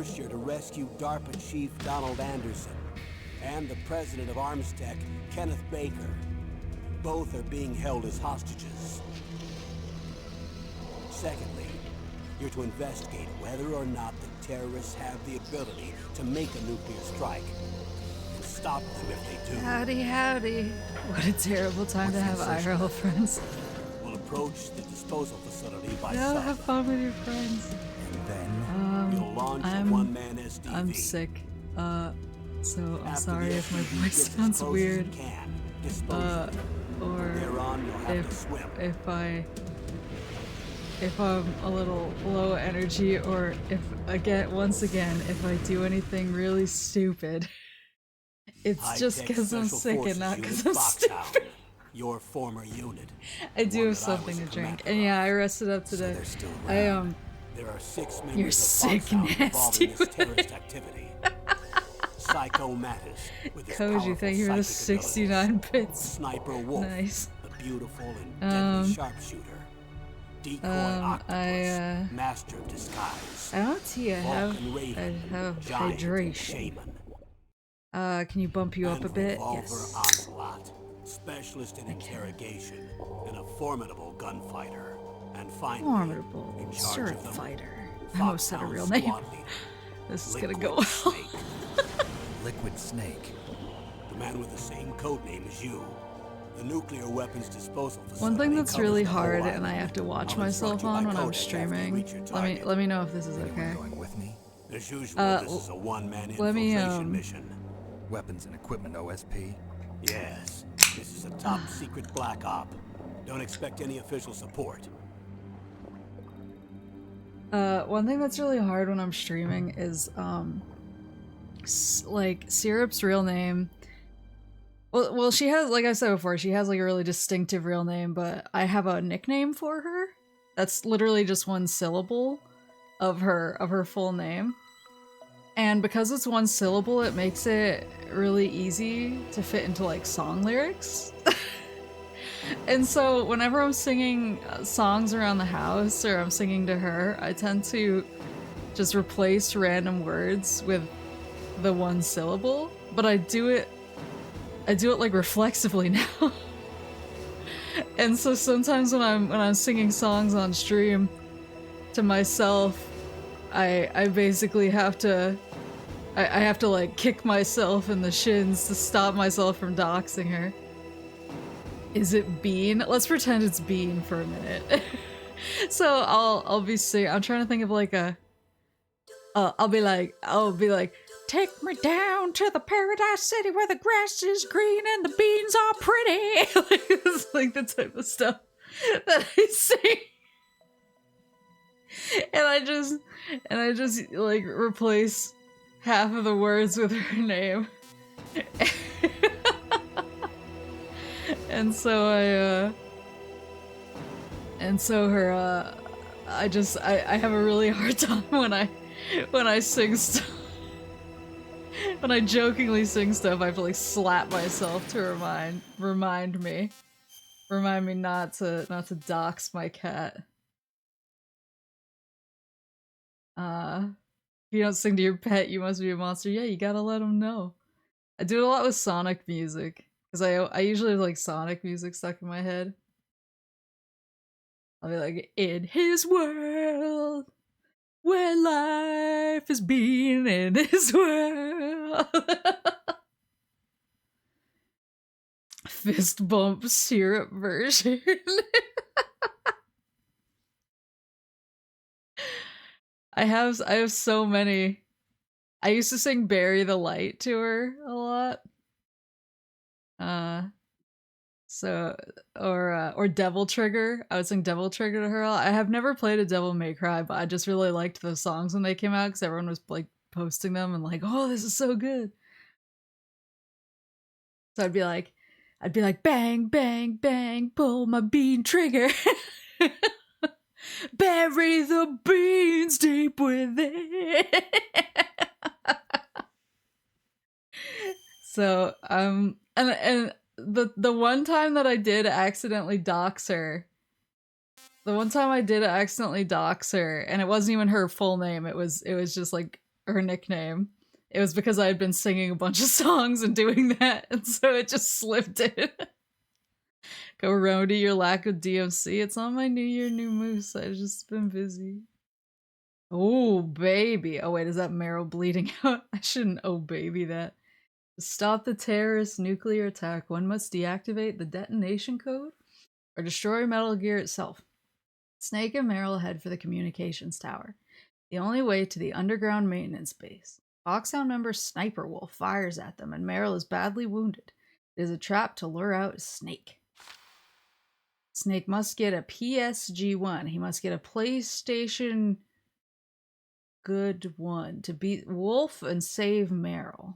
First, you're to rescue DARPA Chief Donald Anderson and the president of Armstech, Kenneth Baker. Both are being held as hostages. Secondly, you're to investigate whether or not the terrorists have the ability to make a nuclear strike. And stop them if they do. Howdy, howdy. What a terrible time to have IRL friends. We'll approach the disposal facility by No, sub. have fun with your friends. And then you'll launch a one-man SDV. I'm sick. So I'm After sorry the if my SDV voice gets sounds as close as weird. it can, dispose of them. Or Thereon, you'll have to swim. if I'm a little low energy, or once again, if I do anything really stupid, it's just because I'm sick and not because I'm stupid. Your former unit. I do have something to drink, and yeah, I rested up today. There are 6 members You're of sick, Foxhound involved in nasty. this terrorist activity. Psycho Mattis with his Koji, thank you for the 69 bits. Sniper Wolf, Nice. the beautiful and deadly sharpshooter. Decoy Octopus, master of disguise. I don't see. I have Giant hydration. Shaman. Can you bump you up a And bit? Revolver Yes. Ocelot, specialist in interrogation and a formidable gunfighter. And finally, Formidable in charge sword of them, fighter. I almost said a Foxhound real name. squad leader, This is gonna Liquid go well. Snake. Liquid Snake. The man with the same code name as you. The nuclear weapons disposal facility. One thing that's covers really the whole hard island. and I have to watch I'll myself instruct you on by when I'm codec after you streaming. reach your target. Let me know if this is okay. Going with me? As usual, this is a one-man let me, infiltration mission. Weapons and equipment OSP? Yes, this is a top-secret black op. Don't expect any official support. One thing that's really hard when I'm streaming is, like, Syrup's real name. Well, she has, like I said before, she has, like, a really distinctive real name, but I have a nickname for her. That's literally just one syllable of her full name. And because it's one syllable, it makes it really easy to fit into, like, song lyrics. And so whenever I'm singing songs around the house or I'm singing to her, I tend to just replace random words with the one syllable, but I do it like reflexively now. And so sometimes when I'm singing songs on stream to myself, I basically have to I have to like kick myself in the shins to stop myself from doxing her. Is it Bean? Let's pretend it's Bean for a minute. So I'll be singing. I'm trying to think of like a. I'll be like, take me down to the paradise city where the grass is green and the beans are pretty. Like, it's like the type of stuff that I sing. And I just like replace half of the words with her name. And so I have a really hard time when I sing stuff. When I jokingly sing stuff, I have to like slap myself to remind me not to dox my cat. If you don't sing to your pet, you must be a monster. Yeah, you gotta let them know. I do it a lot with Sonic music. Because I usually have like Sonic music stuck in my head. I'll be like, in his world, where life is being in his world. Fist bump syrup version. I have so many. I used to sing Bury the Light to her a lot. Or Devil Trigger. I would sing Devil Trigger to her a lot. I have never played a Devil May Cry, but I just really liked those songs when they came out because everyone was like posting them and like, oh, this is so good. So I'd be like, bang, bang, bang, pull my bean trigger. Bury the beans deep within. So, and the one time that I did accidentally dox her, and it wasn't even her full name, it was just like her nickname. It was because I had been singing a bunch of songs and doing that, and so it just slipped in. Go Rowdy, your lack of DMC. It's on my New Year, New Moose. I've just been busy. Oh, baby. Oh, wait, is that Meryl bleeding out? I shouldn't oh, baby that. To stop the terrorist nuclear attack, one must deactivate the detonation code or destroy Metal Gear itself. Snake and Meryl head for the communications tower, the only way to the underground maintenance base. Foxhound member Sniper Wolf fires at them, and Meryl is badly wounded. It is a trap to lure out Snake. Snake must get a PSG-1. He must get a PlayStation Good 1 to beat Wolf and save Meryl.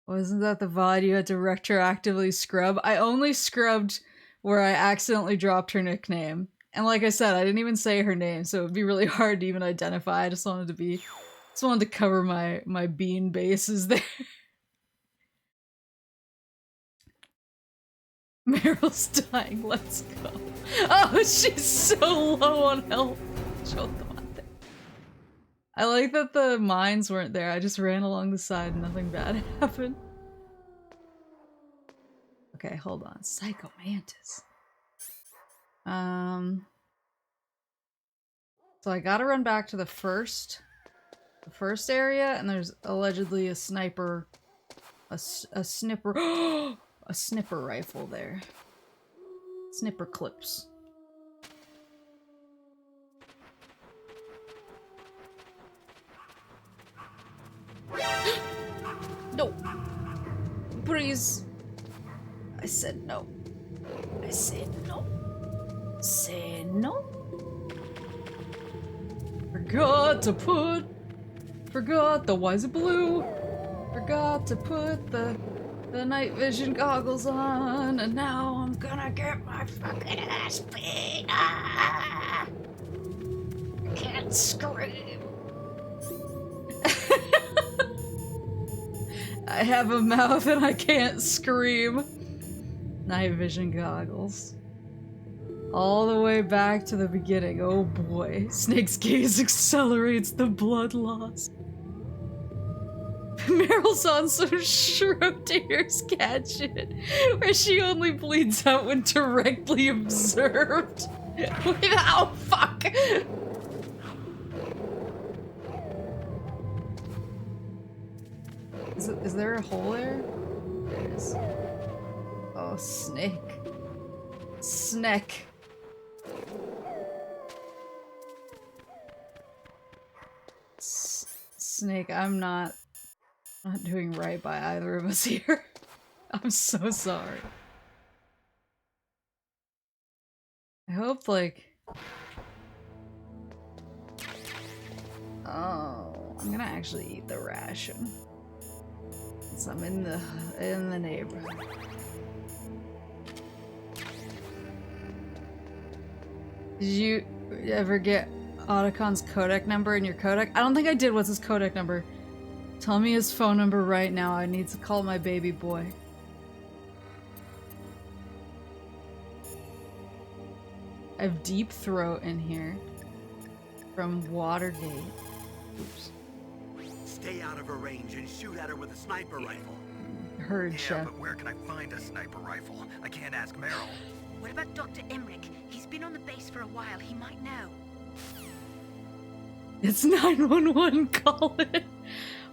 Wasn't that the VOD you had to retroactively scrub? I only scrubbed where I accidentally dropped her nickname. And like I said, I didn't even say her name, so it would be really hard to even identify. I just wanted to cover my bean bases there. Meryl's dying, let's go. Oh, she's so low on health. I like that the mines weren't there. I just ran along the side and nothing bad happened. Okay, hold on. Psycho Mantis. So I gotta run back to the first area, and there's allegedly a sniper, a snipper, a snipper rifle there. Snipper clips. No! Please! I said no. I said no. Say no. Forgot the why is it blue? Forgot to put the night vision goggles on, and now I'm gonna get my fucking ass beat. Ah! I can't scream. I have a mouth and I can't scream. Night vision goggles. All the way back to the beginning. Oh boy. Snake's gaze accelerates the blood loss. Meryl's on some Schrodinger's cat shit, where she only bleeds out when directly observed. Oh fuck! Is there a hole there? There it is. Oh, Snake. Snake. Snake, I'm not doing right by either of us here. I'm so sorry. I hope, like... Oh, I'm gonna actually eat the ration. So I'm in the neighborhood. Did you ever get Otacon's codec number in your codec? I don't think I did. What's his codec number? Tell me his phone number right now. I need to call my baby boy. I have Deep Throat in here. From Watergate. Oops. Stay out of her range and shoot at her with a sniper rifle. Heard, Yeah, Chef. but where can I find a sniper rifle? I can't ask Meryl. What about Dr. Emmerich? He's been on the base for a while. He might know. It's 911, call it.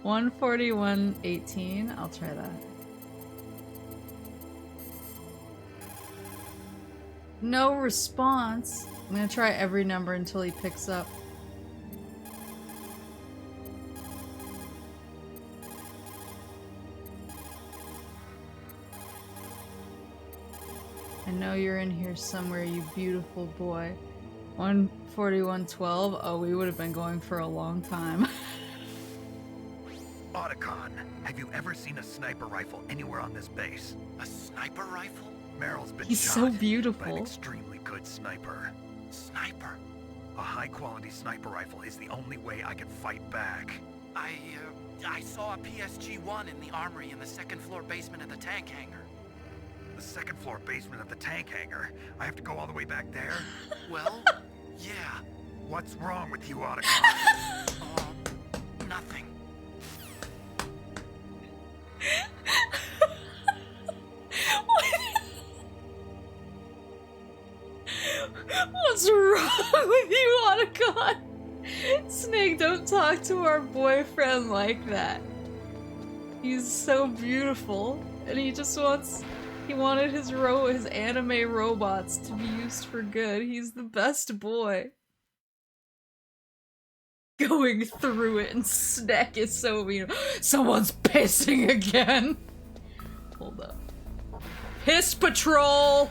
14118. I'll try that. No response. I'm gonna try every number until he picks up. I know you're in here somewhere, you beautiful boy. 14112. Oh, we would have been going for a long time. Otacon, have you ever seen a sniper rifle anywhere on this base? A sniper rifle? Meryl's been He's shot so by an beautiful. extremely good sniper. Sniper? A high-quality sniper rifle is the only way I can fight back. I saw a PSG-1 in the armory in the second floor basement of the tank hangar. The second floor basement of the tank hangar? I have to go all the way back there? Well, yeah. What's wrong with you, Otacon? Nothing. What's wrong with you, Otacon? Snake, don't talk to our boyfriend like that. He's so beautiful, and he just wanted his anime robots to be used for good. He's the best boy. Going through it, and Snack is so mean. Someone's pissing again! Hold up. Piss Patrol!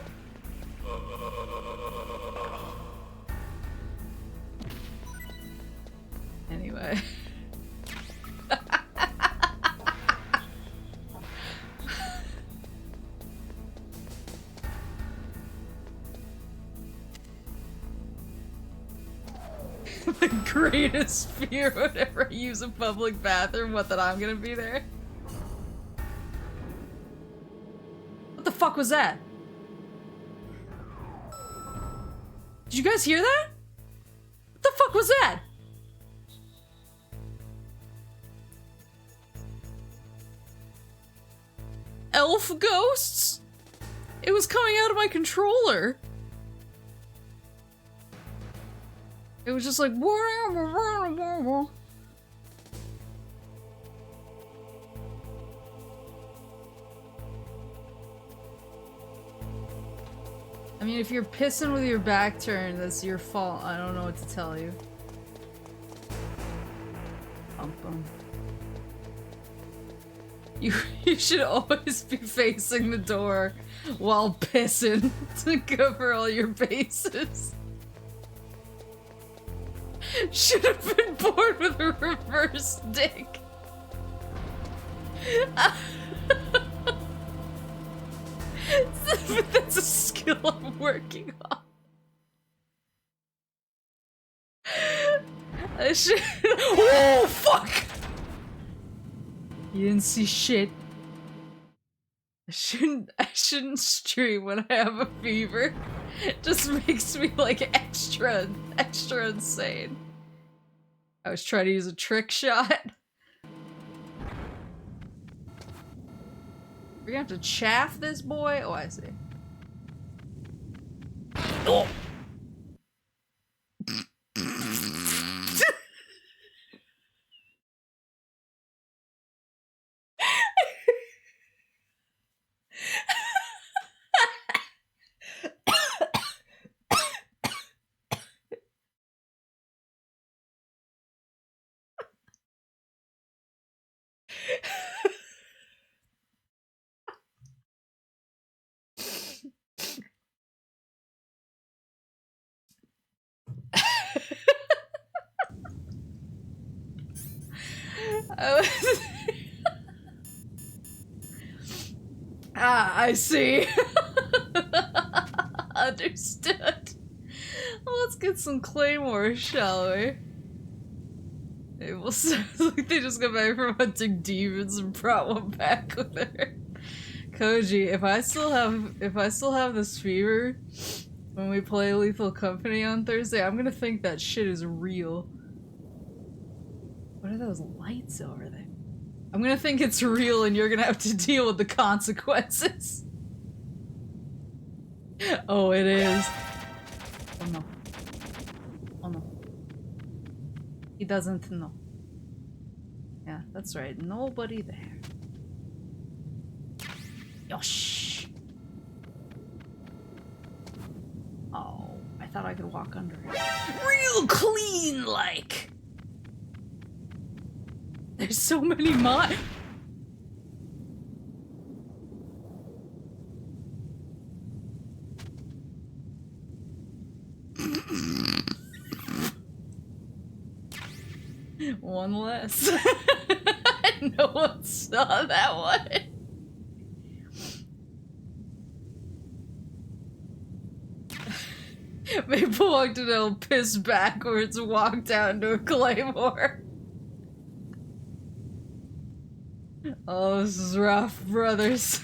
Anyway. The greatest fear whenever I use a public bathroom, what, that I'm gonna be there? What the fuck was that? Did you guys hear that? What the fuck was that? Elf ghosts? It was coming out of my controller. It was just like I mean, if you're pissing with your back turned, that's your fault. I don't know what to tell you. You should always be facing the door while pissing to cover all your bases. Should have been born with a reverse dick. That's a skill I'm working on. I should. Oh fuck! You didn't see shit. I shouldn't stream when I have a fever. It just makes me like extra insane. I was trying to use a trick shot. We're gonna have to chaff this boy? Oh, I see. Oh! I see. Understood. Well, let's get some claymores, shall we? It will sound like they just got back from hunting demons and brought one back with her. Koji, if I still have this fever when we play Lethal Company on Thursday, I'm gonna think that shit is real. What are those lights over there? I'm gonna think it's real and you're gonna have to deal with the consequences. Oh, it is. Oh no. Oh no. He doesn't know. Yeah, that's right. Nobody there. Yosh! Oh, I thought I could walk under it. Real clean, like! There's so many mines. One less. No one saw that one. Maple walked in, he'll piss backwards and walked out into a claymore. Oh, this is rough, brothers.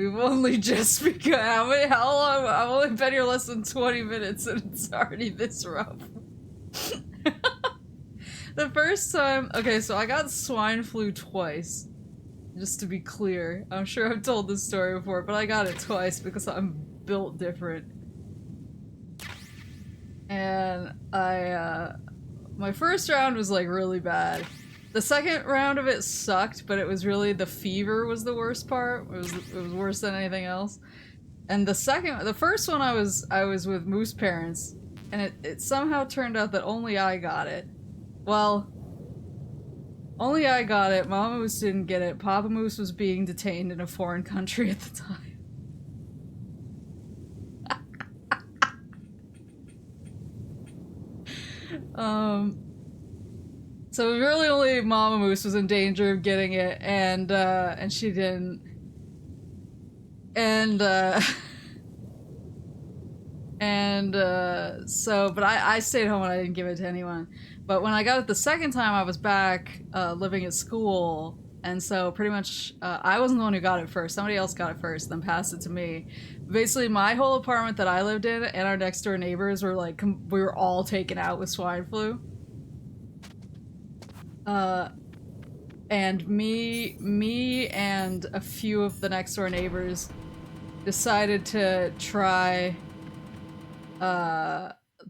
We've only just begun. How long? I've only been here less than 20 minutes and it's already this rough. The first time, okay, so I got swine flu twice. Just to be clear. I'm sure I've told this story before, but I got it twice because I'm built different. And my first round was like really bad. The second round of it sucked, but it was really the fever was the worst part. It was worse than anything else. And the first one I was with Moose parents, and it somehow turned out that only I got it. Well, only I got it. Mama Moose didn't get it. Papa Moose was being detained in a foreign country at the time. So really only Mama Moose was in danger of getting it, and she didn't. But I stayed home and I didn't give it to anyone. But when I got it the second time, I was back, living at school, and so pretty much, I wasn't the one who got it first. Somebody else got it first, then passed it to me. Basically, my whole apartment that I lived in and our next door neighbors were like, we were all taken out with swine flu. And me and a few of the next door neighbors decided to try,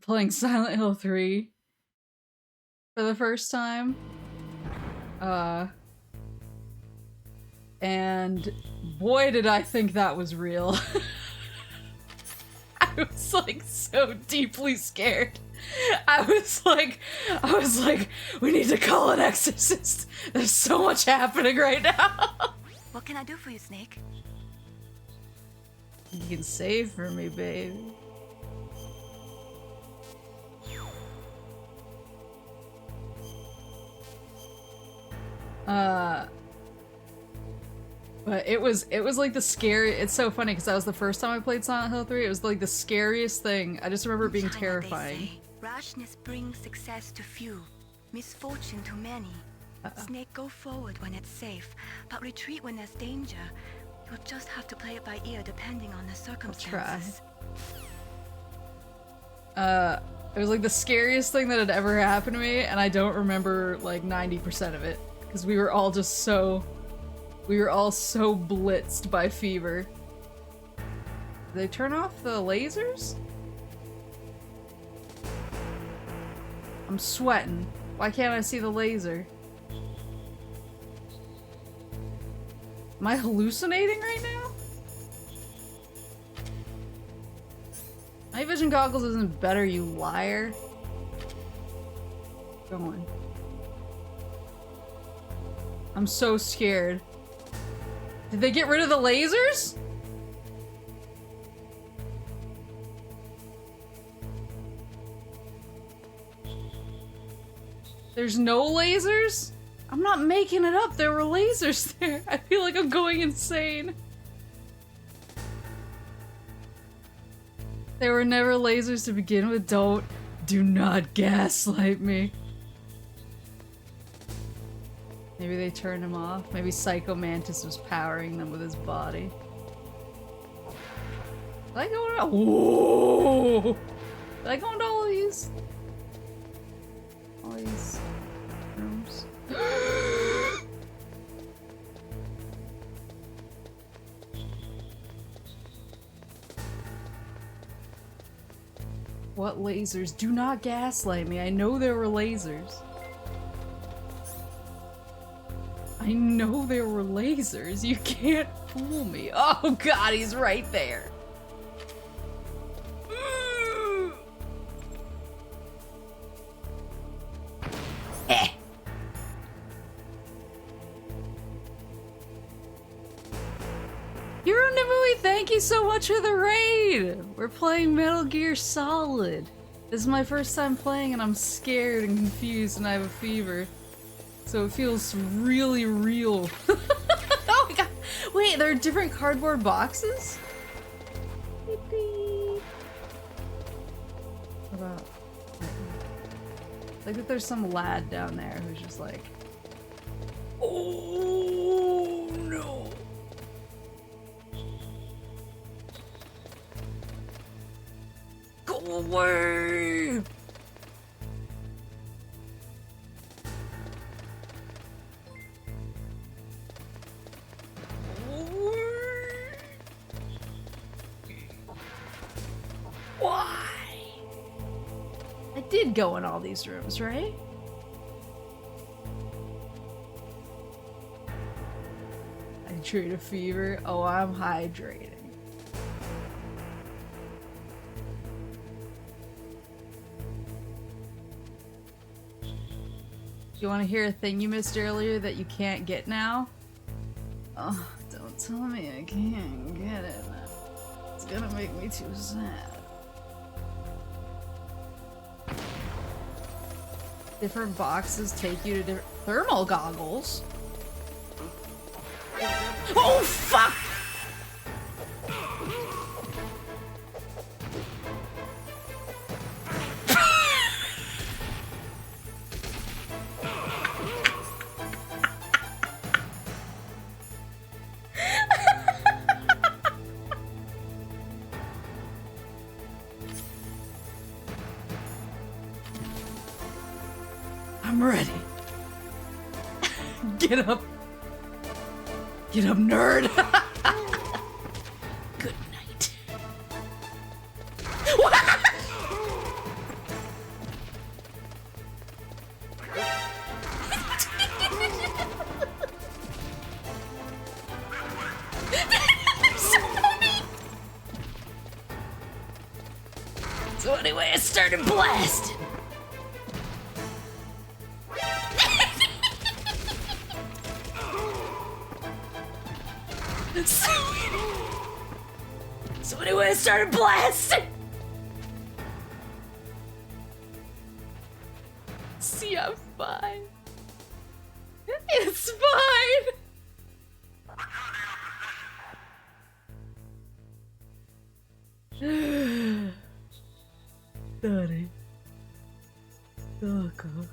playing Silent Hill 3 for the first time. And boy did I think that was real. I was like so deeply scared. I was like, we need to call an exorcist. There's so much happening right now. What can I do for you, Snake? You can save for me, baby. But it was like the scary. It's so funny because that was the first time I played Silent Hill 3. It was like the scariest thing. I just remember it being terrifying. Rashness brings success to few, misfortune to many. Snake, go forward when it's safe, but retreat when there's danger. You'll just have to play it by ear depending on the circumstances. It was like the scariest thing that had ever happened to me, and I don't remember like 90% of it because we were all so blitzed by fever. Did they turn off the lasers? I'm sweating. Why can't I see the laser? Am I hallucinating right now? Night vision goggles isn't better, you liar. Go on. I'm so scared. Did they get rid of the lasers? There's no lasers? I'm not making it up. There were lasers there. I feel like I'm going insane. There were never lasers to begin with. Do not gaslight me. Maybe they turned him off. Maybe Psycho Mantis was powering them with his body. Did I go into— whoa! Did I go into all these rooms? What lasers? Do not gaslight me. I know there were lasers. I know there were lasers. You can't fool me. Oh god, he's right there. Thank you so much for the raid! We're playing Metal Gear Solid. This is my first time playing and I'm scared and confused and I have a fever. So it feels really real. Oh my god! Wait, there are different cardboard boxes? Beep beep. What about— I think that there's some lad down there who's just like— oh no! away! Why? I did go in all these rooms, right? I treat a fever. Oh, I'm hydrating. You want to hear a thing you missed earlier that you can't get now? Oh, don't tell me I can't get it now. It's gonna make me too sad. Different boxes take you to different thermal goggles. Oh fuck! I'm ready. Get up. Get up, nerd. Good night. So anyway, I started blasting. So anyway, I started blasting. See, I'm fine. It's fine. Daddy. Oh, God.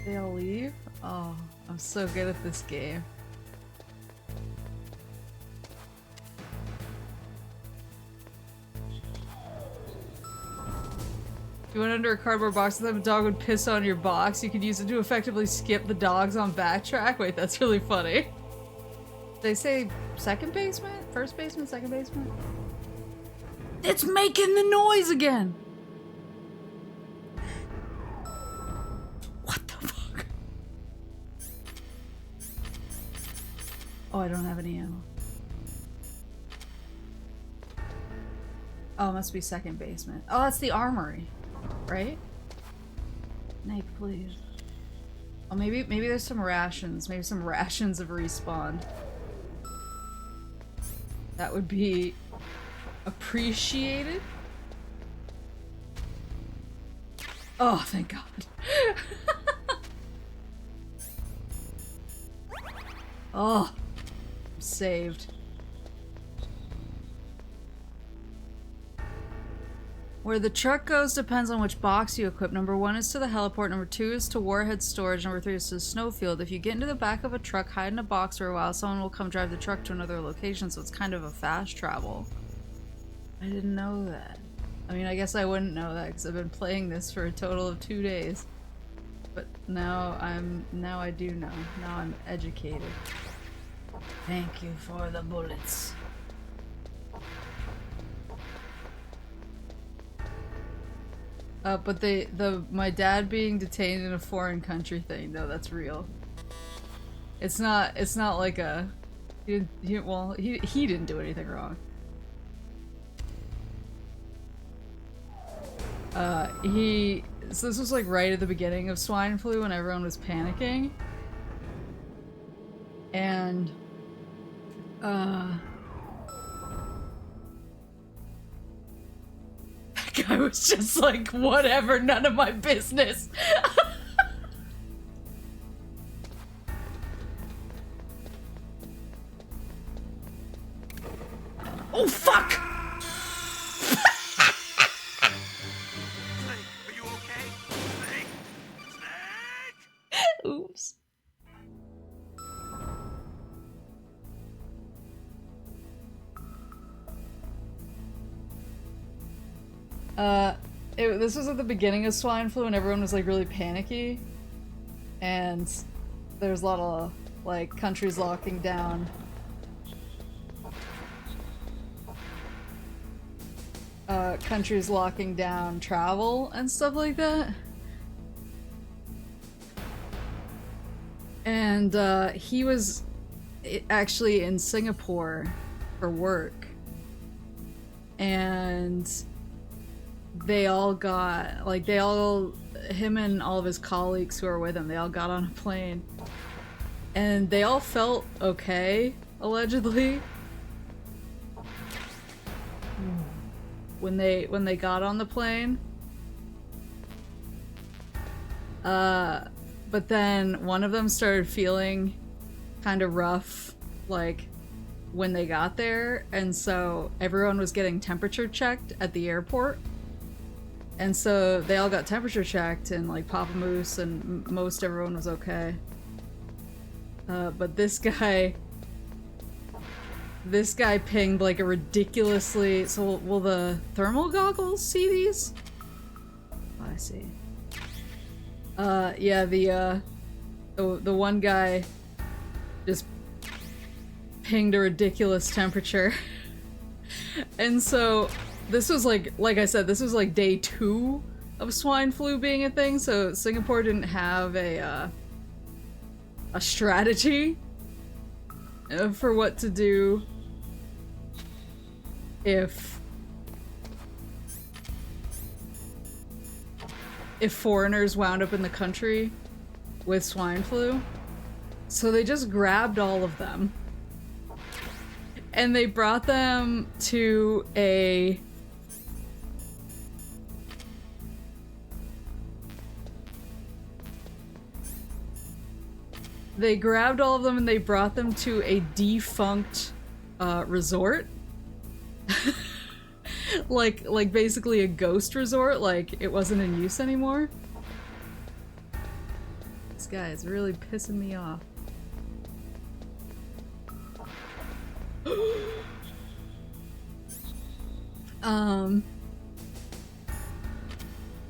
They all leave? Oh, I'm so good at this game. If you went under a cardboard box and then a dog would piss on your box, you could use it to effectively skip the dogs on backtrack. Wait, that's really funny. They say second basement? First basement? Second basement? It's making the noise again! What the fuck? Oh, I don't have any ammo. Oh, it must be second basement. Oh, that's the armory. Right? Night, please. Oh, maybe there's some rations. Maybe some rations have respawned. That would be appreciated. Oh, thank God. Oh, I'm saved. Where the truck goes depends on which box you equip. Number 1 is to the heliport, number 2 is to warhead storage, number 3 is to the snowfield. If you get into the back of a truck, hide in a box for a while, someone will come drive the truck to another location, so it's kind of a fast travel. I didn't know that. I mean, I guess I wouldn't know that because I've been playing this for a total of 2 days. But now I do know. Now I'm educated. Thank you for the bullets. But my dad being detained in a foreign country thing, no, that's real. It's not like a, he didn't do anything wrong. So this was like right at the beginning of swine flu when everyone was panicking. And, that guy was just like, whatever, none of my business. Oh, fuck! Snake, are you okay? Snake! Snake! Oops. This was at the beginning of swine flu and everyone was like really panicky. And there's a lot of like countries locking down. Countries locking down travel and stuff like that. And he was actually in Singapore for work. And they all got, like, him and all of his colleagues who were with him, they all got on a plane. And they all felt okay, allegedly. When they got on the plane. But then one of them started feeling kind of rough, like, when they got there, and so everyone was getting temperature checked at the airport. And so they all got temperature checked, and like Papa Moose and most everyone was okay. But this guy pinged like a ridiculously... So will the thermal goggles see these? Oh, I see. Yeah, the one guy just pinged a ridiculous temperature. And so this was like I said, this was like day 2 of swine flu being a thing, so Singapore didn't have a strategy for what to do if foreigners wound up in the country with swine flu. So they just grabbed all of them and they brought them to a defunct resort. like basically a ghost resort, like it wasn't in use anymore. This guy is really pissing me off.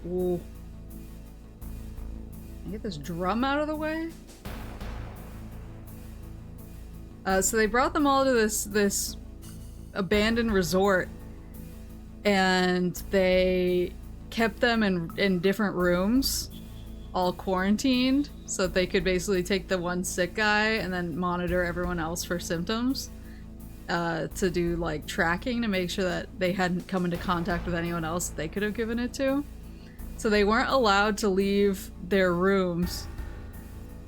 Ooh. Can I get this drum out of the way? So they brought them all to this abandoned resort, and they kept them in different rooms, all quarantined, so that they could basically take the one sick guy and then monitor everyone else for symptoms, to do like tracking to make sure that they hadn't come into contact with anyone else they could have given it to. So they weren't allowed to leave their rooms.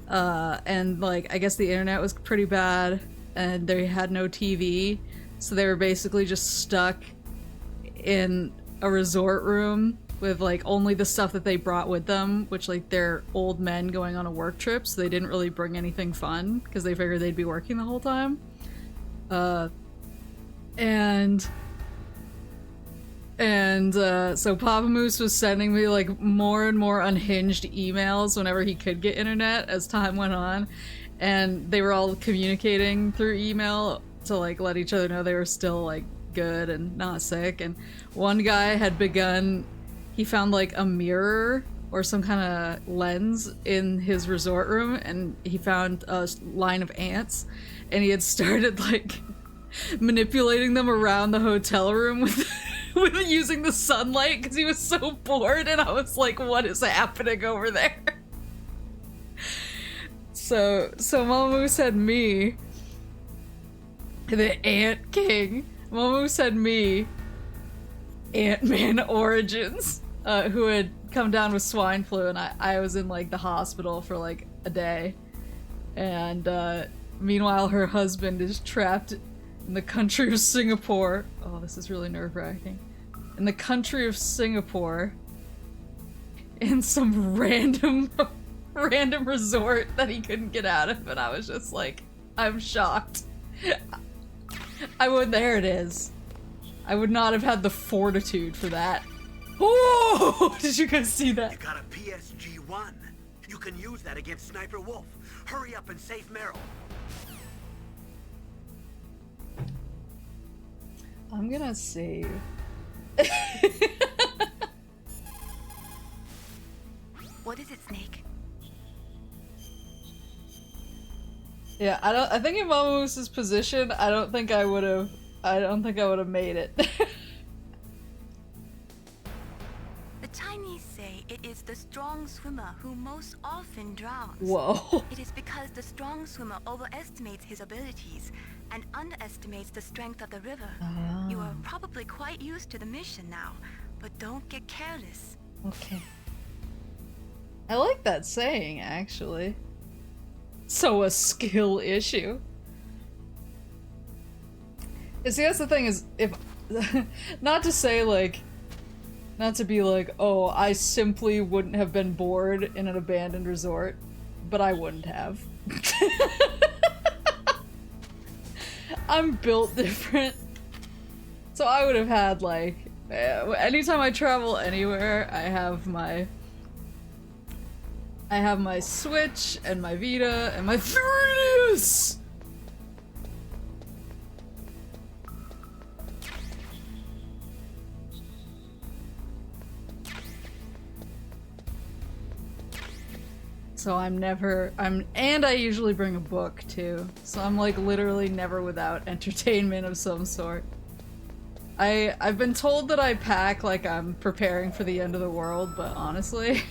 And like, I guess the internet was pretty bad and they had no TV, so they were basically just stuck in a resort room with like only the stuff that they brought with them, which like they're old men going on a work trip, so they didn't really bring anything fun because they figured they'd be working the whole time. So Papa Moose was sending me like more and more unhinged emails whenever he could get internet as time went on, and they were all communicating through email to like let each other know they were still like good and not sick. And one guy had he found like a mirror or some kind of lens in his resort room, and he found a line of ants, and he had started like manipulating them around the hotel room with using the sunlight because he was so bored. And I was like, what is happening over there? So Mama Moose had me, the Ant King. Mama Moose had me, Ant-Man Origins, who had come down with swine flu, and I was in like the hospital for like a day. And meanwhile her husband is trapped in the country of Singapore. Oh, this is really nerve-wracking. In the country of Singapore, in some random resort that he couldn't get out of, and I was just like, I'm shocked. There it is. I would not have had the fortitude for that. Oh! Did you guys see that? You got a PSG-1. You can use that against Sniper Wolf. Hurry up and save Meryl. I'm gonna save. What is it, Snake? Yeah, I think in Mama Moose's position, I don't think I would have made it. The Chinese say it is the strong swimmer who most often drowns. Whoa. It is because the strong swimmer overestimates his abilities and underestimates the strength of the river. Oh. You are probably quite used to the mission now, but don't get careless. Okay. I like that saying, actually. So a skill issue. See, that's the thing is, if... not to say, like... Not to be like, oh, I simply wouldn't have been bored in an abandoned resort, but I wouldn't have. I'm built different. So I would have had, like... anytime I travel anywhere, I have my Switch and my Vita and my 3DS! So and I usually bring a book too. So I'm like literally never without entertainment of some sort. I've been told that I pack like I'm preparing for the end of the world, but honestly,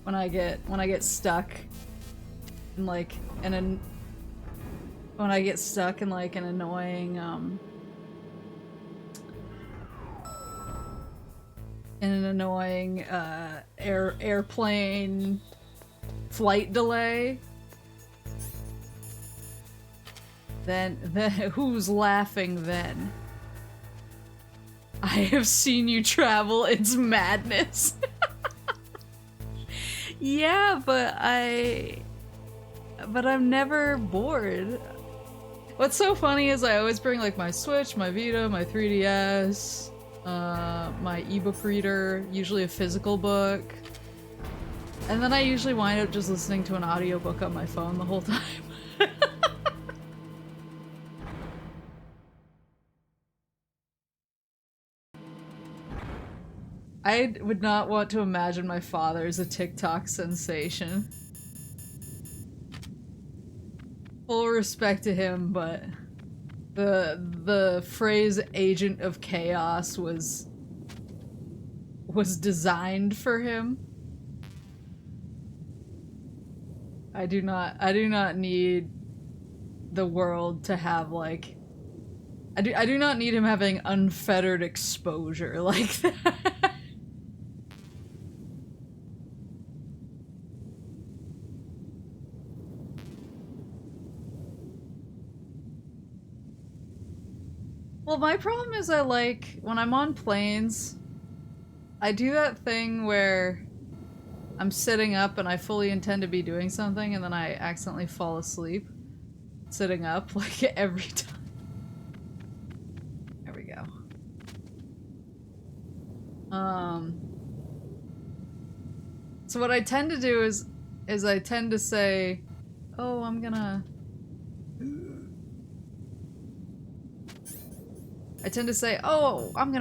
when I get stuck in like an annoying airplane flight delay, then who's laughing then? I have seen you travel, it's madness. Yeah, but I'm never bored. What's so funny is I always bring like my Switch, my Vita, my 3DS, my ebook reader, usually a physical book, and then I usually wind up just listening to an audiobook on my phone the whole time. I would not want to imagine my father as a TikTok sensation. Full respect to him, but the phrase "agent of chaos" was designed for him. I do not need the world to have like I do not need him having unfettered exposure like that. Well, my problem is when I'm on planes, I do that thing where I'm sitting up and I fully intend to be doing something and then I accidentally fall asleep sitting up, like, every time. There we go. So what I tend to do is I tend to say, oh, I'm gonna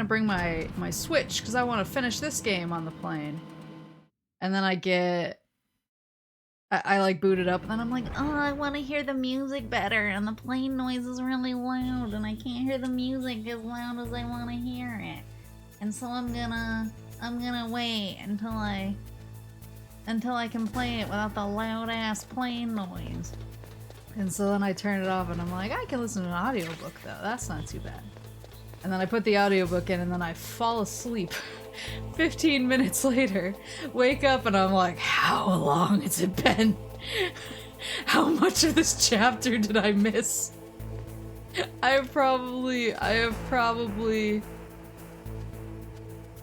bring my Switch because I want to finish this game on the plane. And then I like boot it up and then I'm like, oh, I want to hear the music better and the plane noise is really loud and I can't hear the music as loud as I want to hear it. And so I'm gonna wait until I can play it without the loud ass plane noise. And so then I turn it off and I'm like, I can listen to an audiobook though, that's not too bad. And then I put the audiobook in and then I fall asleep. 15 minutes later, wake up and I'm like, how long has it been? How much of this chapter did I miss? I have probably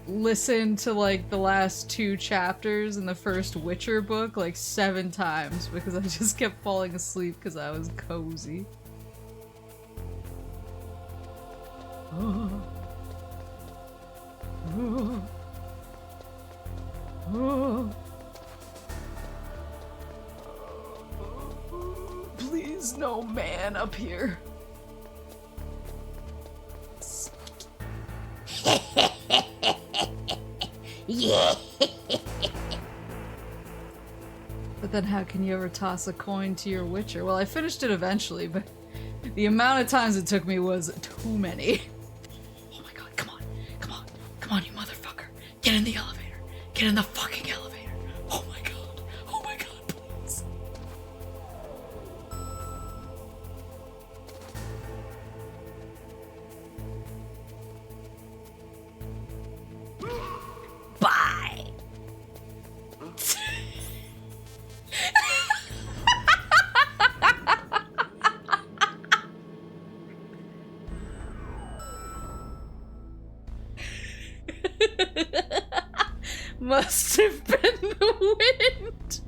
listened to like the last 2 chapters in the first Witcher book like 7 times because I just kept falling asleep because I was cozy. Please, no man up here. Yeah. But then how can you ever toss a coin to your Witcher? Well, I finished it eventually, but the amount of times it took me was too many. Oh my god, come on. Come on. Come on, you motherfucker. Get in the elevator. Get in the fucking elevator. Oh my god. Oh my god, please. Bye! Must have been the wind.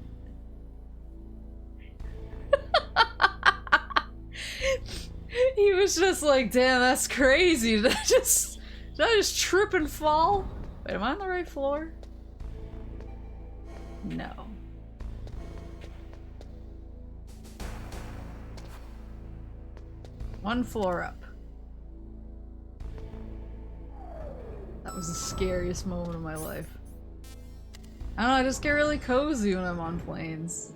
He was just like, damn, that's crazy. Did I just trip and fall? Wait, am I on the right floor? No. One floor up. That was the scariest moment of my life. I don't know, I just get really cozy when I'm on planes.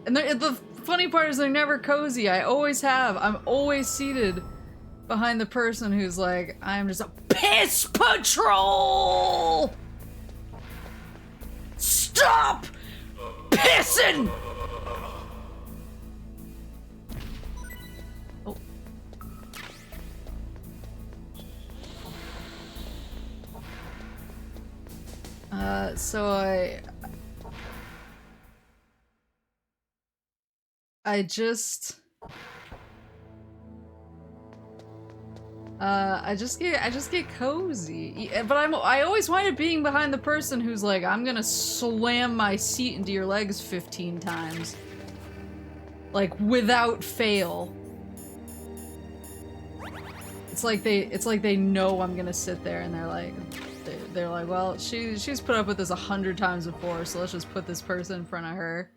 And the funny part is they're never cozy. I always have. I'm always seated behind the person who's like, I'm just a piss patrol! Stop pissing! Oh. So I just get cozy. But I always wind up being behind the person who's like, I'm gonna slam my seat into your legs 15 times. Like, without fail. It's like they know I'm gonna sit there and they're like, well, she's put up with this 100 times before, so let's just put this person in front of her.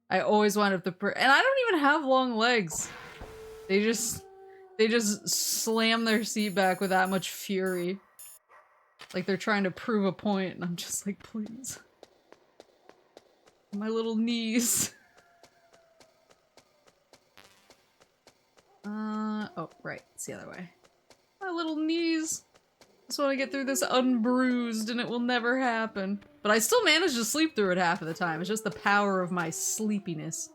I always wind up and I don't even have long legs. They just slam their seat back with that much fury. Like they're trying to prove a point, and I'm just like, please. My little knees. Oh, right. It's the other way. My little knees. Just want to get through this unbruised, and it will never happen. But I still manage to sleep through it half of the time. It's just the power of my sleepiness.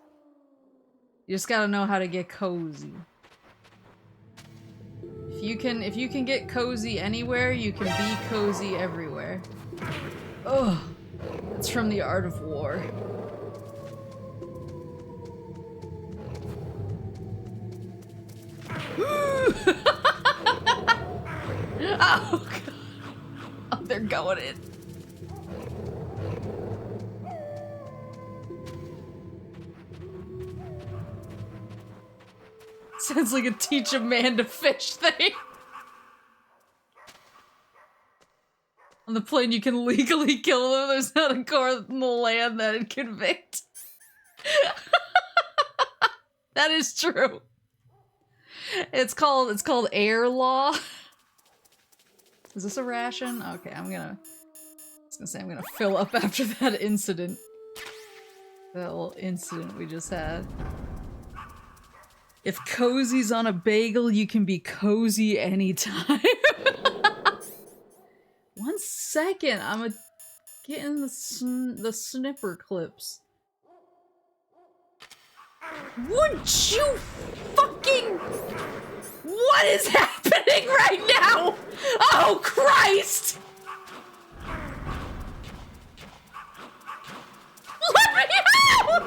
You just gotta know how to get cozy. If you can get cozy anywhere, you can be cozy everywhere. Ugh. It's from The Art of War. Oh god. Oh, they're going in. Sounds like a teach a man to fish thing. On the plane you can legally kill them. There's not a court in the land that would convict. That is true. It's called air law. Is this a ration? Okay, I'm gonna fill up after that incident. That little incident we just had. If cozy's on a bagel, you can be cozy anytime. 1 second, I'm getting the snipper clips. Would you fucking... What is happening right now? Oh, Christ! Let me out!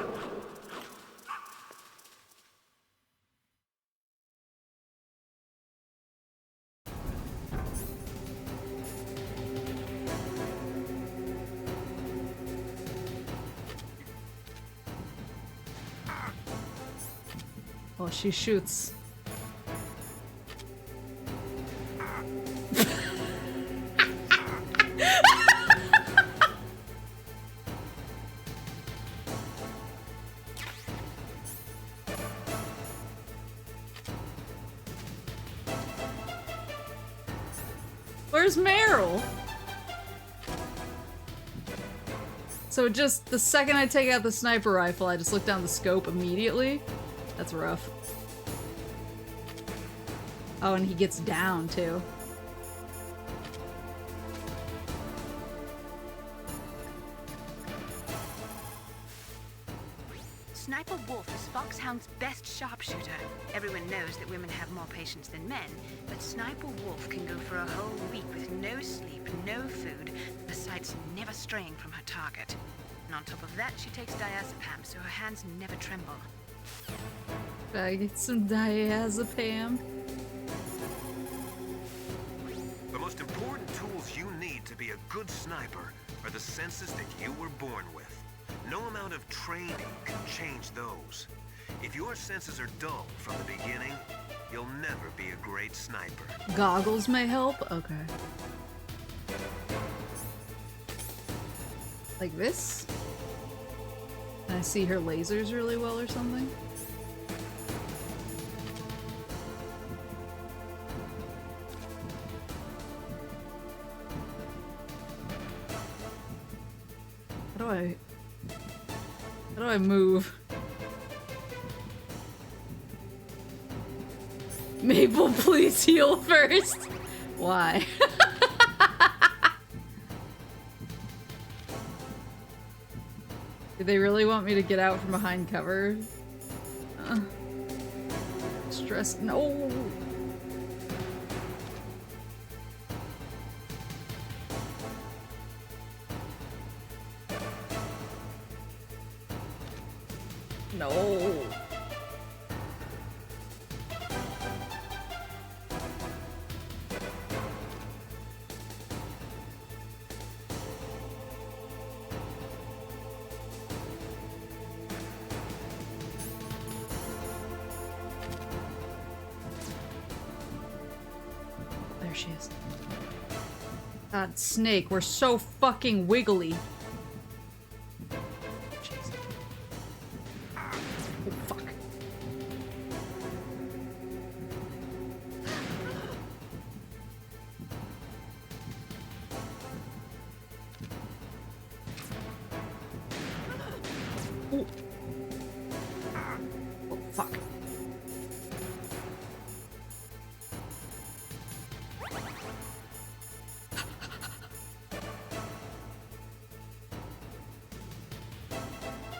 Oh, she shoots. Where's Meryl? So just the second I take out the sniper rifle, I just look down the scope immediately? That's rough. Oh, and he gets down too. Sniper Wolf is Foxhound's best sharpshooter. Everyone knows that women have more patience than men, but Sniper Wolf can go for a whole week with no sleep, no food, the sights never straying from her target. And on top of that, she takes diazepam, so her hands never tremble. I get some diazepam. The most important tools you need to be a good sniper are the senses that you were born with. No amount of training can change those. If your senses are dull from the beginning, you'll never be a great sniper. Goggles may help? Okay. Like this? Can I see her lasers really well or something? How do I move? Maple, please heal first. Why? Do they really want me to get out from behind cover? Stress. No. No. There she is. God, Snake, we're so fucking wiggly.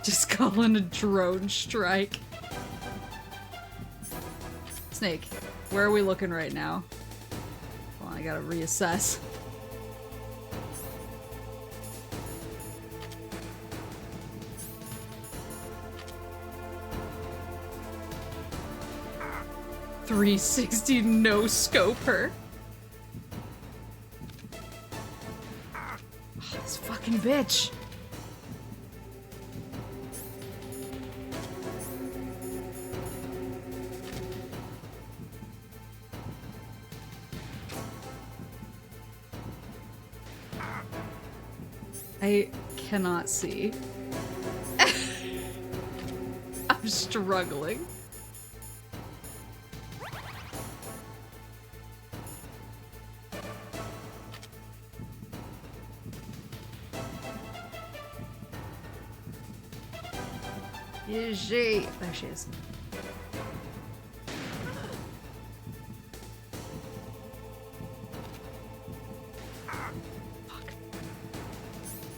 Just calling a drone strike. Snake, where are we looking right now? Well, I gotta reassess. .360 no scope her. Oh, this fucking bitch. I cannot see. I'm struggling. Is she? There she is.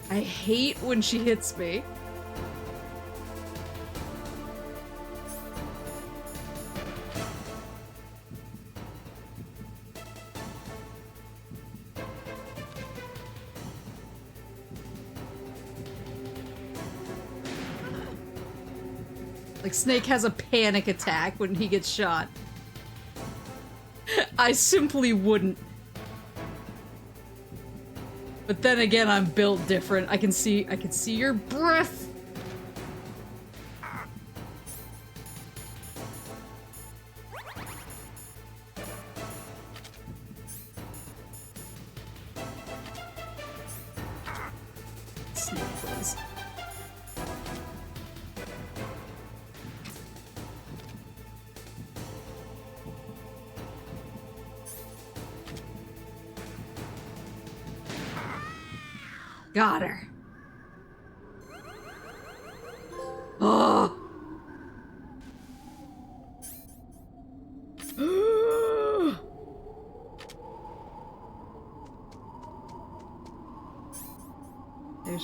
I hate when she hits me. Like, Snake has a panic attack when he gets shot. I simply wouldn't. But then again, I'm built different. I can see your breath. Snake, please. Got her.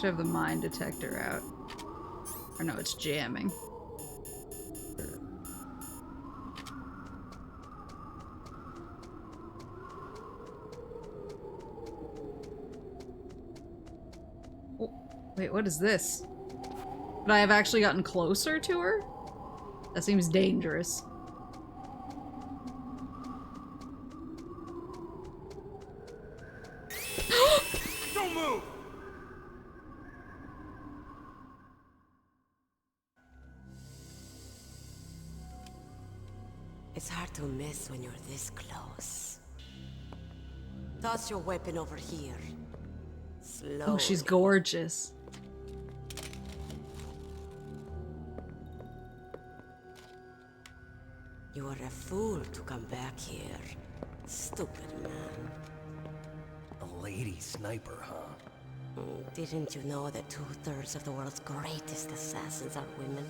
Should have the mine detector out. Or no, it's jamming. Oh, wait, what is this? Would I have actually gotten closer to her? That seems dangerous. Don't move! It's hard to miss when you're this close. Toss your weapon over here. Slowly. Oh, she's gorgeous. You are a fool to come back here. Stupid man. A lady sniper, huh? Didn't you know that 2/3 of the world's greatest assassins are women?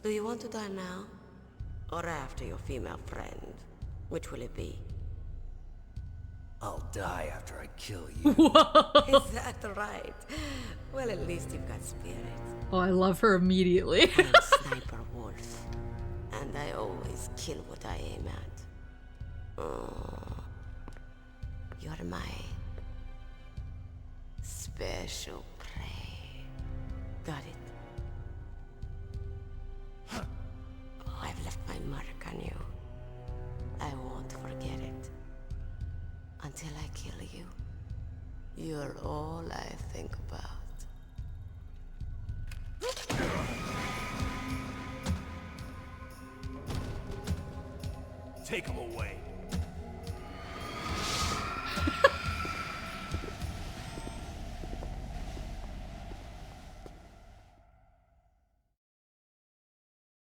Do you want to die now? Or after your female friend? Which will it be? I'll die after I kill you. Is that right? Well, at least you've got spirit. Oh, I love her immediately. I'm Sniper Wolf. And I always kill what I aim at. Oh, you're my special prey. Got it? I've left my mark on you. I won't forget it. Until I kill you. You're all I think about. Take him away.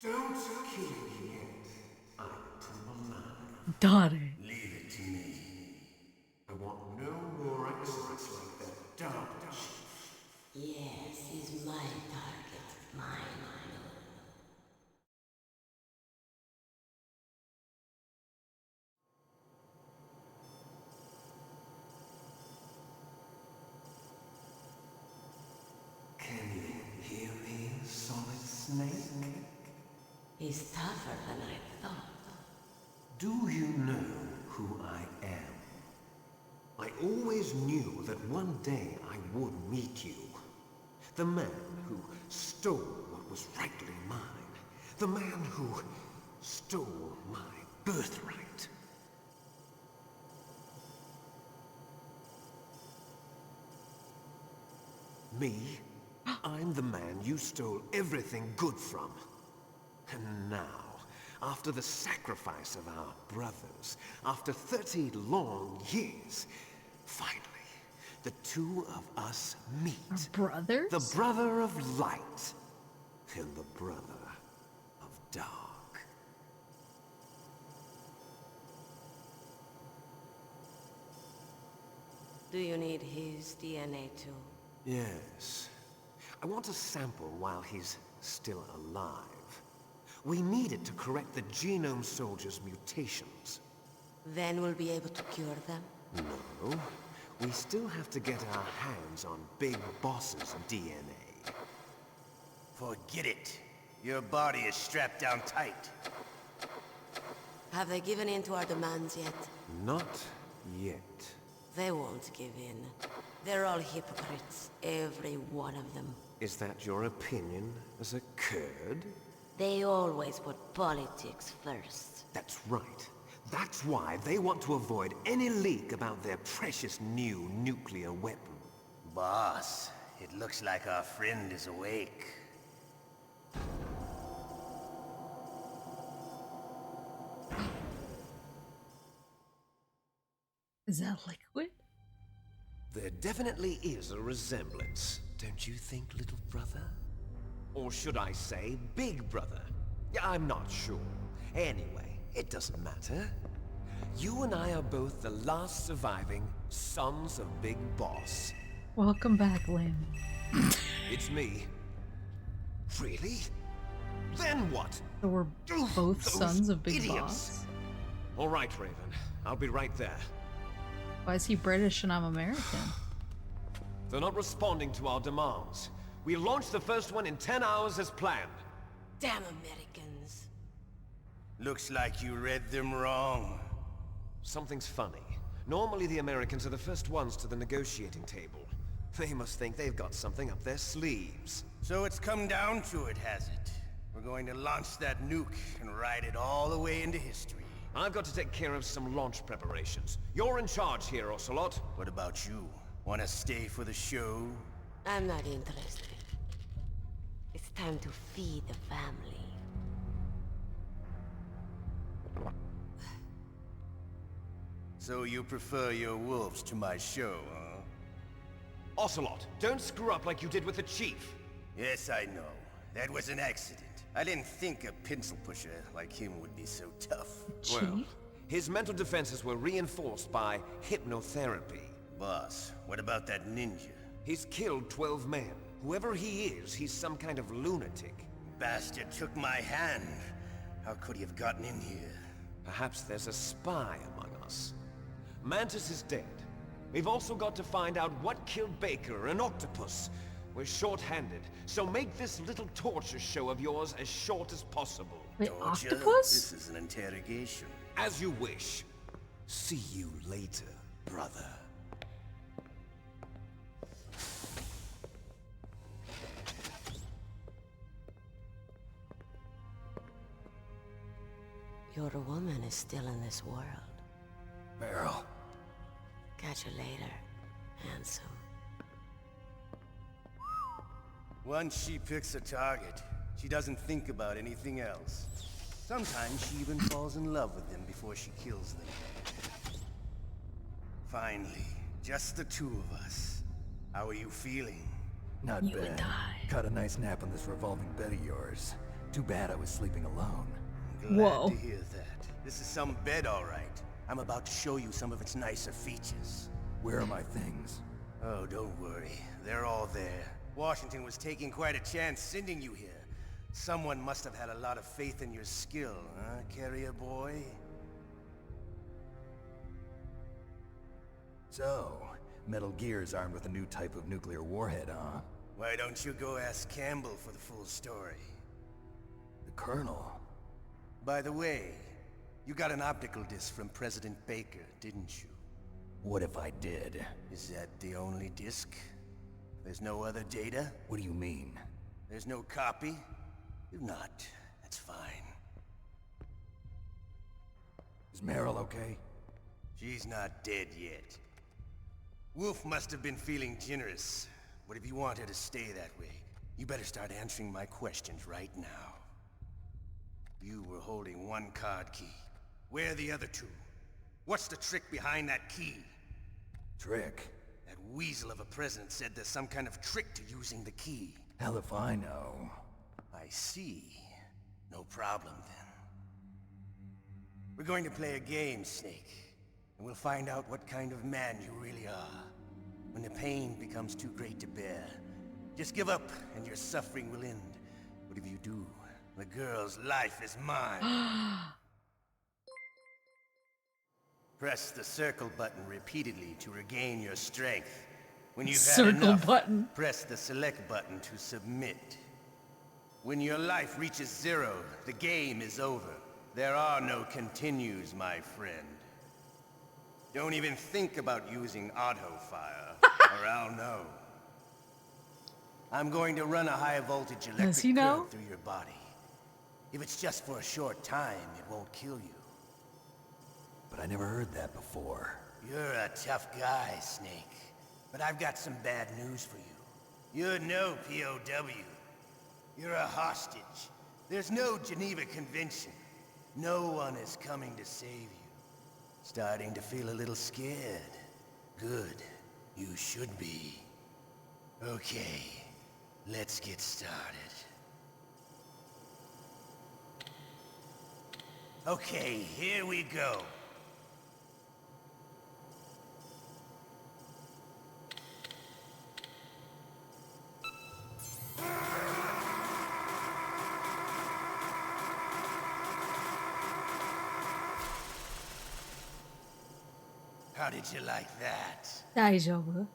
Don't kill me yet. I'm too alive. Daughter. Leave it to me. I want no more accidents like that dumb chief. Yes, he's my target. Mine. Can you hear me, Solid Snake? He's tougher than I thought. Do you know who I am? I always knew that one day I would meet you. The man who stole what was rightly mine. The man who stole my birthright. Me? I'm the man you stole everything good from. And now, after the sacrifice of our brothers, after 30 long years, finally, the two of us meet. Our brothers? The brother of light and the brother of dark. Do you need his DNA too? Yes. I want a sample while he's still alive. We need it to correct the Genome Soldier's mutations. Then we'll be able to cure them? No. We still have to get our hands on Big Boss's DNA. Forget it. Your body is strapped down tight. Have they given in to our demands yet? Not yet. They won't give in. They're all hypocrites, every one of them. Is that your opinion as a Kurd? They always put politics first. That's right. That's why they want to avoid any leak about their precious new nuclear weapon. Boss, it looks like our friend is awake. Is that liquid? There definitely is a resemblance, don't you think, little brother? Or should I say, big brother? Yeah, I'm not sure. Anyway, it doesn't matter. You and I are both the last surviving sons of Big Boss. Welcome back, Lynn. It's me. Really? Then what? So we're both Those sons of Big idiots. Boss? All right, Raven. I'll be right there. Why is he British and I'm American? They're not responding to our demands. We launched the first one in 10 hours as planned. Damn Americans. Looks like you read them wrong. Something's funny. Normally the Americans are the first ones to the negotiating table. They must think they've got something up their sleeves. So it's come down to it, has it? We're going to launch that nuke and ride it all the way into history. I've got to take care of some launch preparations. You're in charge here, Ocelot. What about you? Want to stay for the show? I'm not interested. It's time to feed the family. So you prefer your wolves to my show, huh? Ocelot, don't screw up like you did with the chief. Yes, I know. That was an accident. I didn't think a pencil pusher like him would be so tough. Well, his mental defenses were reinforced by hypnotherapy. Boss, what about that ninja? He's killed 12 men. Whoever he is, he's some kind of lunatic. Bastard took my hand. How could he have gotten in here? Perhaps there's a spy among us. Mantis is dead. We've also got to find out what killed Baker, an octopus. We're short-handed, so make this little torture show of yours as short as possible. Wait, Torture? octopus? This is an interrogation. As you wish. See you later, brother. Your woman is still in this world. Meryl. Catch you later, handsome. Once she picks a target, she doesn't think about anything else. Sometimes she even falls in love with them before she kills them. Finally, just the two of us. How are you feeling? Not You and bad. I. Caught a nice nap on this revolving bed of yours. Too bad I was sleeping alone. Glad Whoa. to hear that. This is some bed, all right. I'm about to show you some of its nicer features. Where are my things? Oh, don't worry. They're all there. Washington was taking quite a chance sending you here. Someone must have had a lot of faith in your skill, huh, carrier boy? So, Metal Gear's armed with a new type of nuclear warhead, huh? Why don't you go ask Campbell for the full story? The Colonel. By the way, you got an optical disc from President Baker, didn't you? What if I did? Is that the only disc? There's no other data? What do you mean? There's no copy? If not, that's fine. Is Meryl okay? She's not dead yet. Wolf must have been feeling generous. But if you want her to stay that way, you better start answering my questions right now. You were holding one card key. Where are the other two? What's the trick behind that key? Trick? That weasel of a president said there's some kind of trick to using the key. Hell if I know. I see. No problem, then. We're going to play a game, Snake. And we'll find out what kind of man you really are. When the pain becomes too great to bear, just give up and your suffering will end. But if you do, the girl's life is mine. Press the circle button repeatedly to regain your strength. When you've had Circle enough, button. press the select button to submit. When your life reaches 0, the game is over. There are no continues, my friend. Don't even think about using auto fire, or I'll know. I'm going to run a high voltage Does electric he know? current through your body. If it's just for a short time, it won't kill you. But I never heard that before. You're a tough guy, Snake. But I've got some bad news for you. You're no POW. You're a hostage. There's no Geneva Convention. No one is coming to save you. Starting to feel a little scared. Good. You should be. Okay. Let's get started. Okay, here we go. How did you like that? 大丈夫。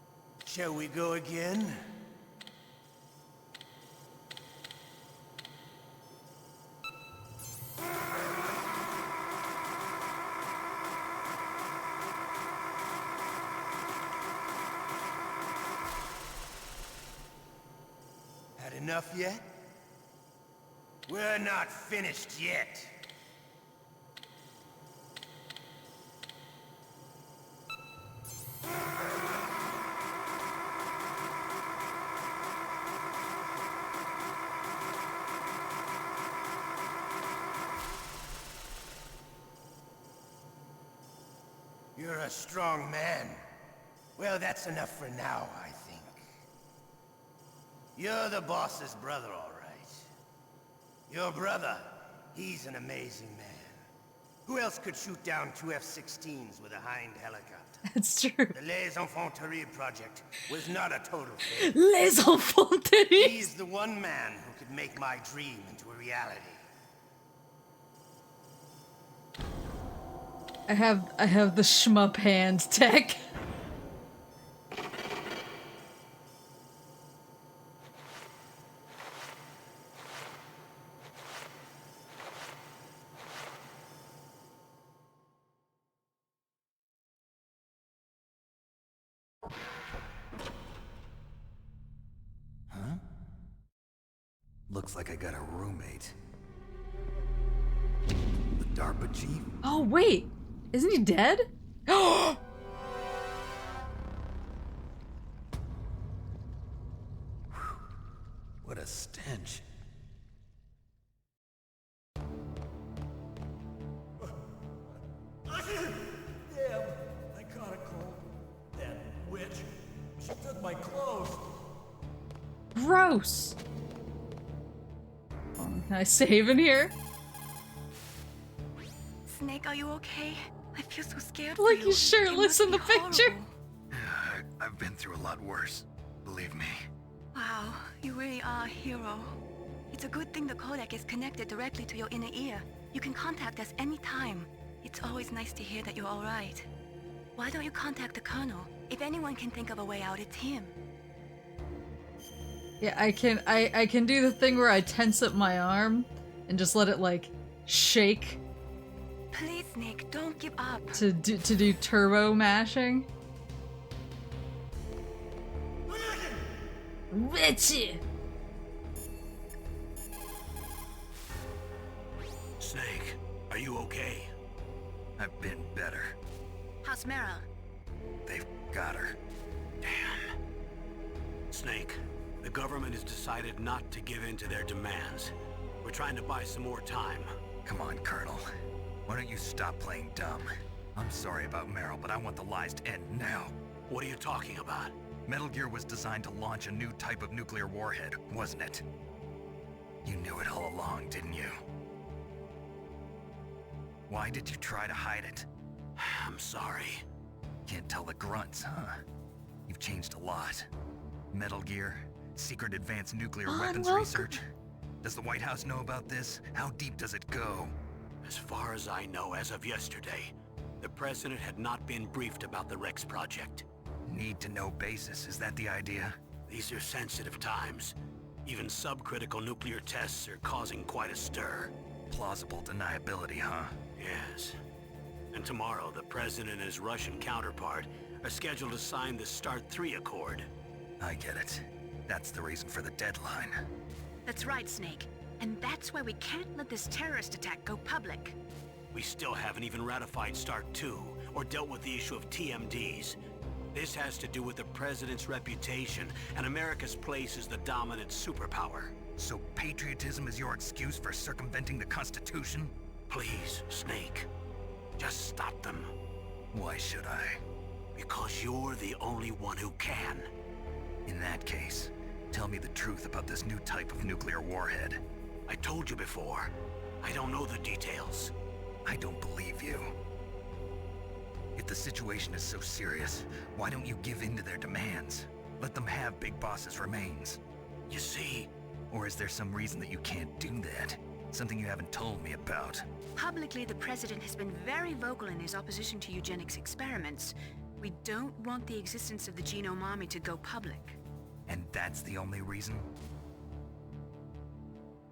Shall we go again? Had enough yet? We're not finished yet. You're a strong man. Well, that's enough for now, I think. You're the boss's brother, all right. Your brother, he's an amazing man. Who else could shoot down 2 F-16s with a Hind helicopter? It's true. The Les Infiltrating project was not a total failure. Les Infiltrating! He's the one man who could make my dream into a reality. I have the shmup hand tech. Huh? Looks like I got a roommate. The DARPA chief? Oh wait, isn't he dead? What a stench. Damn, I caught a cold. That witch. She took my clothes. Gross. Can I save in here? Snake, are you okay? I feel so scared Like for you. he's shirtless It in the must be picture. horrible. I've been through a lot worse. Believe me. Wow, you really are a hero. It's a good thing the codec is connected directly to your inner ear. You can contact us anytime. It's always nice to hear that you're all right. Why don't you contact the Colonel? If anyone can think of a way out, it's him. Yeah, I can do the thing where I tense up my arm and just let it like shake Please, Snake, don't give up. to do turbo mashing. Witchy. Snake, are you okay? I've been better. How's Meryl? They've got her. Damn. Snake, the government has decided not to give in to their demands. We're trying to buy some more time. Come on, Colonel. Why don't you stop playing dumb? I'm sorry about Meryl, but I want the lies to end now. What are you talking about? Metal Gear was designed to launch a new type of nuclear warhead, wasn't it? You knew it all along, didn't you? Why did you try to hide it? I'm sorry. Can't tell the grunts, huh? You've changed a lot. Metal Gear, secret advanced nuclear weapons welcome. research. Does the White House know about this? How deep does it go? As far as I know, as of yesterday, the president had not been briefed about the Rex project. Need to know basis, is that the idea? These are sensitive times. Even subcritical nuclear tests are causing quite a stir. Plausible deniability, huh? Yes. And tomorrow, the president and his Russian counterpart are scheduled to sign the START 3 Accord. I get it. That's the reason for the deadline. That's right, Snake. And that's why we can't let this terrorist attack go public. We still haven't even ratified START 2 or dealt with the issue of TMDs. This has to do with the president's reputation and America's place as the dominant superpower. So patriotism is your excuse for circumventing the Constitution? Please, Snake, just stop them. Why should I? Because you're the only one who can. In that case, tell me the truth about this new type of nuclear warhead. I told you before, I don't know the details. I don't believe you. If the situation is so serious, why don't you give in to their demands? Let them have Big Boss's remains. You see, Or is there some reason that you can't do that? Something you haven't told me about? Publicly, the president has been very vocal in his opposition to eugenics experiments, We don't want the existence of the Genome Army to go public. And that's the only reason?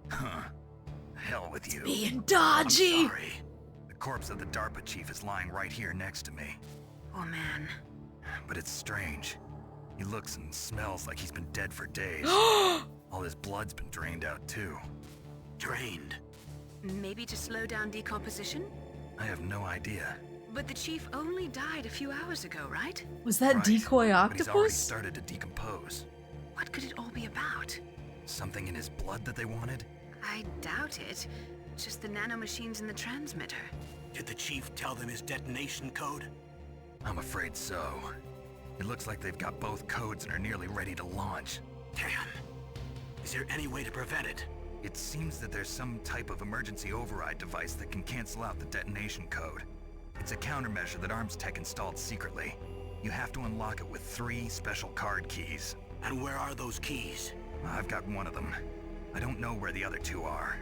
Huh. Hell with you. Being I'm dodgy! sorry. The corpse of the DARPA chief is lying right here next to me. Oh man. But it's strange. He looks and smells like he's been dead for days. All his blood's been drained out too. Drained. Maybe to slow down decomposition? I have no idea. But the chief only died a few hours ago, right? Was that Right, decoy but he's already octopus? started to decompose. What could it all be about? Something in his blood that they wanted? I doubt it. Just the nanomachines in the transmitter. Did the chief tell them his detonation code? I'm afraid so. It looks like they've got both codes and are nearly ready to launch. Damn. Is there any way to prevent it? It seems that there's some type of emergency override device that can cancel out the detonation code. It's a countermeasure that Arms Tech installed secretly. You have to unlock it with 3 special card keys. And where are those keys? I've got one of them. I don't know where the other 2 are.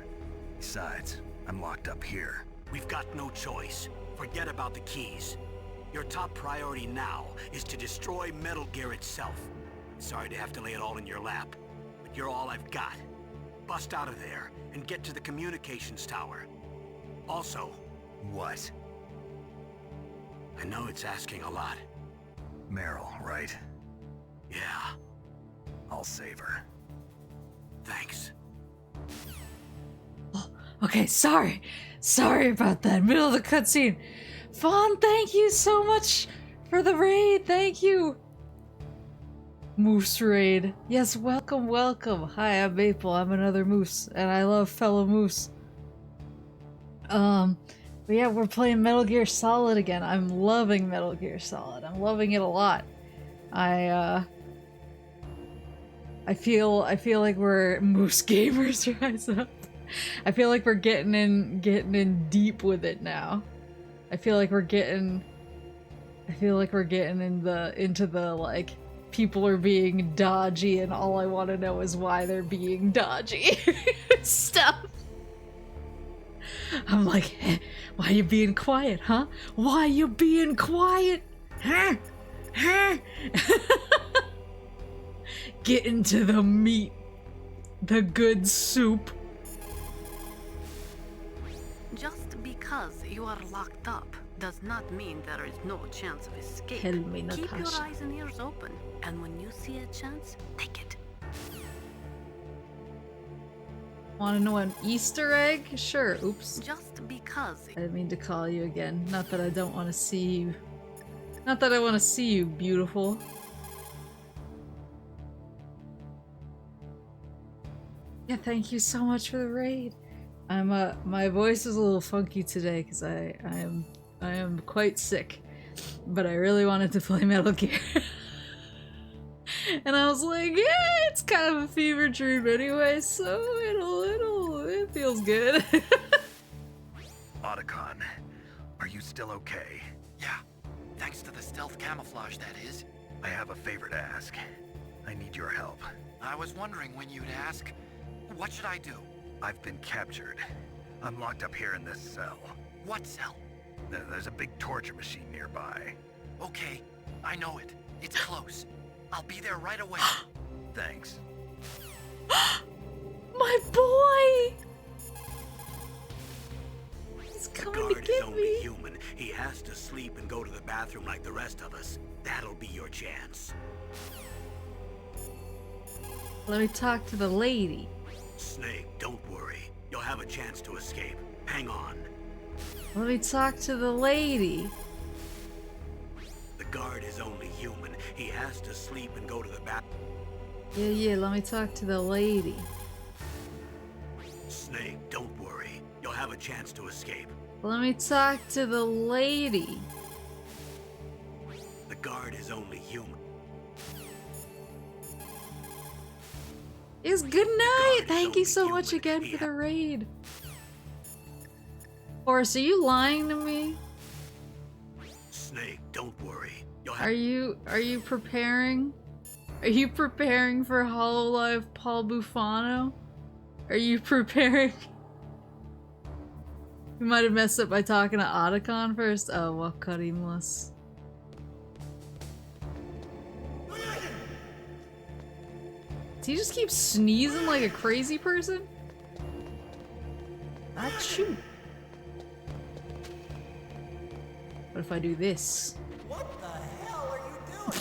Besides, I'm locked up here. We've got no choice. Forget about the keys. Your top priority now is to destroy Metal Gear itself. Sorry to have to lay it all in your lap, but you're all I've got. Bust out of there and get to the communications tower. Also, What? I know it's asking a lot. Meryl, right? Yeah, I'll save her. thanks. Okay, sorry. Sorry about that. Middle of the cutscene. Fawn, thank you so much for the raid. Thank you. Moose raid. Yes, welcome, welcome. Hi, I'm Maple. I'm another moose, and I love fellow moose. But yeah, we're playing Metal Gear Solid again. I'm loving Metal Gear Solid. I'm loving it a lot. I feel like we're moose gamers rise up. I feel like we're getting in deep with it now. I feel like we're getting into the like people are being dodgy and all I want to know is why they're being dodgy stuff. I'm like, eh, why you being quiet, huh? Why you being quiet? Huh? Huh? Get into the meat. The good soup. Just because you are locked up does not mean there is no chance of escape. Tell me, Keep your Natasha. eyes and ears open, and when you see a chance, take it. Want to know an Easter egg? Sure. Oops. Just because. I didn't mean to call you again. Not that I don't want to see you. Not that I want to see you, beautiful. Yeah, thank you so much for the raid. My voice is a little funky today because I am quite sick, but I really wanted to play Metal Gear. And I was like, yeah, it's kind of a fever dream anyway, so it feels good. Otacon, are you still okay? Yeah, thanks to the stealth camouflage, that is. I have a favor to ask. I need your help. I was wondering when you'd ask. What should I do? I've been captured. I'm locked up here in this cell. What cell? There's a big torture machine nearby. Okay, I know it. It's close. I'll be there right away. Thanks. My boy! He's The coming guard to is get only me. human. He has to sleep and go to the bathroom like the rest of us. That'll be your chance. Let me talk to the lady. Snake, don't worry. You'll have a chance to escape. Hang on. Let me talk to the lady. The guard is only human. He has to sleep and go to the bathroom. Yeah, let me talk to the lady. Snake, don't worry. You'll have a chance to escape. Let me talk to the lady. The guard is only human. Yes, good night! God is Thank you only so much human. again He for the raid. Horace, are you lying to me? Snake, don't worry. You'll Are have you preparing? Are you preparing for Hololive Paul Bufano? Are you preparing? You might have messed up by talking to Otacon first. Oh, well, Karimless. Does he just keep sneezing like a crazy person? Achoo. What if I do this? What the hell are you doing?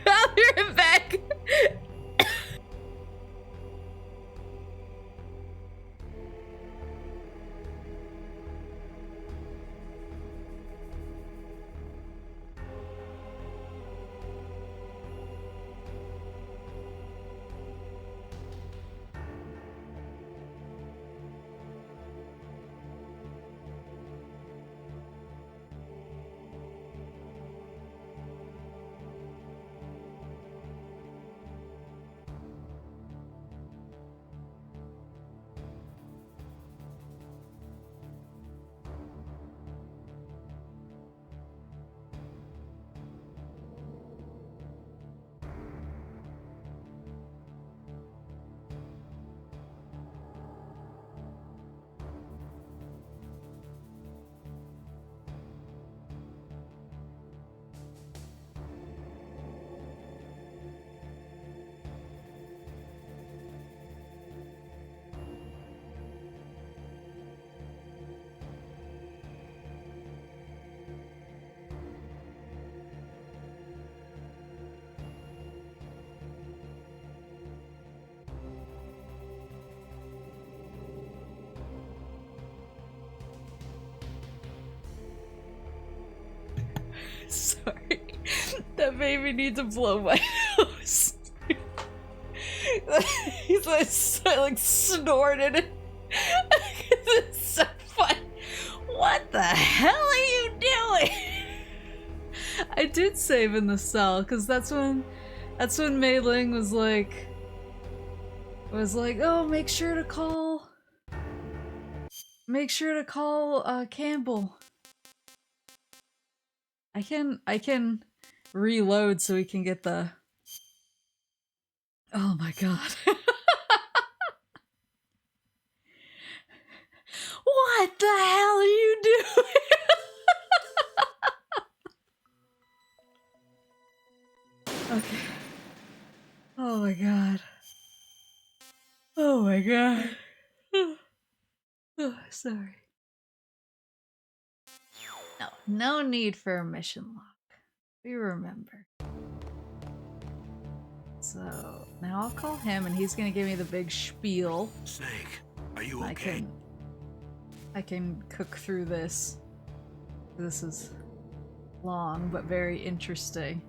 I'll be right back. Sorry, that made me need to blow my nose. He's like snorted. It's so fun. What the hell are you doing? I did save in the cell because that's when Mei Ling was like, oh, make sure to call Campbell. I can reload so we can get the. Oh my god. What the hell are you doing? Okay. Oh my god. Oh my god. Oh, sorry. No need for a mission log. We remember. So now I'll call him and he's gonna give me the big spiel. Snake, are you okay? I can cook through this. This is long but very interesting.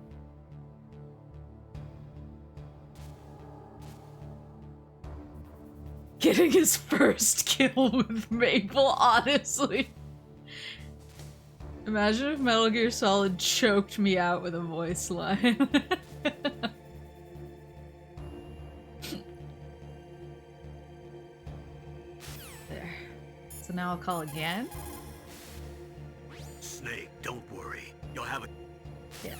Getting his first kill with Maple, honestly. Imagine if Metal Gear Solid choked me out with a voice line. There. So now I'll call again. Snake, don't worry. You'll have a... Yeah.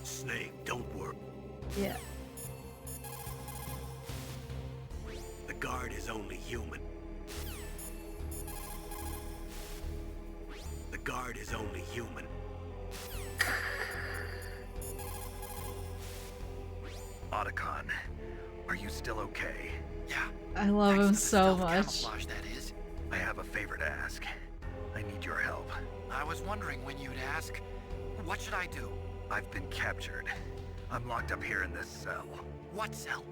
Snake, don't worry. Yeah. The guard is only human. The guard is only human. Otacon, are you still okay? Yeah. I love him so much. Camouflage, that is. I have a favor to ask. I need your help. I was wondering when you'd ask. What should I do? I've been captured. I'm locked up here in this cell. What cell?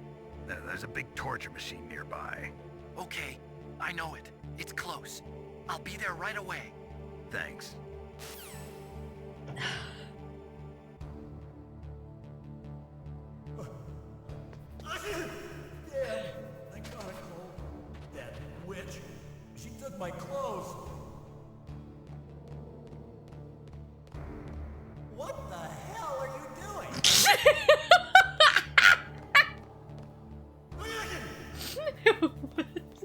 There's a big torture machine nearby. Okay, I know it. It's close. I'll be there right away. Thanks. Damn, I caught a cold. That witch. She took my clothes. What the hell are you doing? What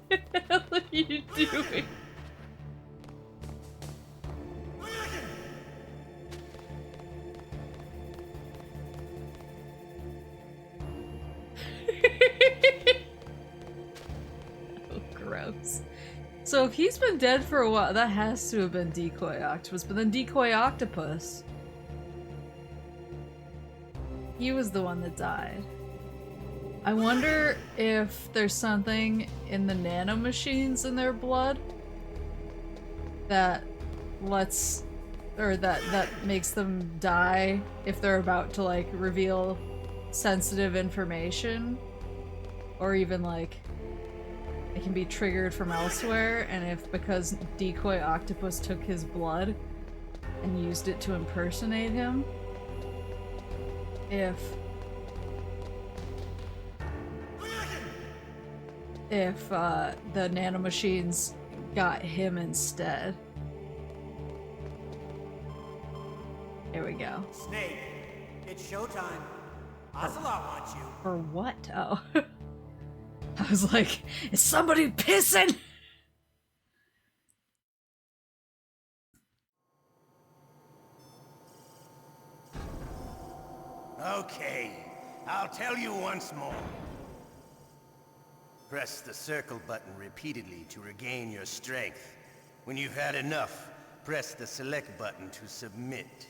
the hell are you doing? So if he's been dead for a while, that has to have been Decoy Octopus, but then Decoy Octopus, he was the one that died. I wonder if there's something in the nanomachines in their blood that lets, or that makes them die if they're about to like reveal sensitive information, or even like it can be triggered from elsewhere, and if because Decoy Octopus took his blood and used it to impersonate him, if the nanomachines got him instead. Here we go. Snake, it's showtime. Ocelot wants you. For what? Oh. I was like, is somebody pissing? Okay, I'll tell you once more. Press the circle button repeatedly to regain your strength. When you've had enough, press the select button to submit.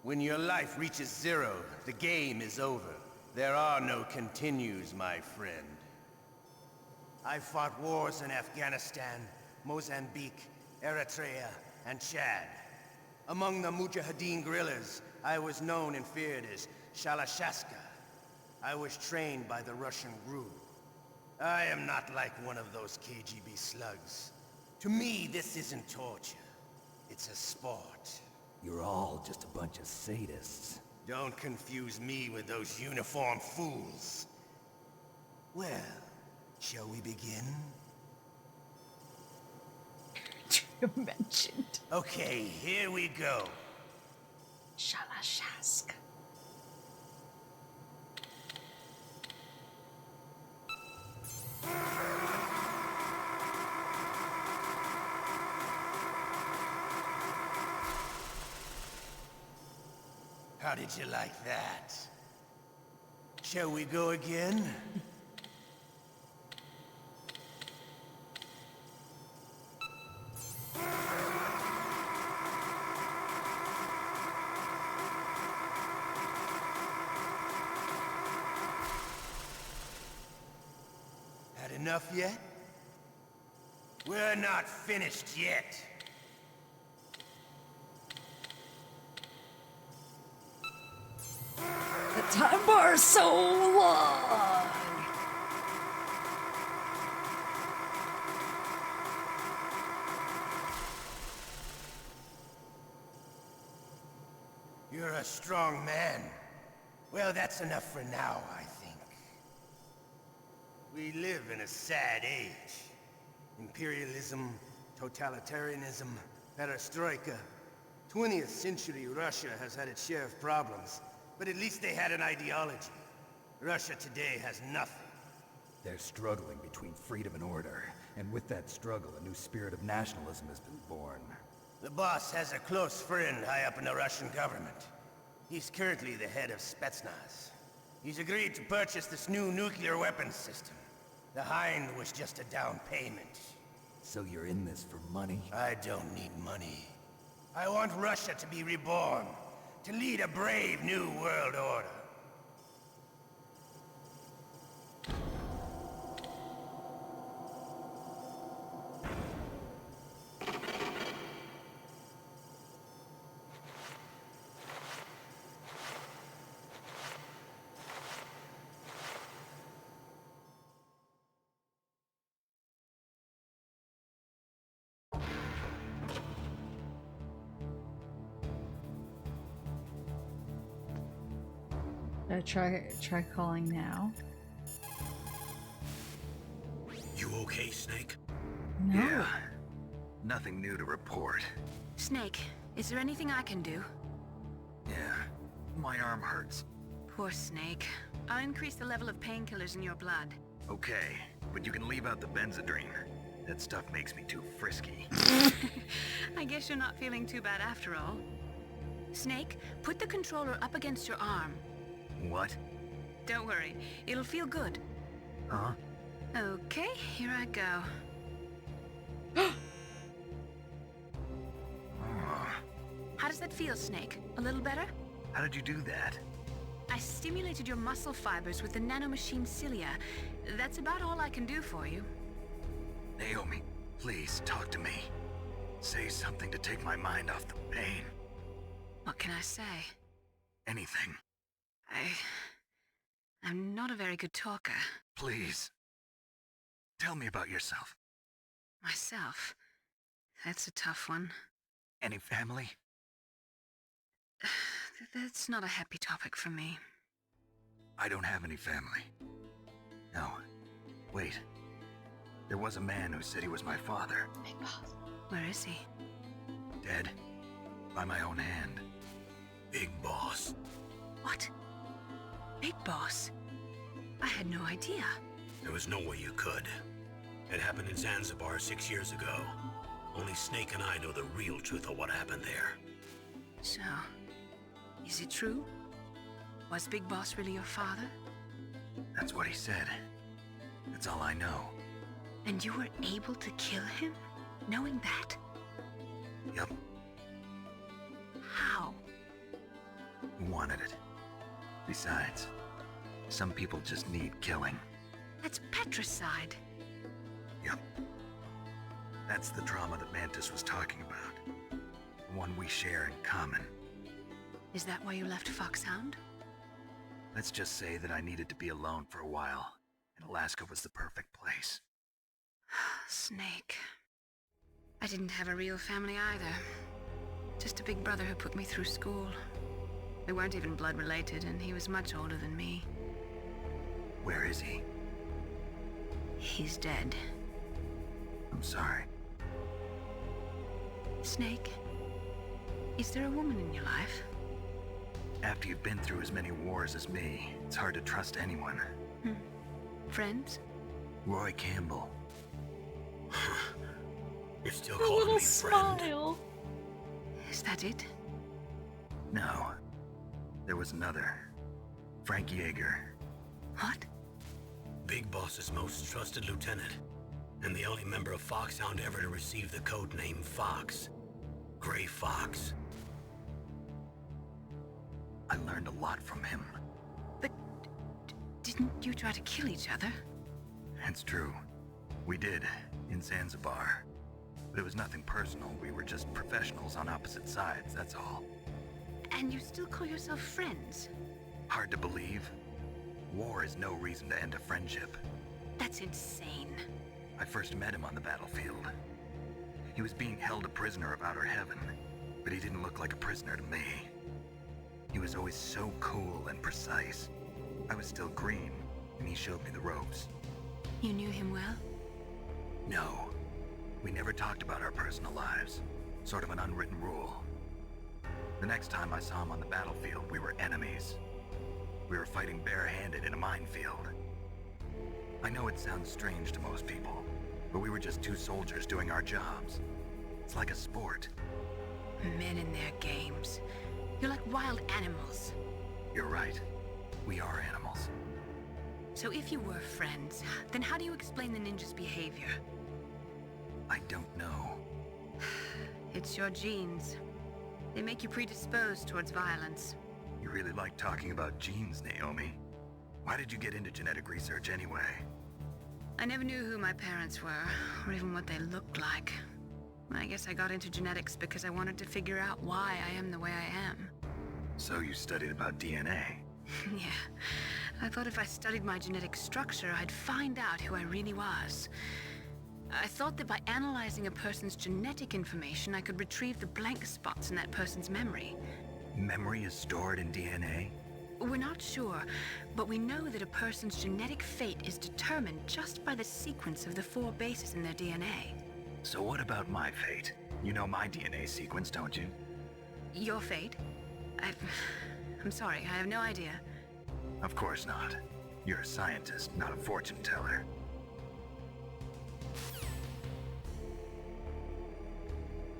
When your life reaches 0, the game is over. There are no continues, my friend. I fought wars in Afghanistan, Mozambique, Eritrea, and Chad. Among the Mujahideen guerrillas, I was known and feared as Shalashaska. I was trained by the Russian GRU. I am not like one of those KGB slugs. To me, this isn't torture. It's a sport. You're all just a bunch of sadists. Don't confuse me with those uniformed fools. Well, shall we begin? You mentioned. Okay, here we go. Shalashask. How did you like that? Shall we go again? Had enough yet? We're not finished yet. The time bar is so long. You're a strong man. Well, that's enough for now, I think. We live in a sad age. Imperialism, totalitarianism, perestroika. 20th century Russia has had its share of problems, but at least they had an ideology. Russia today has nothing. They're struggling between freedom and order, and with that struggle, a new spirit of nationalism has been born. The boss has a close friend high up in the Russian government. He's currently the head of Spetsnaz. He's agreed to purchase this new nuclear weapons system. The Hind was just a down payment. So you're in this for money? I don't need money. I want Russia to be reborn, to lead a brave new world order. Try calling now. You okay, Snake? No. Yeah. Nothing new to report. Snake, is there anything I can do? Yeah. My arm hurts. Poor Snake. I'll increase the level of painkillers in your blood. Okay, but you can leave out the Benzedrine. That stuff makes me too frisky. I guess you're not feeling too bad after all. Snake, put the controller up against your arm. What? Don't worry, it'll feel good. Huh? Okay, here I go. Oh, How does that feel, Snake? A little better? how did you do that? I stimulated your muscle fibers with the nanomachine cilia. That's about all I can do for you. Naomi, please talk to me. Say something to take my mind off the pain. What can I say? Anything. I'm not a very good talker. Please. Tell me about yourself. Myself. That's a tough one. Any family? That's not a happy topic for me. I don't have any family. No. Wait. There was a man who said he was my father. Big boss. Where is he? Dead. By my own hand. Big Boss. What? Big Boss? I had no idea. There was no way you could. It happened in Zanzibar 6 years ago. Only Snake and I know the real truth of what happened there. So, is it true? Was Big Boss really your father? That's what he said. That's all I know. And you were able to kill him, knowing that? Yep. How? He wanted it. Besides, some people just need killing. That's patricide. Yep. That's the trauma that Mantis was talking about. The one we share in common. Is that why you left Foxhound? Let's just say that I needed to be alone for a while, and Alaska was the perfect place. Snake. I didn't have a real family either. Just a big brother who put me through school. We weren't even blood related, and he was much older than me. Where is he? He's dead. I'm sorry. Snake, is there a woman in your life? After you've been through as many wars as me, it's hard to trust anyone. Friends? Roy Campbell. You're still A calling little me friend. smile. Is that it? No. There was another. Frank Yeager. What? Big Boss's most trusted lieutenant, and the only member of Foxhound ever to receive the code name Fox. Gray Fox. I learned a lot from him. But didn't you try to kill each other? It's true. We did, in Zanzibar. But it was nothing personal. We were just professionals on opposite sides, that's all. And you still call yourself friends? Hard to believe. War is no reason to end a friendship. That's insane. I first met him on the battlefield. He was being held a prisoner of Outer Heaven, but he didn't look like a prisoner to me. He was always so cool and precise. I was still green, and he showed me the ropes. You knew him well? No. We never talked about our personal lives. Sort of an unwritten rule. The next time I saw him on the battlefield, we were enemies. We were fighting barehanded in a minefield. I know it sounds strange to most people, but we were just two soldiers doing our jobs. It's like a sport. Men and their games. You're like wild animals. You're right. We are animals. So if you were friends, then how do you explain the ninja's behavior? I don't know. It's your genes. They make you predisposed towards violence. You really like talking about genes, Naomi. Why did you get into genetic research anyway? I never knew who my parents were, or even what they looked like. I guess I got into genetics because I wanted to figure out why I am the way I am. So you studied about DNA? Yeah. I thought if I studied my genetic structure, I'd find out who I really was. I thought that by analyzing a person's genetic information, I could retrieve the blank spots in that person's memory. Memory is stored in DNA? We're not sure, but we know that a person's genetic fate is determined just by the sequence of the 4 bases in their DNA. So what about my fate? You know my DNA sequence, don't you? Your fate? I'm sorry, I have no idea. Of course not. You're a scientist, not a fortune teller.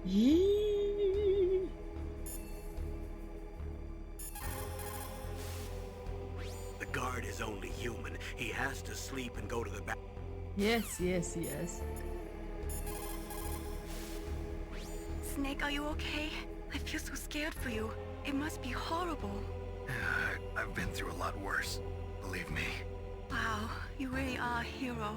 Yee. The guard is only human. He has to sleep and go to the back. Yes, yes, yes. Snake, are you okay? I feel so scared for you. It must be horrible. I've been through a lot worse, believe me. Wow, you really are a hero.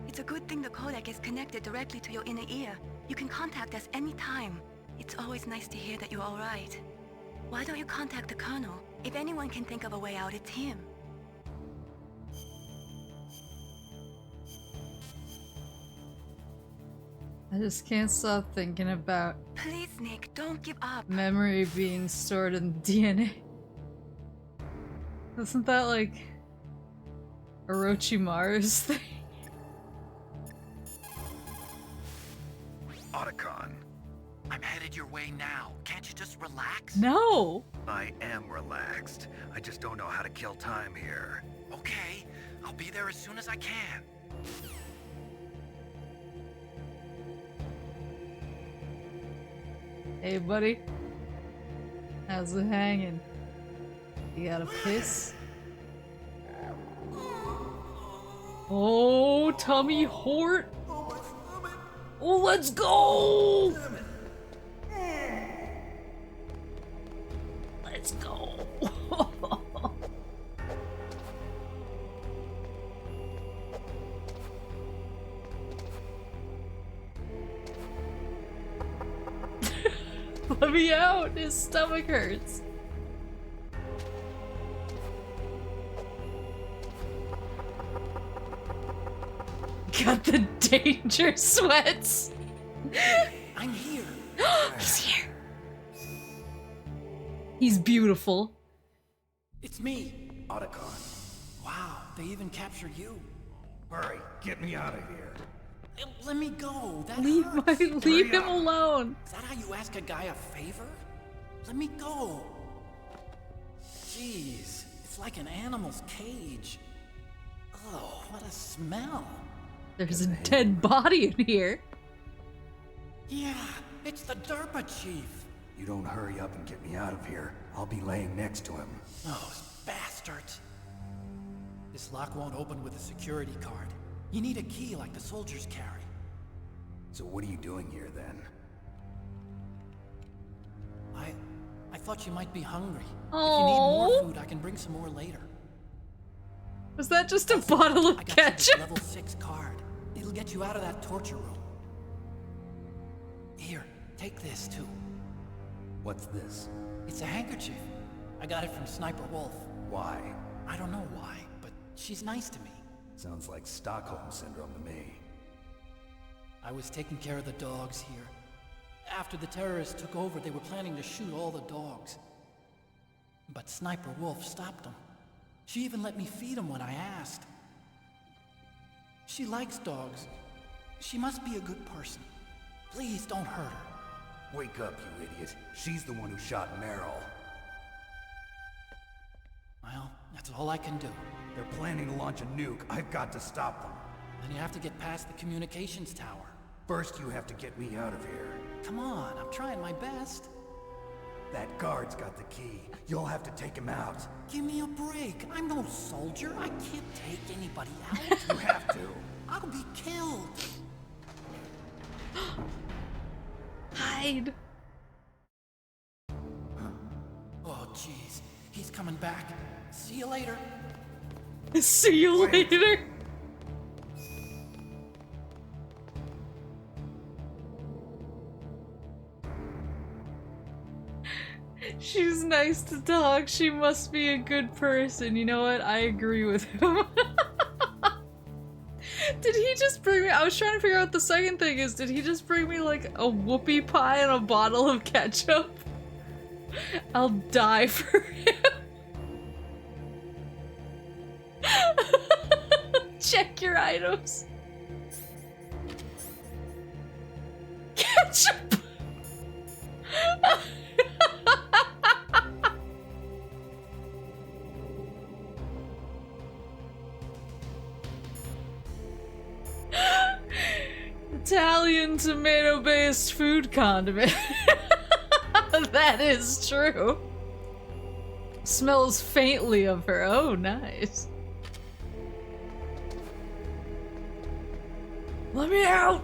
It's a good thing the codec is connected directly to your inner ear. You can contact us anytime. It's always nice to hear that you're all right. Why don't you contact the Colonel? If anyone can think of a way out, it's him. I just can't stop thinking about Please, Nick, don't give up. memory being stored in DNA. Isn't that like Orochimaru's thing? Otacon. I'm headed your way now. Can't you just relax? No! I am relaxed. I just don't know how to kill time here. Okay, I'll be there as soon as I can. Hey, buddy. How's it hanging? You got a piss? Oh, tummy hort! Oh, let's go! Let's go! Let me out! His stomach hurts. Got the danger sweats! I'm here. He's here! He's beautiful. It's me, Otacon. Wow, they even captured you. Hurry, get me out of here. Let me go. That Leave hurts. leave him alone. Is that how you ask a guy a favor? Let me go. Jeez, it's like an animal's cage. Oh, what a smell. There's a dead body in here. Yeah, it's the Derpa chief. You don't hurry up and get me out of here, I'll be laying next to him. Those bastards. This lock won't open with a security card. You need a key like the soldiers carry. So what are you doing here then? I thought you might be hungry. Aww. If you need more food, I can bring some more later. Was that just a bottle of I got you ketchup? this level 6 card. It'll get you out of that torture room. Here, take this too. What's this? It's a handkerchief. I got it from Sniper Wolf. Why? I don't know why, but she's nice to me. Sounds like Stockholm Syndrome to me. I was taking care of the dogs here. After the terrorists took over, they were planning to shoot all the dogs. But Sniper Wolf stopped them. She even let me feed them when I asked. She likes dogs. She must be a good person. Please don't hurt her. Wake up, you idiot. She's the one who shot Meryl. Well, that's all I can do. They're planning to launch a nuke. I've got to stop them. Then you have to get past the communications tower. First, you have to get me out of here. Come on, I'm trying my best. That guard's got the key. You'll have to take him out. Give me a break. I'm no soldier. I can't take anybody out. You have to. I'll be killed. Hide. Oh, jeez. He's coming back. See you later. See you later. She's nice to talk. She must be a good person. You know what? I agree with him. Did he just bring me? I was trying to figure out what the second thing is. Did he just bring me like a whoopie pie and a bottle of ketchup? I'll die for him. Check your items. Ketchup. Italian tomato-based food condiment. That is true. Smells faintly of her. Oh, nice. Let me out!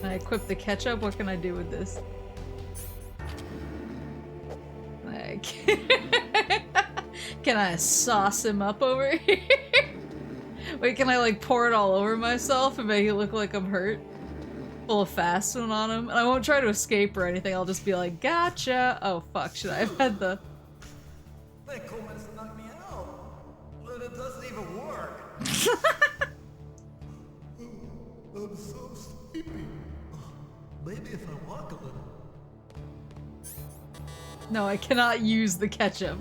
I equip the ketchup? What can I do with this? Like, can I sauce him up over here? Wait, can I like pour it all over myself and make it look like I'm hurt? Pull a fast one on him? And I won't try to escape or anything, I'll just be like, gotcha! Oh fuck, should I have had the... That cool medicine knocked me out, but it doesn't even work. I'm so sleepy. Maybe if I walk a little. No, I cannot use the ketchup.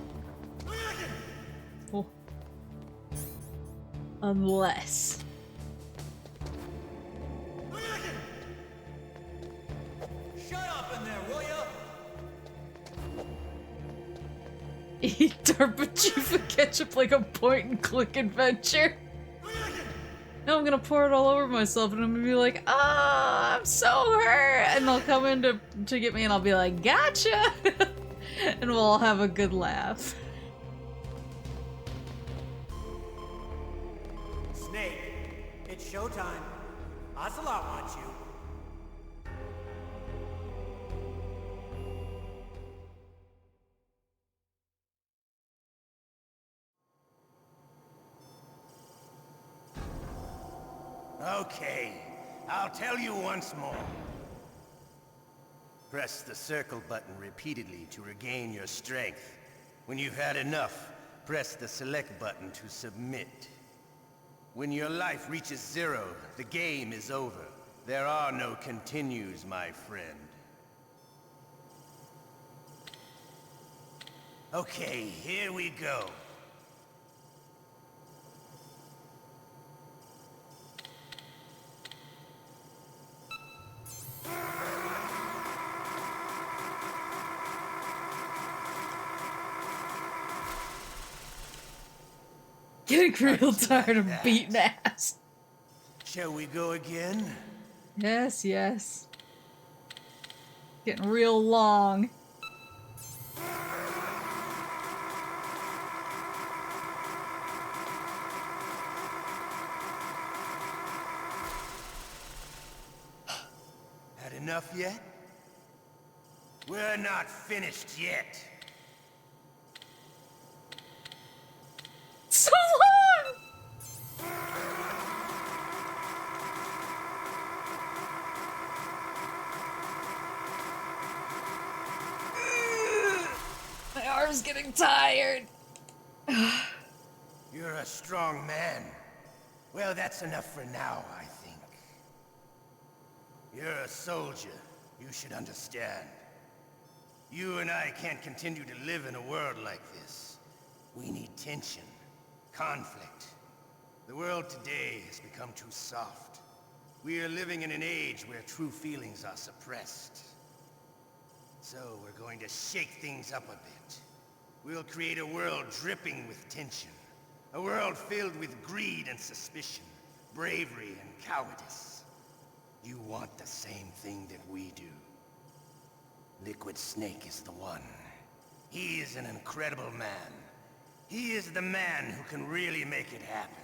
Oh. Unless... Shut up in there, will ya? Eat DARPA Chief of ketchup like a point-and-click adventure. Now I'm gonna pour it all over myself and I'm gonna be like, ah, I'm so hurt! And they'll come in to get me and I'll be like, gotcha! And we'll all have a good laugh. Snake, it's showtime. Ocelot wants you. Okay, I'll tell you once more. Press the circle button repeatedly to regain your strength. When you've had enough, press the select button to submit. When your life reaches 0, the game is over. There are no continues, my friend. Okay, here we go. Getting real tired of beating ass. Shall we go again? Yes, yes. Getting real long. Had enough yet? We're not finished yet. So long! My arm's getting tired. You're a strong man. Well, that's enough for now, I think. You're a soldier. You should understand. You and I can't continue to live in a world like this. We need tension, conflict. The world today has become too soft. We are living in an age where true feelings are suppressed. So we're going to shake things up a bit. We'll create a world dripping with tension. A world filled with greed and suspicion, bravery and cowardice. You want the same thing that we do. Liquid Snake is the one. He is an incredible man. He is the man who can really make it happen.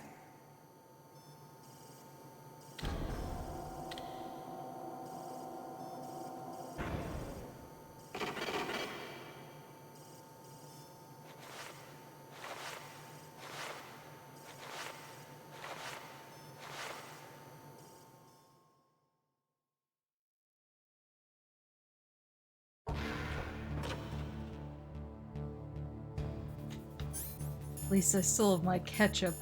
At least I still have my ketchup.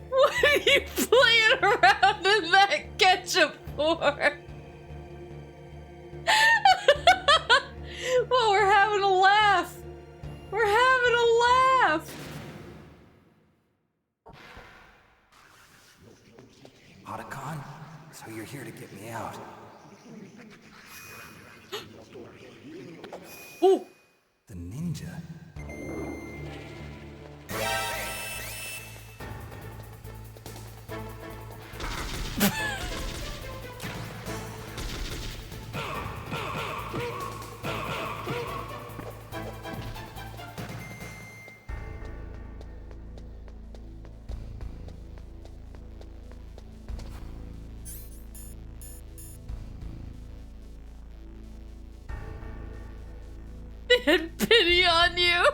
What are you playing around in that ketchup for? Well, we're having a laugh. We're having a laugh. Otacon? So you're here to get me out. Ooh. The He had pity on you.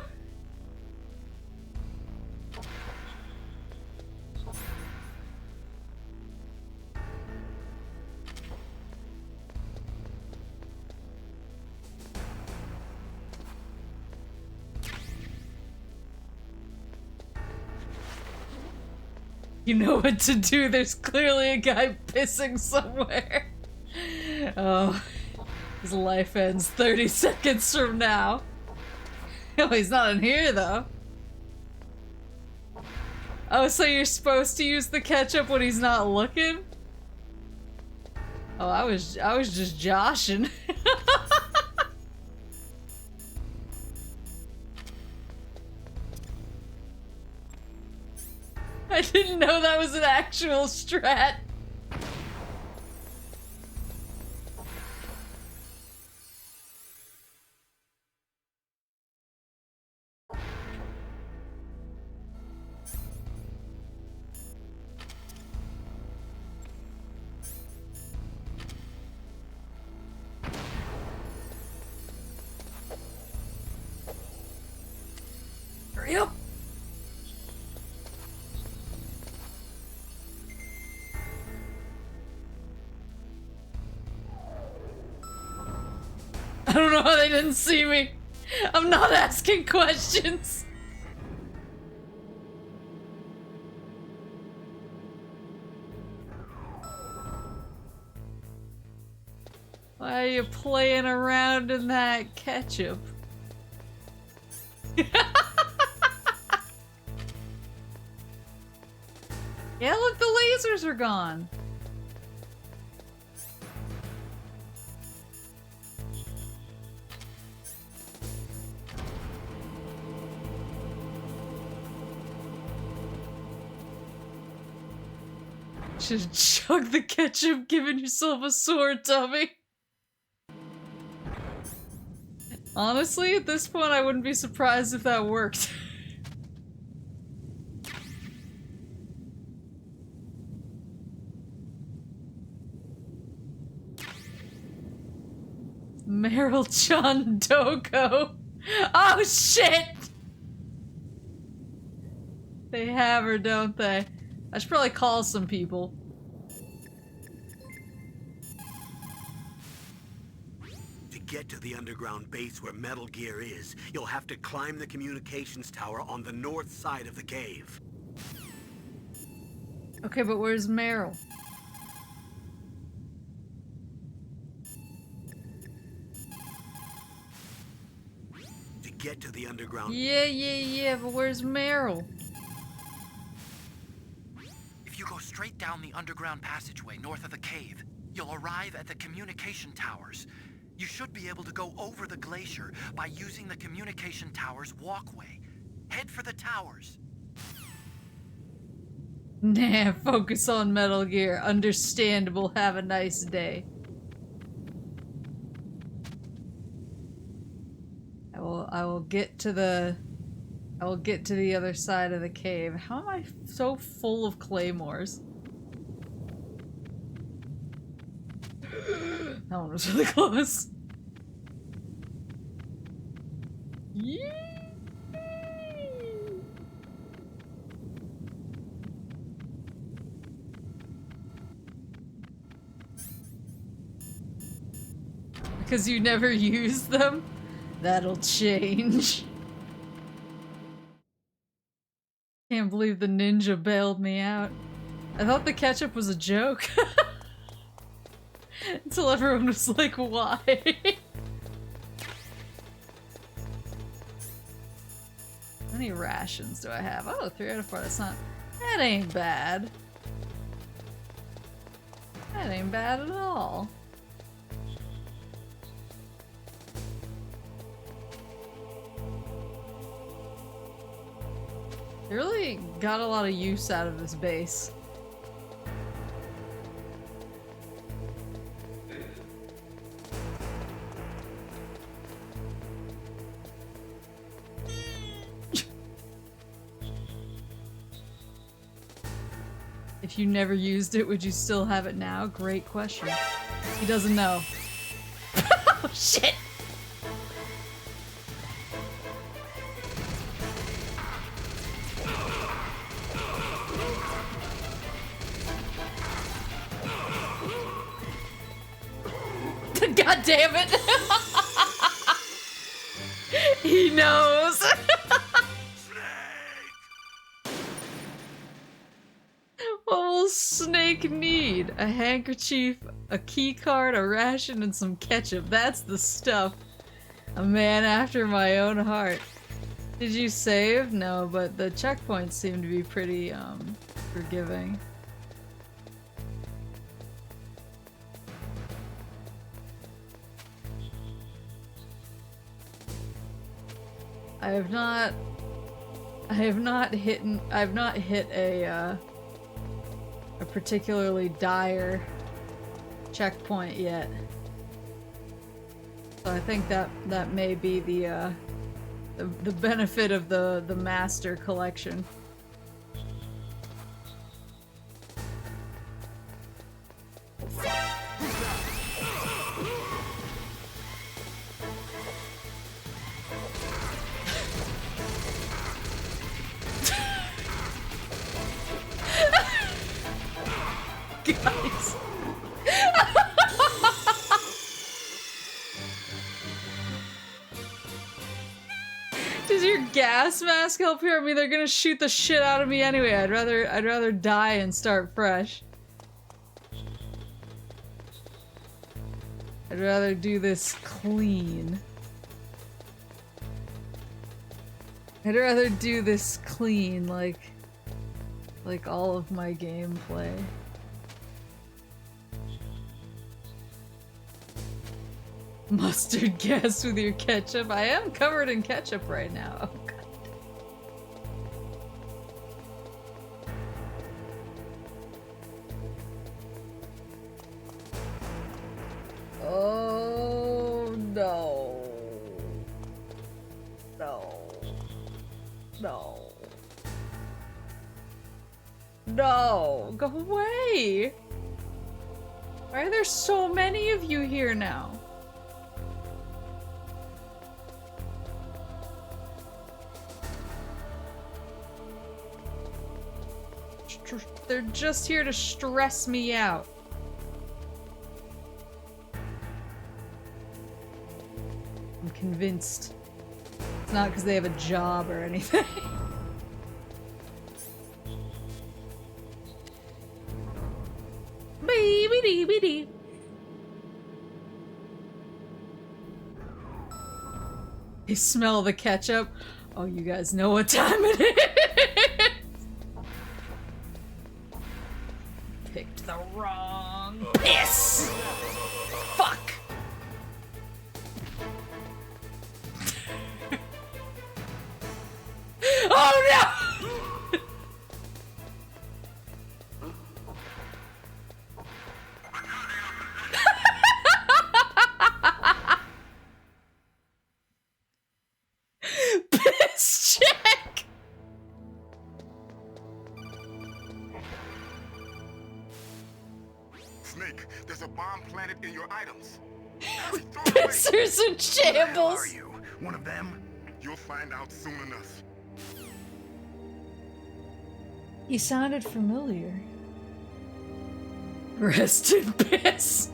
You know what to do. There's clearly a guy pissing somewhere. Oh, his life ends 30 seconds from now. Oh, he's not in here though. Oh, so you're supposed to use the ketchup when he's not looking? Oh, I was just joshing. I didn't know that was an actual strat. Hurry up! I don't know how they didn't see me. I'm not asking questions. Why are you playing around in that ketchup? Yeah, look, the lasers are gone. Should've chugged the ketchup, giving yourself a sore tummy. Honestly, at this point, I wouldn't be surprised if that worked. Meryl John Doko. Oh shit! They have her, don't they? I should probably call some people. To get to the underground base where Metal Gear is, you'll have to climb the communications tower on the north side of the cave. Okay, but where's Meryl? To get to the underground... Yeah, but where's Meryl? If you go straight down the underground passageway north of the cave, you'll arrive at the communication towers. You should be able to go over the glacier by using the communication towers walkway. Head for the towers. Nah, focus on Metal Gear. Understandable. Have a nice day. I will get to the other side of the cave. How am I so full of claymores? That one was really close. Yeah. Because you never use them? That'll change. Can't believe the ninja bailed me out. I thought the ketchup was a joke. Until everyone was like, why? How many rations do I have? Oh, 3 out of 4. That's not... That ain't bad. That ain't bad at all. They really got a lot of use out of this base. If you never used it, would you still have it now? Great question. He doesn't know. Oh shit! God damn it! He knows! What will Snake need? A handkerchief, a key card, a ration, and some ketchup. That's the stuff. A man after my own heart. Did you save? No, but the checkpoints seem to be pretty, forgiving. I've not hit a particularly dire checkpoint yet. So I think that may be the benefit of the master collection. Guys. Does your gas mask help here? I mean, they're gonna shoot the shit out of me anyway. I'd rather die and start fresh. I'd rather do this clean. I'd rather do this clean, like all of my gameplay. Mustard gas with your ketchup? I am covered in ketchup right now. Oh god. Oh no. No. No. No. Go away. Why are there so many of you here now? They're just here to stress me out. I'm convinced. It's not because they have a job or anything. Bee-bee-dee-bee-dee. You smell the ketchup? Oh, you guys know what time it is. Picked the wrong piss. Fuck. Oh no! Piss check! Snake, there's a bomb planted in your items. Pissers in shambles! Who are you? One of them? You'll find out soon enough. He sounded familiar. Rest in piss.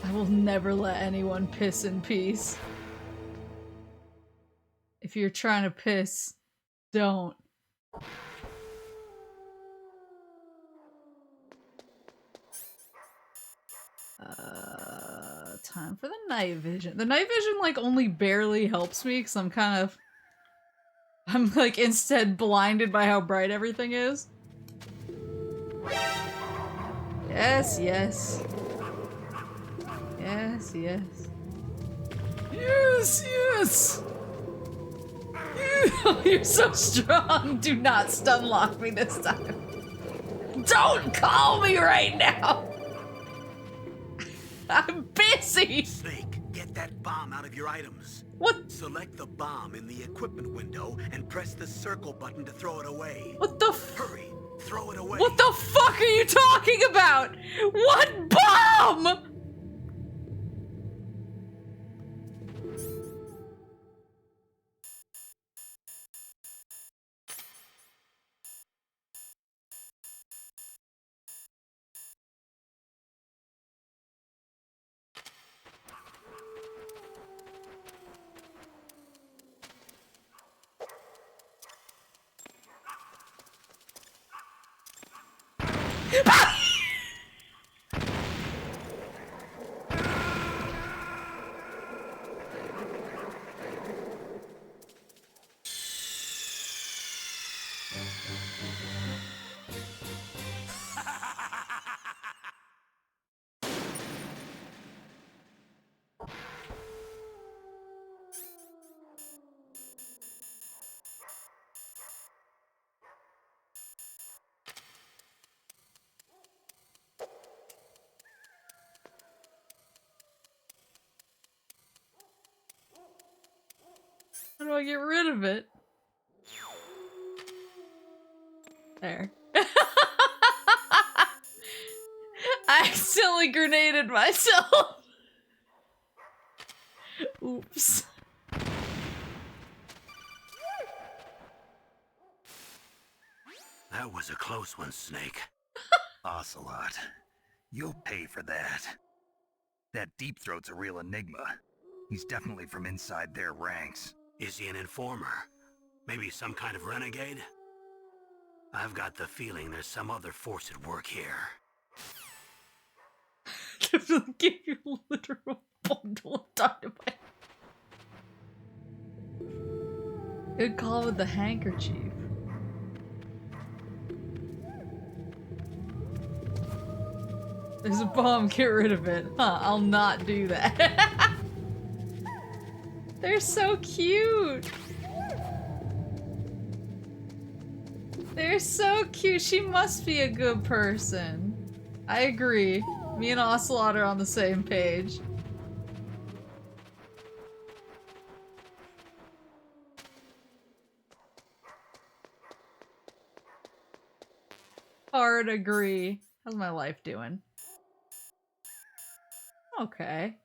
I will never let anyone piss in peace. If you're trying to piss, don't. Time for the night vision. The night vision like only barely helps me because I'm like instead blinded by how bright everything is. Yes, yes. Yes, yes. Yes, yes! You're so strong! Do not stun lock me this time. Don't call me right now! I'm busy! Snake, get that bomb out of your items. What? Select the bomb in the equipment window and press the circle button to throw it away. What the Hurry, throw it away. What the fuck are you talking about? What bomb? How do I get rid of it? There. I accidentally grenaded myself. Oops. That was a close one, Snake. Ocelot, you'll pay for that. That Deep Throat's a real enigma. He's definitely from inside their ranks. Is he an informer? Maybe some kind of renegade? I've got the feeling there's some other force at work here. Definitely give you a literal bundle of dynamite. Good call with the handkerchief. There's a bomb, get rid of it. Huh, I'll not do that. They're so cute. They're so cute. She must be a good person. I agree. Me and Ocelot are on the same page. Hard agree. How's my life doing? Okay.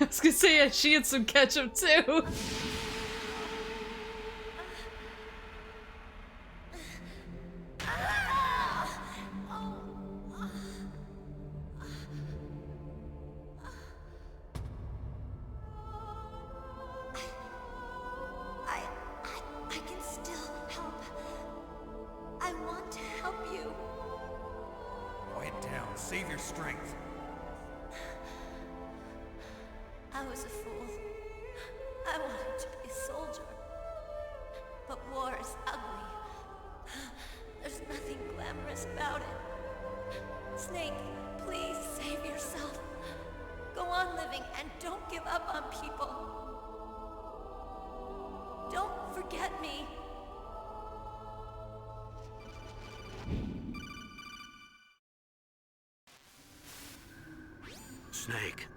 I was gonna say, yeah, she had some ketchup too. I can still help. I want to help you. Quiet down. Save your strength. I was a fool. I wanted to be a soldier. But war is ugly. There's nothing glamorous about it. Snake, please save yourself. Go on living and don't give up on people. Don't forget me. Snake,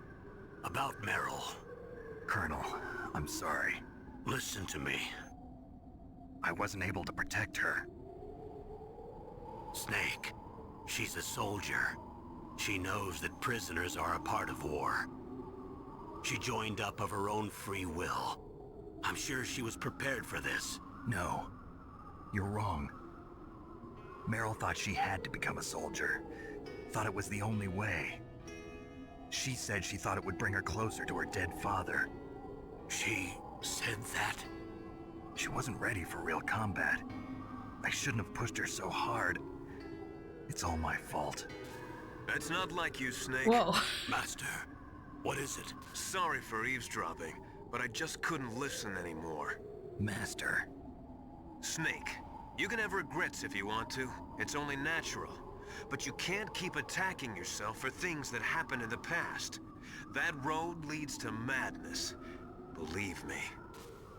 about Meryl. Colonel, I'm sorry. Listen to me. I wasn't able to protect her. Snake, she's a soldier. She knows that prisoners are a part of war. She joined up of her own free will. I'm sure she was prepared for this. No, you're wrong. Meryl thought she had to become a soldier. Thought it was the only way. She said she thought it would bring her closer to her dead father. She said that? She wasn't ready for real combat. I shouldn't have pushed her so hard. It's all my fault. It's not like you, Snake. Whoa. Master, what is it? Sorry for eavesdropping, but I just couldn't listen anymore. Master. Snake, you can have regrets if you want to. It's only natural. But you can't keep attacking yourself for things that happened in the past. That road leads to madness. Believe me.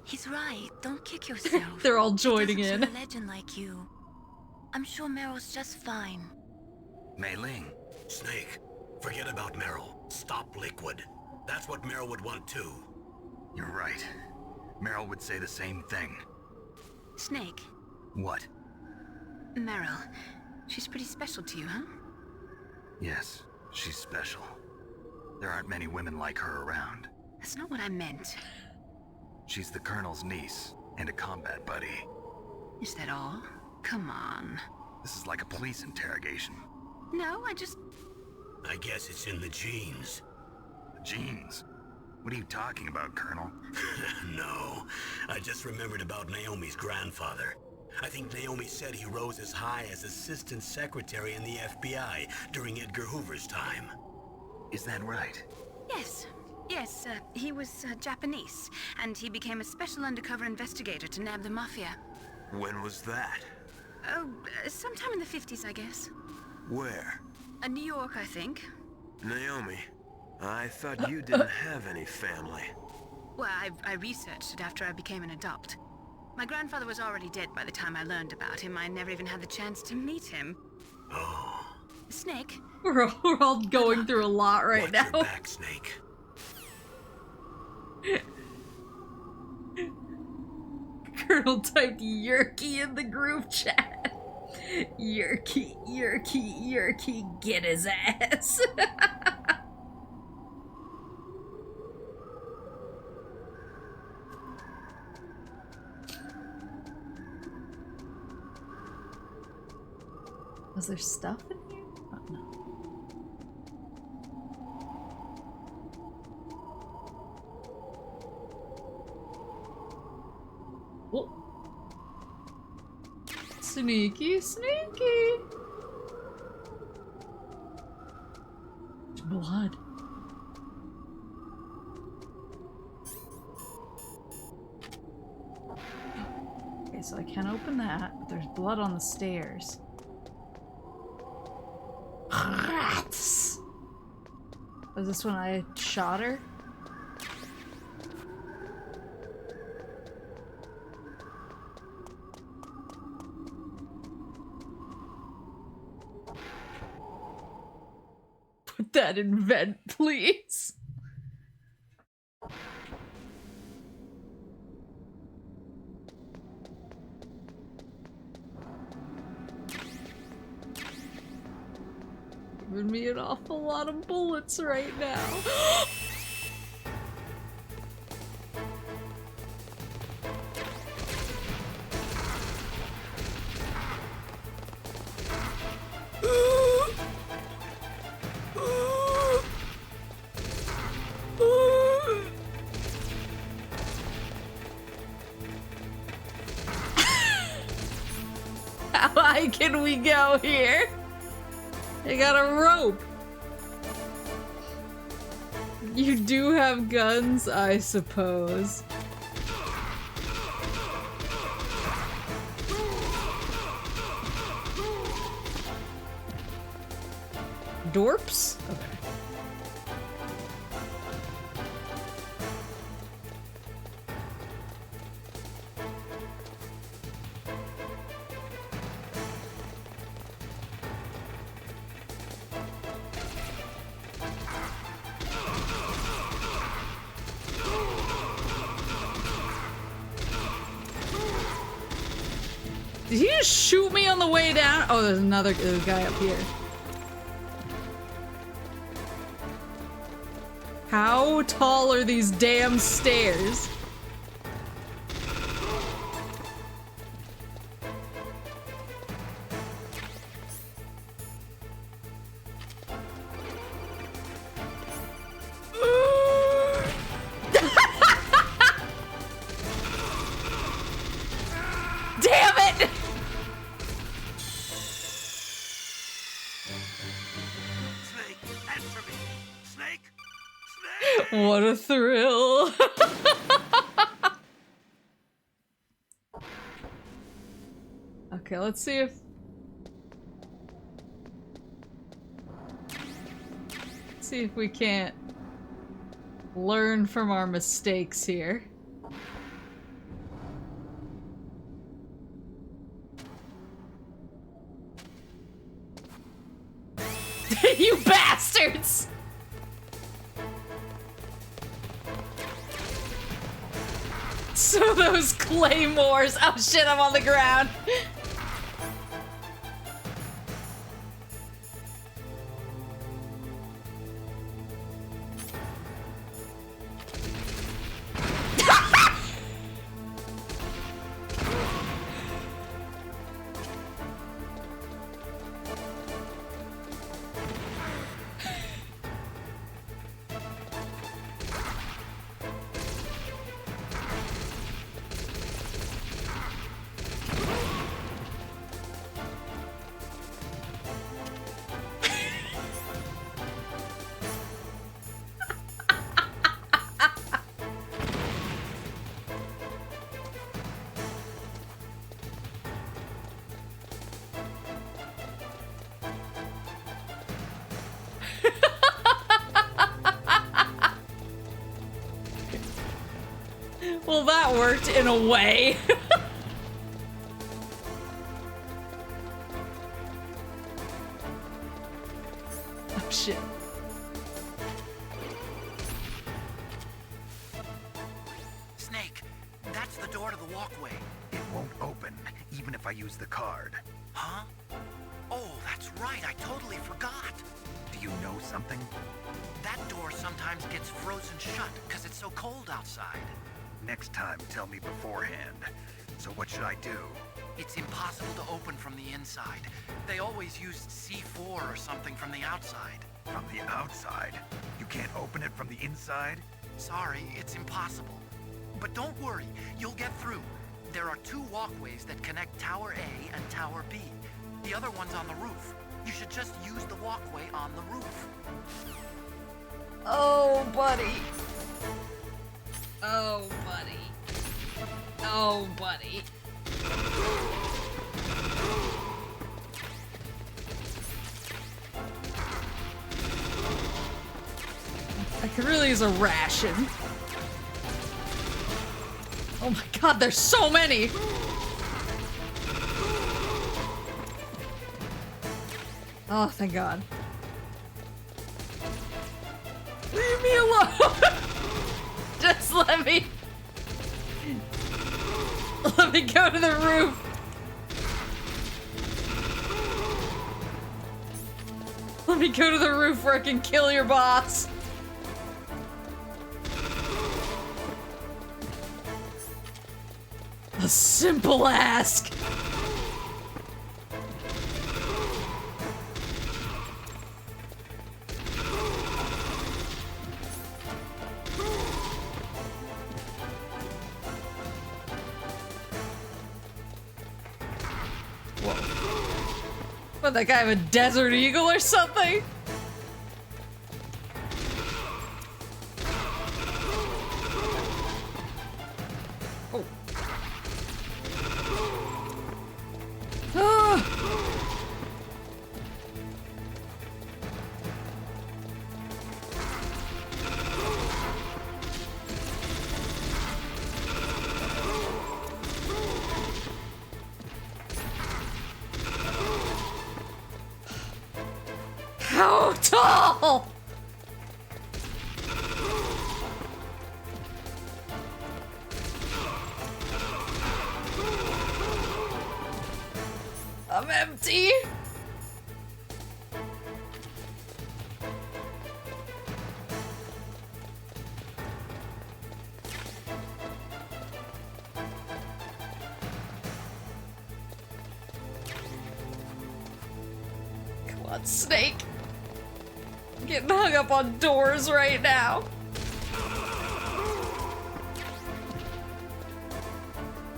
He's right. Don't kick yourself. They're all joining in. in. A legend like you. I'm sure Meryl's just fine. Mei Ling. Snake, forget about Meryl. Stop Liquid. That's what Meryl would want too. You're right. Meryl would say the same thing. Snake. What? Meryl. She's pretty special to you, huh? Yes, she's special. There aren't many women like her around. That's not what I meant. She's the Colonel's niece and a combat buddy. Is that all? Come on. This is like a police interrogation. No, I guess it's in the genes. The genes? What are you talking about, Colonel? No, I just remembered about Naomi's grandfather. I think Naomi said he rose as high as assistant secretary in the FBI during Edgar Hoover's time. Is that right? Yes. Yes, he was Japanese, and he became a special undercover investigator to nab the mafia. When was that? Oh, sometime in the 50s, I guess. Where? New York, I think. Naomi, I thought you didn't have any family. Well, I researched it after I became an adult. My grandfather was already dead by the time I learned about him. I never even had the chance to meet him. Oh. Snake? We're all going through a lot right now. Watch your back, Snake. Colonel typed Yerky in the group chat. Yerky, get his ass. Was there stuff in here? Oh, no. Oh. Sneaky, sneaky. There's blood. Okay, so I can't open that, but there's blood on the stairs. Rats! Was this when I shot her? Put that in vent, please. Giving me an awful lot of bullets right now. How high can we go here? I got a rope. You do have guns, I suppose. Dorps? Okay. Did he just shoot me on the way down? Oh, there's another guy up here. How tall are these damn stairs? What a thrill. Okay, let's see if we can't learn from our mistakes here. You bastards! So those claymores. Oh shit, I'm on the ground. that worked in a way. Oh shit. Snake, that's the door to the walkway. It won't open, even if I use the card. Huh? Oh, that's right, I totally forgot. Do you know something? That door sometimes gets frozen shut because it's so cold outside. Next time, tell me beforehand. So what should I do? It's impossible to open from the inside. They always used C4 or something from the outside. From the outside? You can't open it from the inside? Sorry, it's impossible. But don't worry, you'll get through. There are 2 walkways that connect Tower A and Tower B. The other one's on the roof. You should just use the walkway on the roof. Oh, buddy. Oh, buddy. Oh, buddy. I could really use a ration. Oh my god, there's so many! Oh, thank god. Leave me alone! Just let me go to the roof. Let me go to the roof where I can kill your boss. A simple ask. What, that guy have a desert eagle or something? Oh. Ah. How tall? I'm empty. Come on, Snake. I'm getting hung up on doors right now.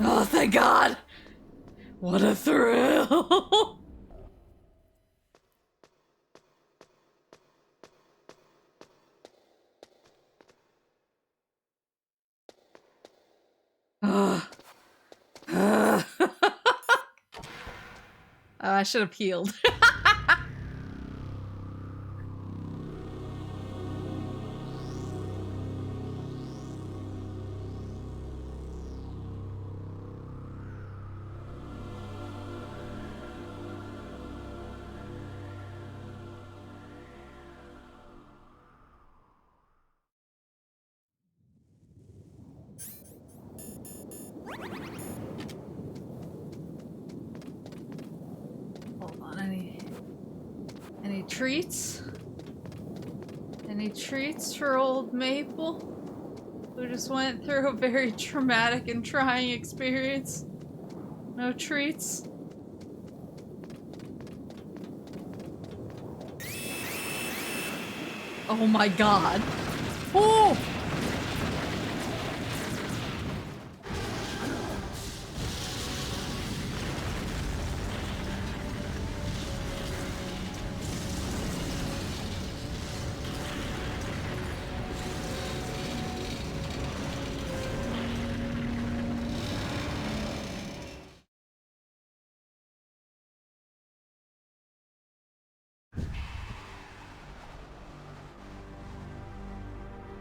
Oh, thank God. What a thrill. I should have healed. Hold on, any treats? Any treats for old Maple, who just went through a very traumatic and trying experience? No treats? Oh my God. Oh!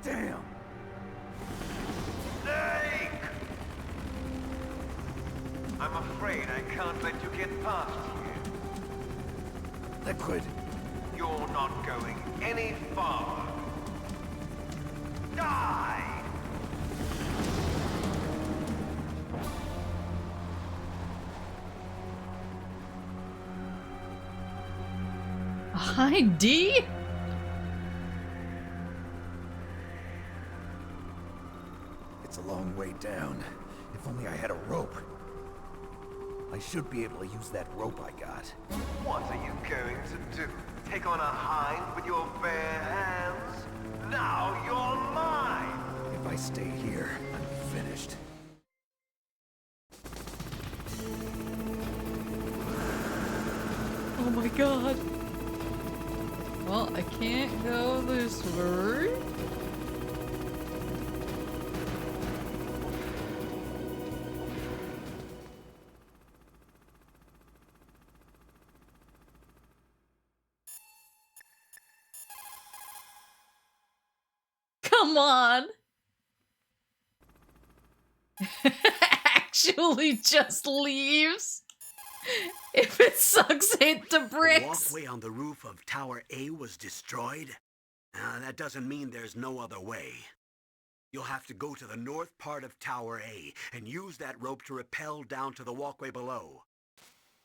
Damn! Snake! past you. Liquid. You're not going any farther. Die! Hindy? It's a long way down. If only I had a rope. I should be able to use that rope I got. What are you going to do? Take on a hind with your bare hands? Now you're mine! If I stay here, I'm finished. Oh my god. Well, I can't go this way. Come on. Actually just leaves. If it sucks, hit the bricks. The walkway on the roof of Tower A was destroyed? That doesn't mean there's no other way. You'll have to go to the north part of Tower A and use that rope to rappel down to the walkway below.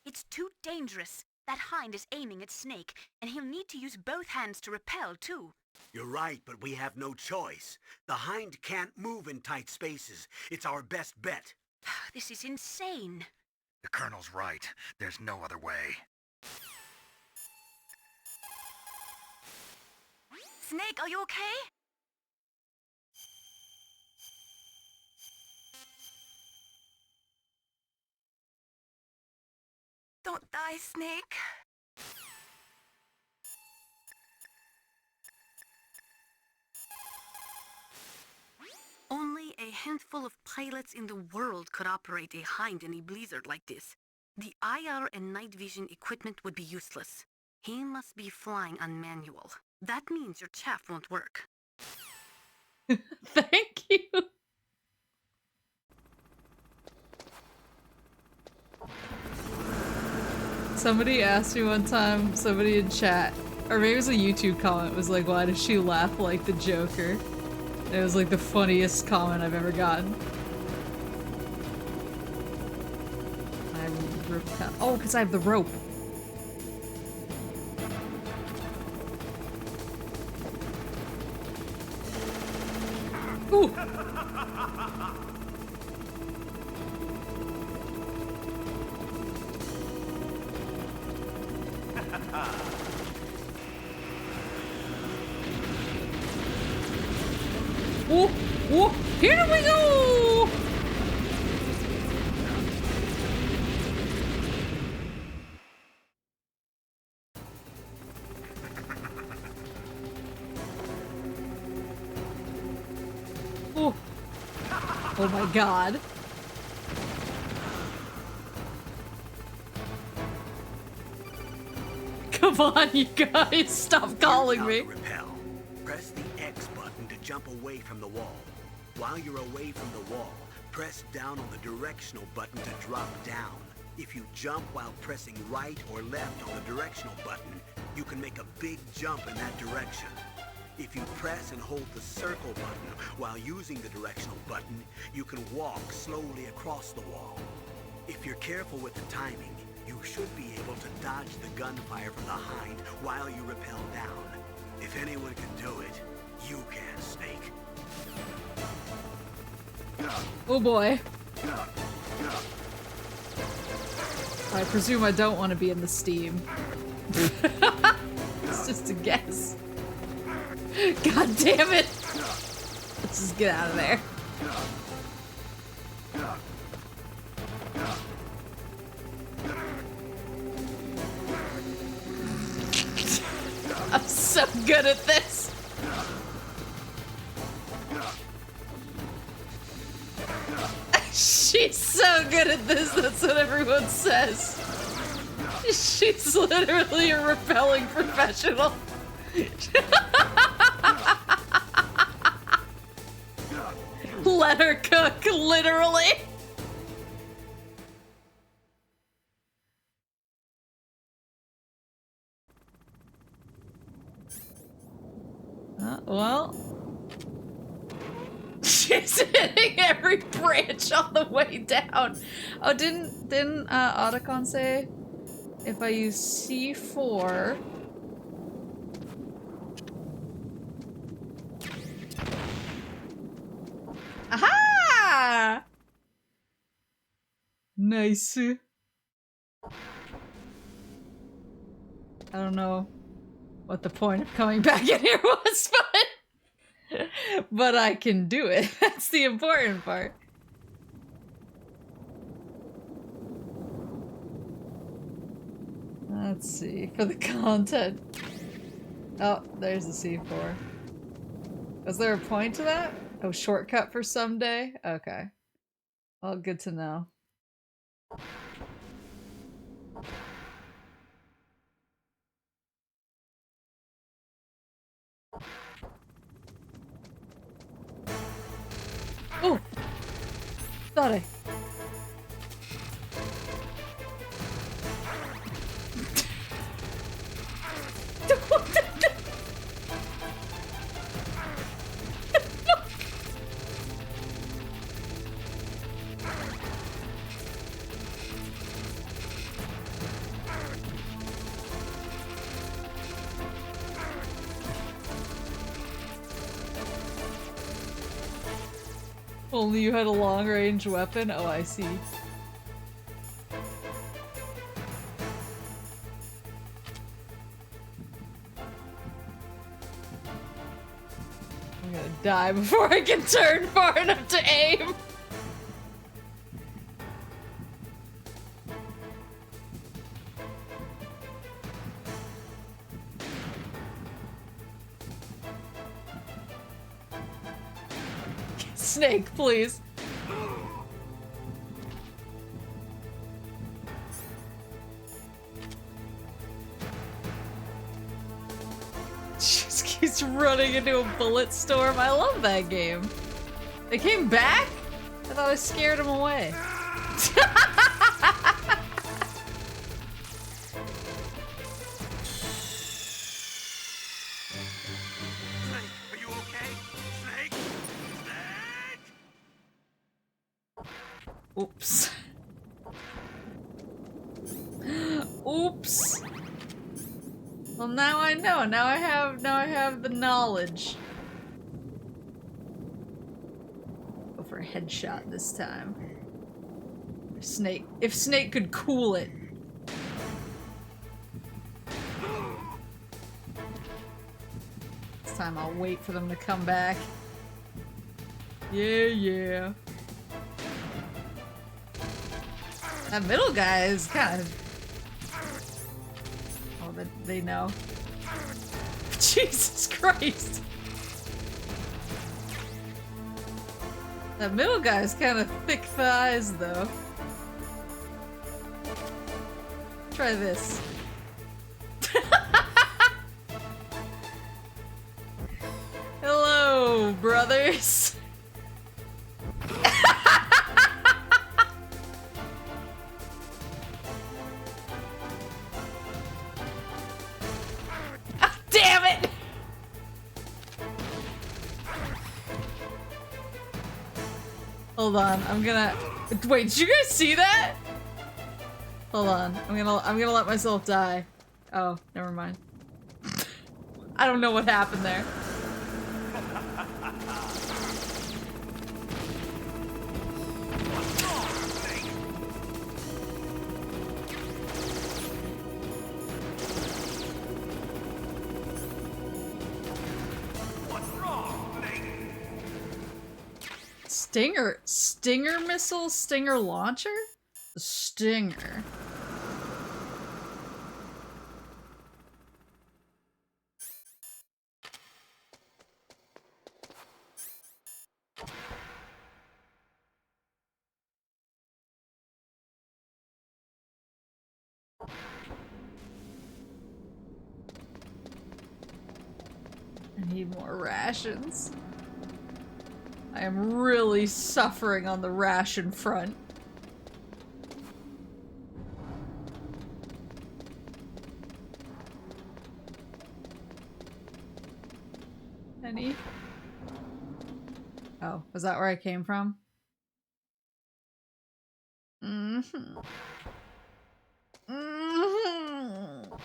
It's too dangerous. That Hind is aiming at Snake, and he'll need to use both hands to repel, too. You're right, but we have no choice. The Hind can't move in tight spaces. It's our best bet. This is insane. The Colonel's right. There's no other way. Snake, are you okay? Don't die, Snake. Only a handful of pilots in the world could operate a Hind in a blizzard like this. The IR and night vision equipment would be useless. He must be flying on manual. That means your chaff won't work. Thank you. Somebody asked me one time, somebody in chat, or maybe it was a YouTube comment, was like, why does she laugh like the Joker? And it was like the funniest comment I've ever gotten. Oh, because I have the rope. Ooh! Whoa! Whoa! Here we go! Oh! Oh my god. Come on, you guys, stop calling me. Repel. Press the X button to jump away from the wall. While you're away from the wall, press down on the directional button to drop down. If you jump while pressing right or left on the directional button, you can make a big jump in that direction. If you press and hold the circle button while using the directional button, you can walk slowly across the wall. If you're careful with the timing, you should be able to dodge the gunfire from the Hind while you rappel down. If anyone can do it, you can, Snake. Oh boy. I presume I don't want to be in the steam. It's just a guess. God damn it! Let's just get out of there. I'm so good at this. She's so good at this, that's what everyone says. She's literally a rappelling professional. Let her cook, literally. Well. She's hitting every branch on the way down. Oh, didn't Otacon say if I use C4? Aha! Nice. I don't know what the point of coming back in here was, but I can do it. That's the important part. Let's see, for the content. Oh, there's the C4. Was there a point to that? Oh, shortcut for someday? Okay. Well, good to know. Oh! Thought I... Only you had a long-range weapon? Oh, I see. I'm gonna die before I can turn far enough to aim! Snake, please. Just keeps running into a bullet storm. I love that game. They came back? I thought I scared them away. Oops. Oops. Well, now I know. Now I have the knowledge. Go for a headshot this time. If Snake could cool it. This time I'll wait for them to come back. Yeah, yeah. That middle guy is kind of... Oh, they know. Jesus Christ! That middle guy is kind of thick thighs, though. Try this. Hello, brothers! Damn it! Hold on, I'm gonna... Wait, did you guys see that? Hold on, I'm gonna let myself die. Oh, never mind. I don't know what happened there. Stinger missile? Stinger launcher? The Stinger. I need more rations. I am really suffering on the ration front. I many. Oh, was that where I came from? Mm-hmm. Mm-hmm.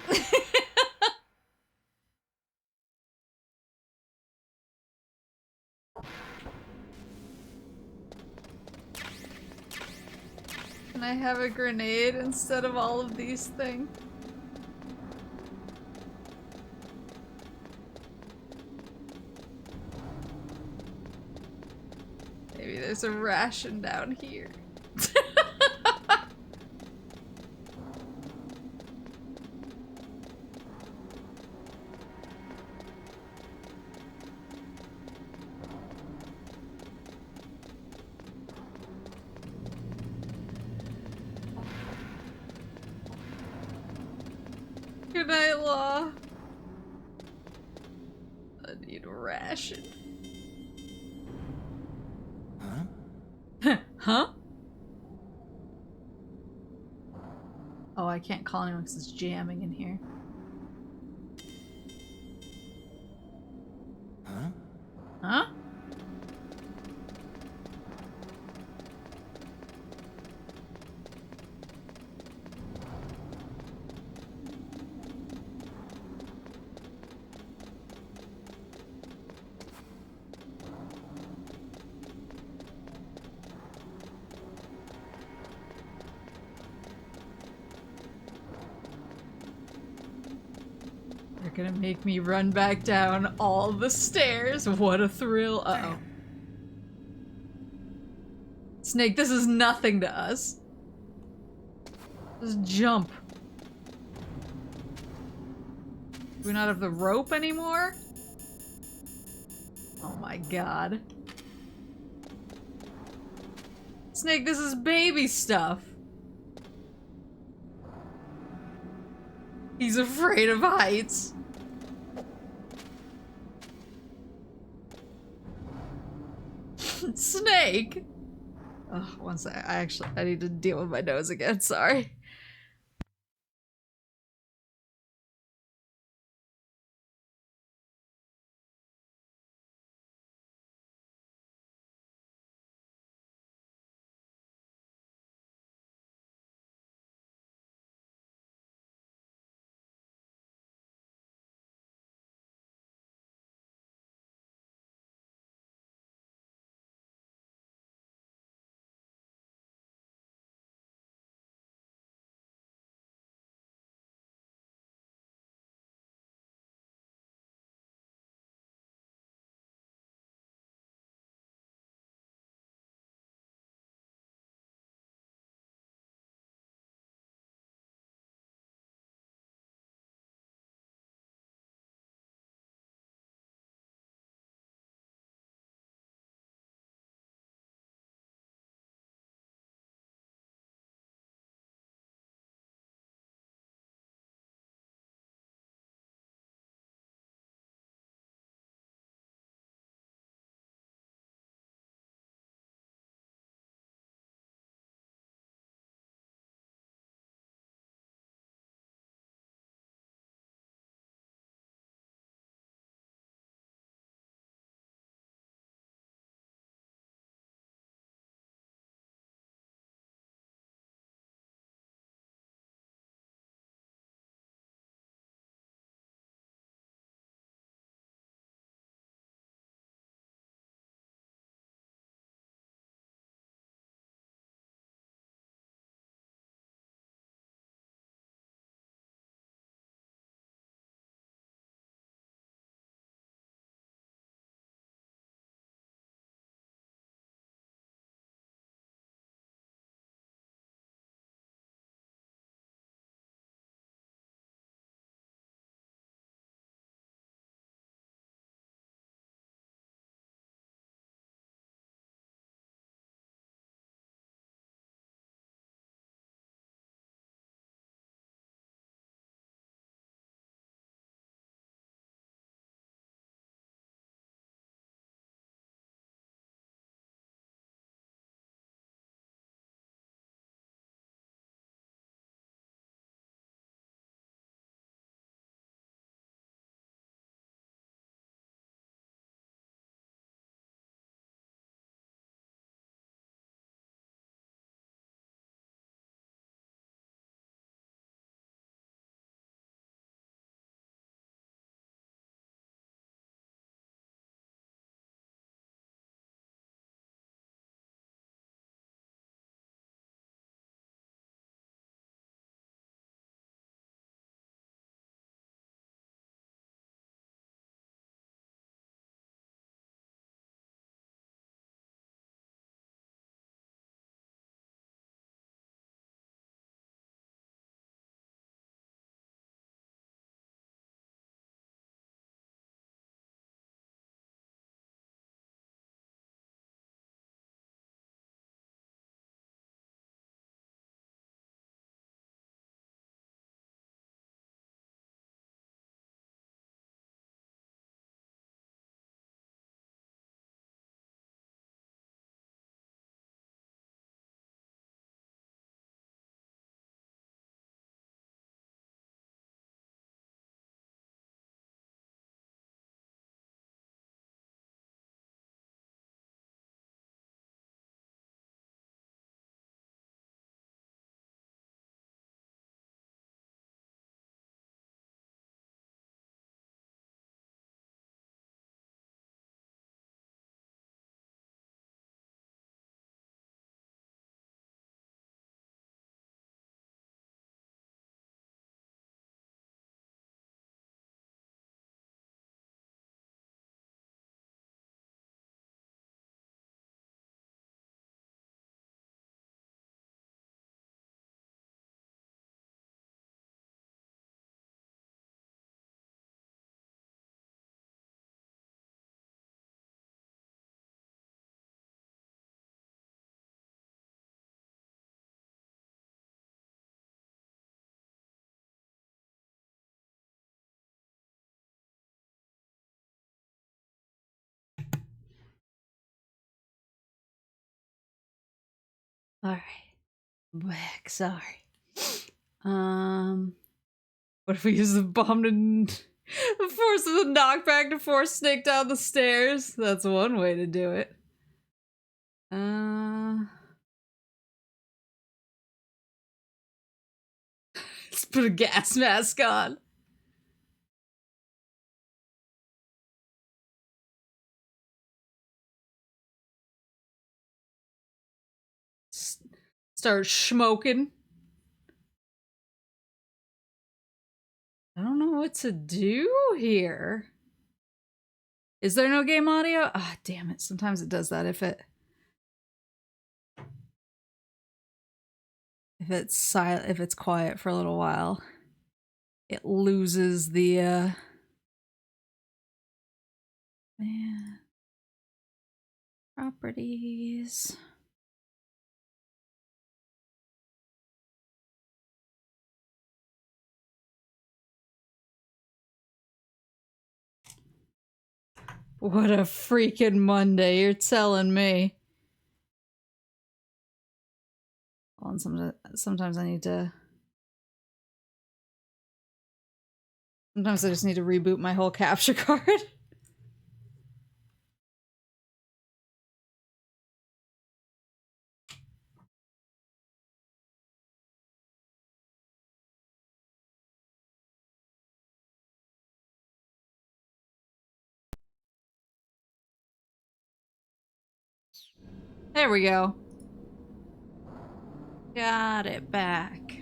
Can I have a grenade instead of all of these things? Maybe there's a ration down here. Good night, Law. I need a ration. Huh? Huh? Oh, I can't call anyone because it's jamming in here. Huh? Huh? They're gonna make me run back down all the stairs. What a thrill. Uh-oh. Snake, this is nothing to us. Just jump. Do we not have the rope anymore? Oh my god. Snake, this is baby stuff. He's afraid of heights. Snake! Oh, one sec. I need to deal with my nose again, sorry. Alright. Back, sorry. What if we use the bomb to force the knockback to force Snake down the stairs? That's one way to do it. Let's put a gas mask on. Start smoking. I don't know what to do here. Is there no game audio? Ah, damn it. Sometimes it does that if it's silent, if it's quiet for a little while. It loses the man. Properties. What a freaking Monday, you're telling me. Hold on, sometimes I need to... Sometimes I just need to reboot my whole capture card. There we go. Got it back.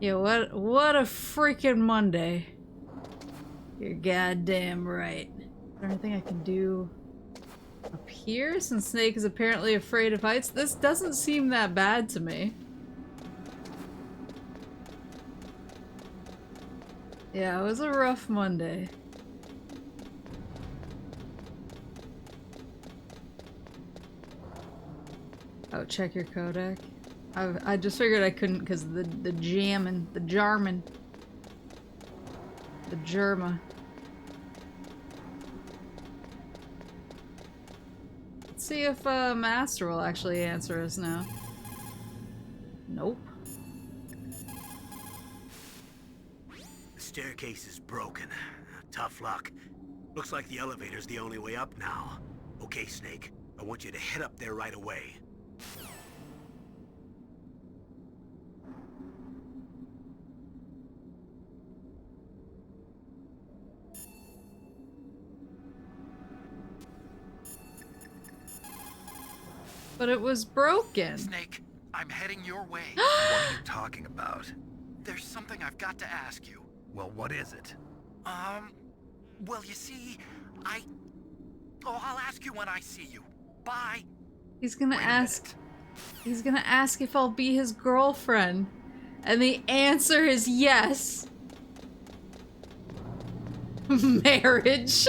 Yeah, what a freaking Monday. You're goddamn right. Is there anything I can do up here since Snake is apparently afraid of heights? This doesn't seem that bad to me. Yeah, it was a rough Monday. Oh, check your codec. I just figured I couldn't because of the jamming, the jarman, the Germa. Let's see if Master will actually answer us now. Nope. The staircase is broken. Tough luck. Looks like the elevator's the only way up now. Okay, Snake. I want you to head up there right away. But it was broken. Snake, I'm heading your way. What are you talking about? There's something I've got to ask you. Well, what is it? Well, you see, I'll ask you when I see you. Bye. He's gonna ask if I'll be his girlfriend. And the answer is yes. Marriage.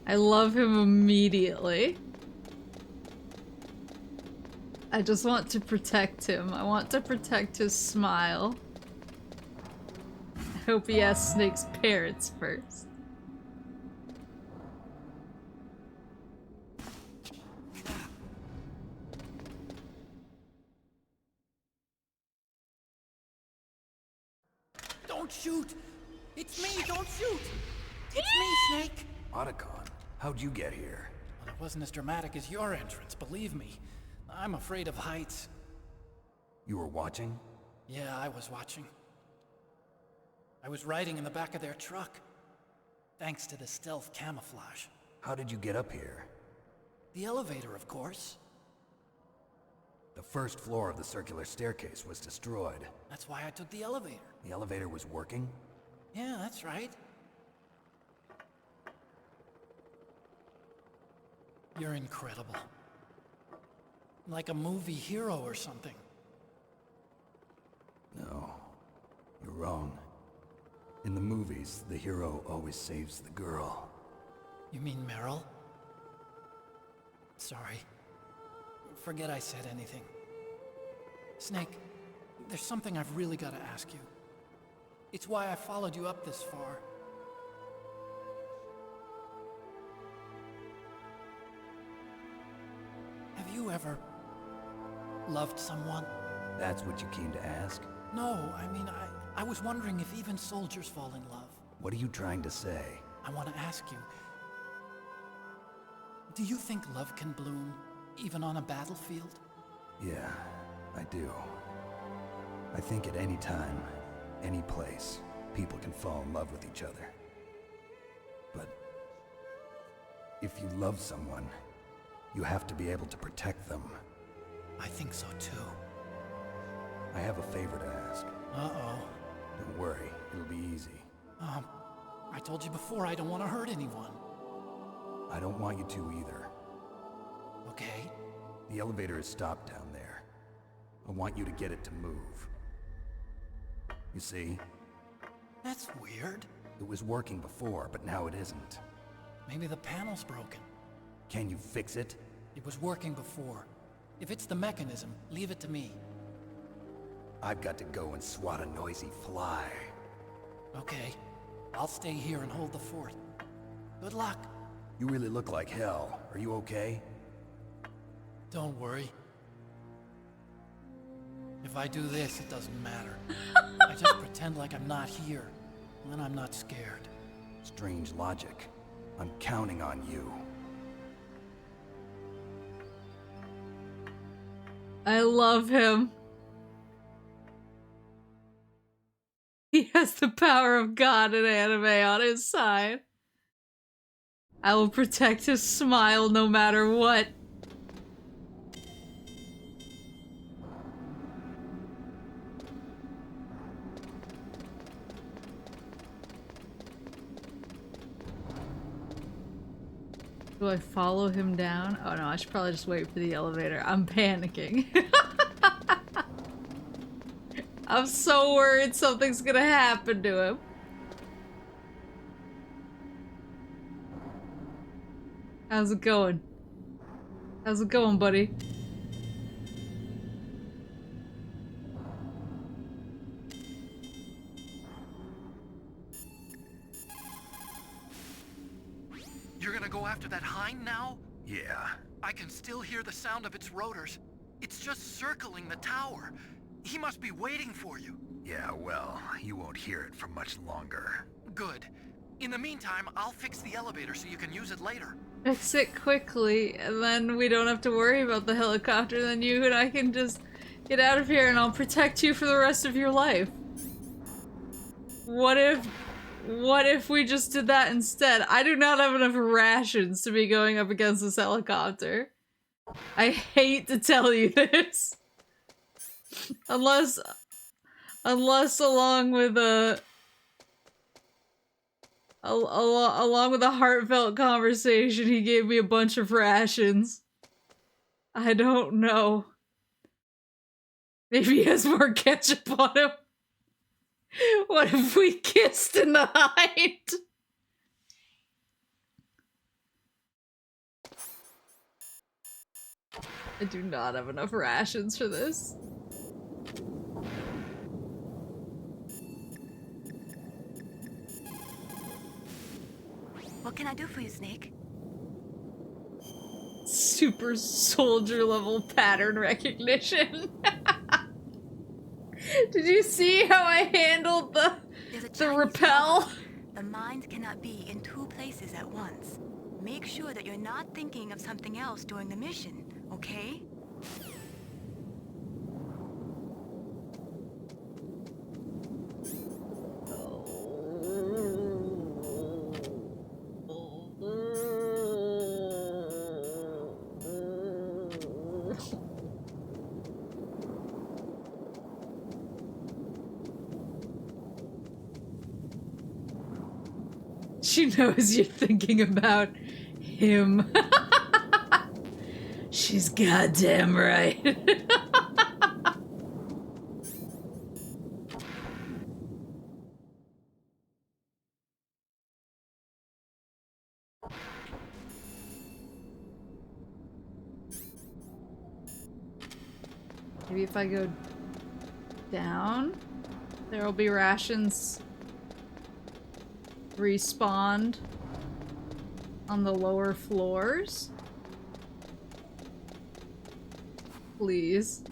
I love him immediately. I just want to protect him. I want to protect his smile. I hope he asks Snake's parents first. Don't shoot! It's me, don't shoot! It's me, Snake! Otacon, how'd you get here? Well, it wasn't as dramatic as your entrance, believe me. I'm afraid of heights. You were watching? Yeah, I was watching. I was riding in the back of their truck. Thanks to the stealth camouflage. How did you get up here? The elevator, of course. The first floor of the circular staircase was destroyed. That's why I took the elevator. The elevator was working? Yeah, that's right. You're incredible. Like a movie hero or something. No, you're wrong. In the movies, the hero always saves the girl. You mean Meryl? Sorry. Forget I said anything. Snake, there's something I've really got to ask you. It's why I followed you up this far. Have you ever loved someone? That's what you came to ask? No, I mean, I was wondering if even soldiers fall in love. What are you trying to say? I want to ask you, do you think love can bloom even on a battlefield? Yeah, I do. I think at any time, any place, people can fall in love with each other. But if you love someone, you have to be able to protect them. I think so too. I have a favor to ask. Uh-oh. Don't worry, it'll be easy. I told you before I don't want to hurt anyone. I don't want you to either. Okay. The elevator is stopped down there. I want you to get it to move. You see? That's weird. It was working before, but now it isn't. Maybe the panel's broken. Can you fix it? It was working before. If it's the mechanism, leave it to me. I've got to go and swat a noisy fly. Okay. I'll stay here and hold the fort. Good luck. You really look like hell. Are you okay? Don't worry. If I do this, it doesn't matter. I just pretend like I'm not here, and then I'm not scared. Strange logic. I'm counting on you. I love him. He has the power of God and anime on his side. I will protect his smile no matter what. Do I follow him down? Oh no, I should probably just wait for the elevator. I'm panicking. I'm so worried something's gonna happen to him. How's it going? How's it going, buddy? You're gonna go after that hind now? Yeah. I can still hear the sound of its rotors. It's just circling the tower. He must be waiting for you. Yeah, well, you won't hear it for much longer. Good. In the meantime, I'll fix the elevator so you can use it later. Fix it quickly, and then we don't have to worry about the helicopter. Then you and I can just get out of here and I'll protect you for the rest of your life. What if we just did that instead? I do not have enough rations to be going up against this helicopter. I hate to tell you this. Unless along with a heartfelt conversation, he gave me a bunch of rations. I don't know. Maybe he has more ketchup on him. What if we kissed in the Hind? I do not have enough rations for this. What can I do for you, Snake? Super soldier level pattern recognition. Did you see how I handled the repel? The mind cannot be in two places at once. Make sure that you're not thinking of something else during the mission, okay? She knows you're thinking about him. She's goddamn right. Maybe if I go down. There will be rations respawned on the lower floors. Please.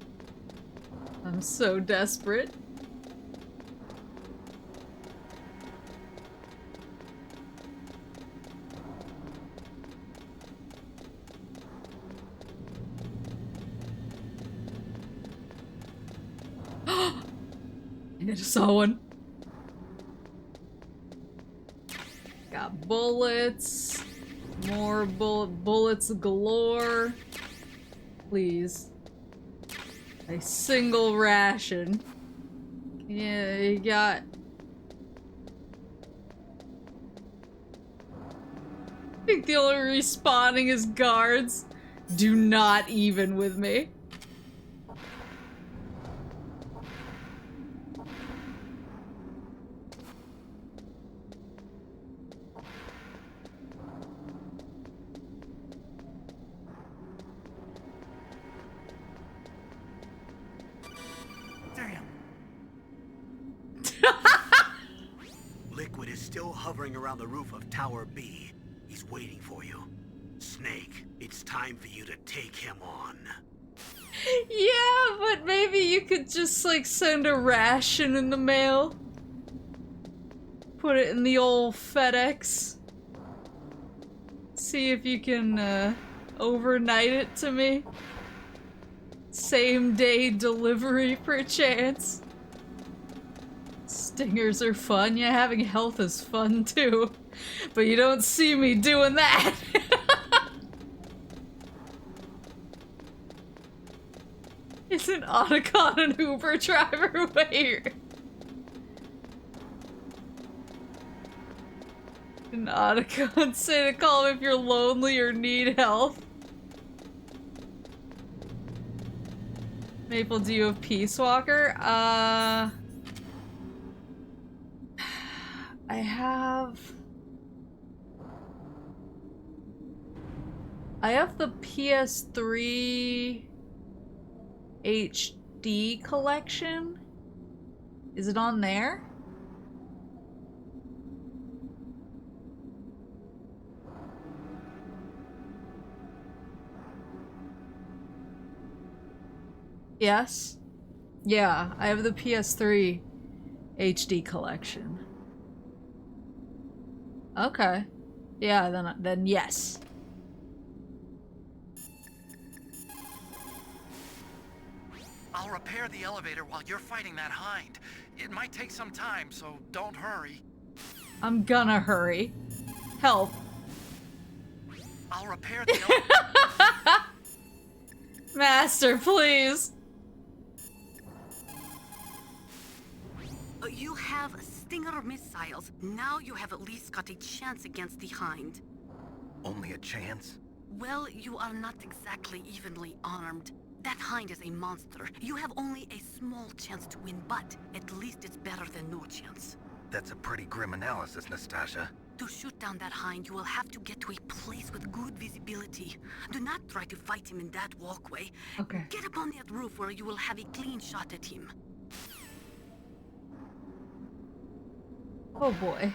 I'm so desperate. I just saw one. Got bullets. More bullets galore. Please. A single ration. Yeah, you got... I think the only respawning is guards. Do not even with me. Liquid is still hovering around the roof of Tower B. He's waiting for you. Snake, it's time for you to take him on. Yeah, but maybe you could just like send a ration in the mail. Put it in the old FedEx. See if you can overnight it to me. Same day delivery perchance. Stingers are fun. Yeah, having health is fun too. But you don't see me doing that. Is an Otacon an Uber driver? Wait. An Otacon say to call him if you're lonely or need help. Maple, do you have Peace Walker? I have the PS3 HD collection. Is it on there? Yes. Yeah, I have the PS3 HD collection. Okay. Yeah, then yes. I'll repair the elevator while you're fighting that Hind. It might take some time, so don't hurry. I'm gonna hurry. Help. I'll repair the elevator. Master, please. You have Stinger missiles. Now you have at least got a chance against the Hind. Only a chance? Well, you are not exactly evenly armed. That Hind is a monster. You have only a small chance to win, but at least it's better than no chance. That's a pretty grim analysis, Nastasia. To shoot down that Hind, you will have to get to a place with good visibility. Do not try to fight him in that walkway. Okay. Get up on that roof where you will have a clean shot at him. Oh boy.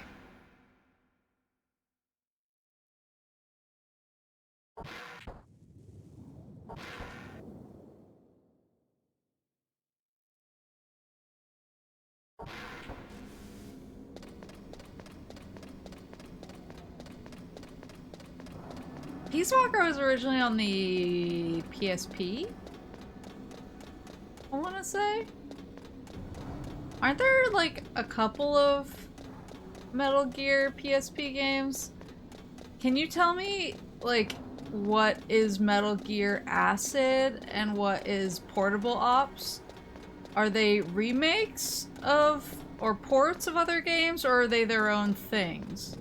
Peace Walker was originally on the PSP? I wanna say? Aren't there like a couple of Metal Gear PSP games? Can you tell me like what is Metal Gear Acid and what is Portable Ops? Are they remakes of or ports of other games, or are they their own things?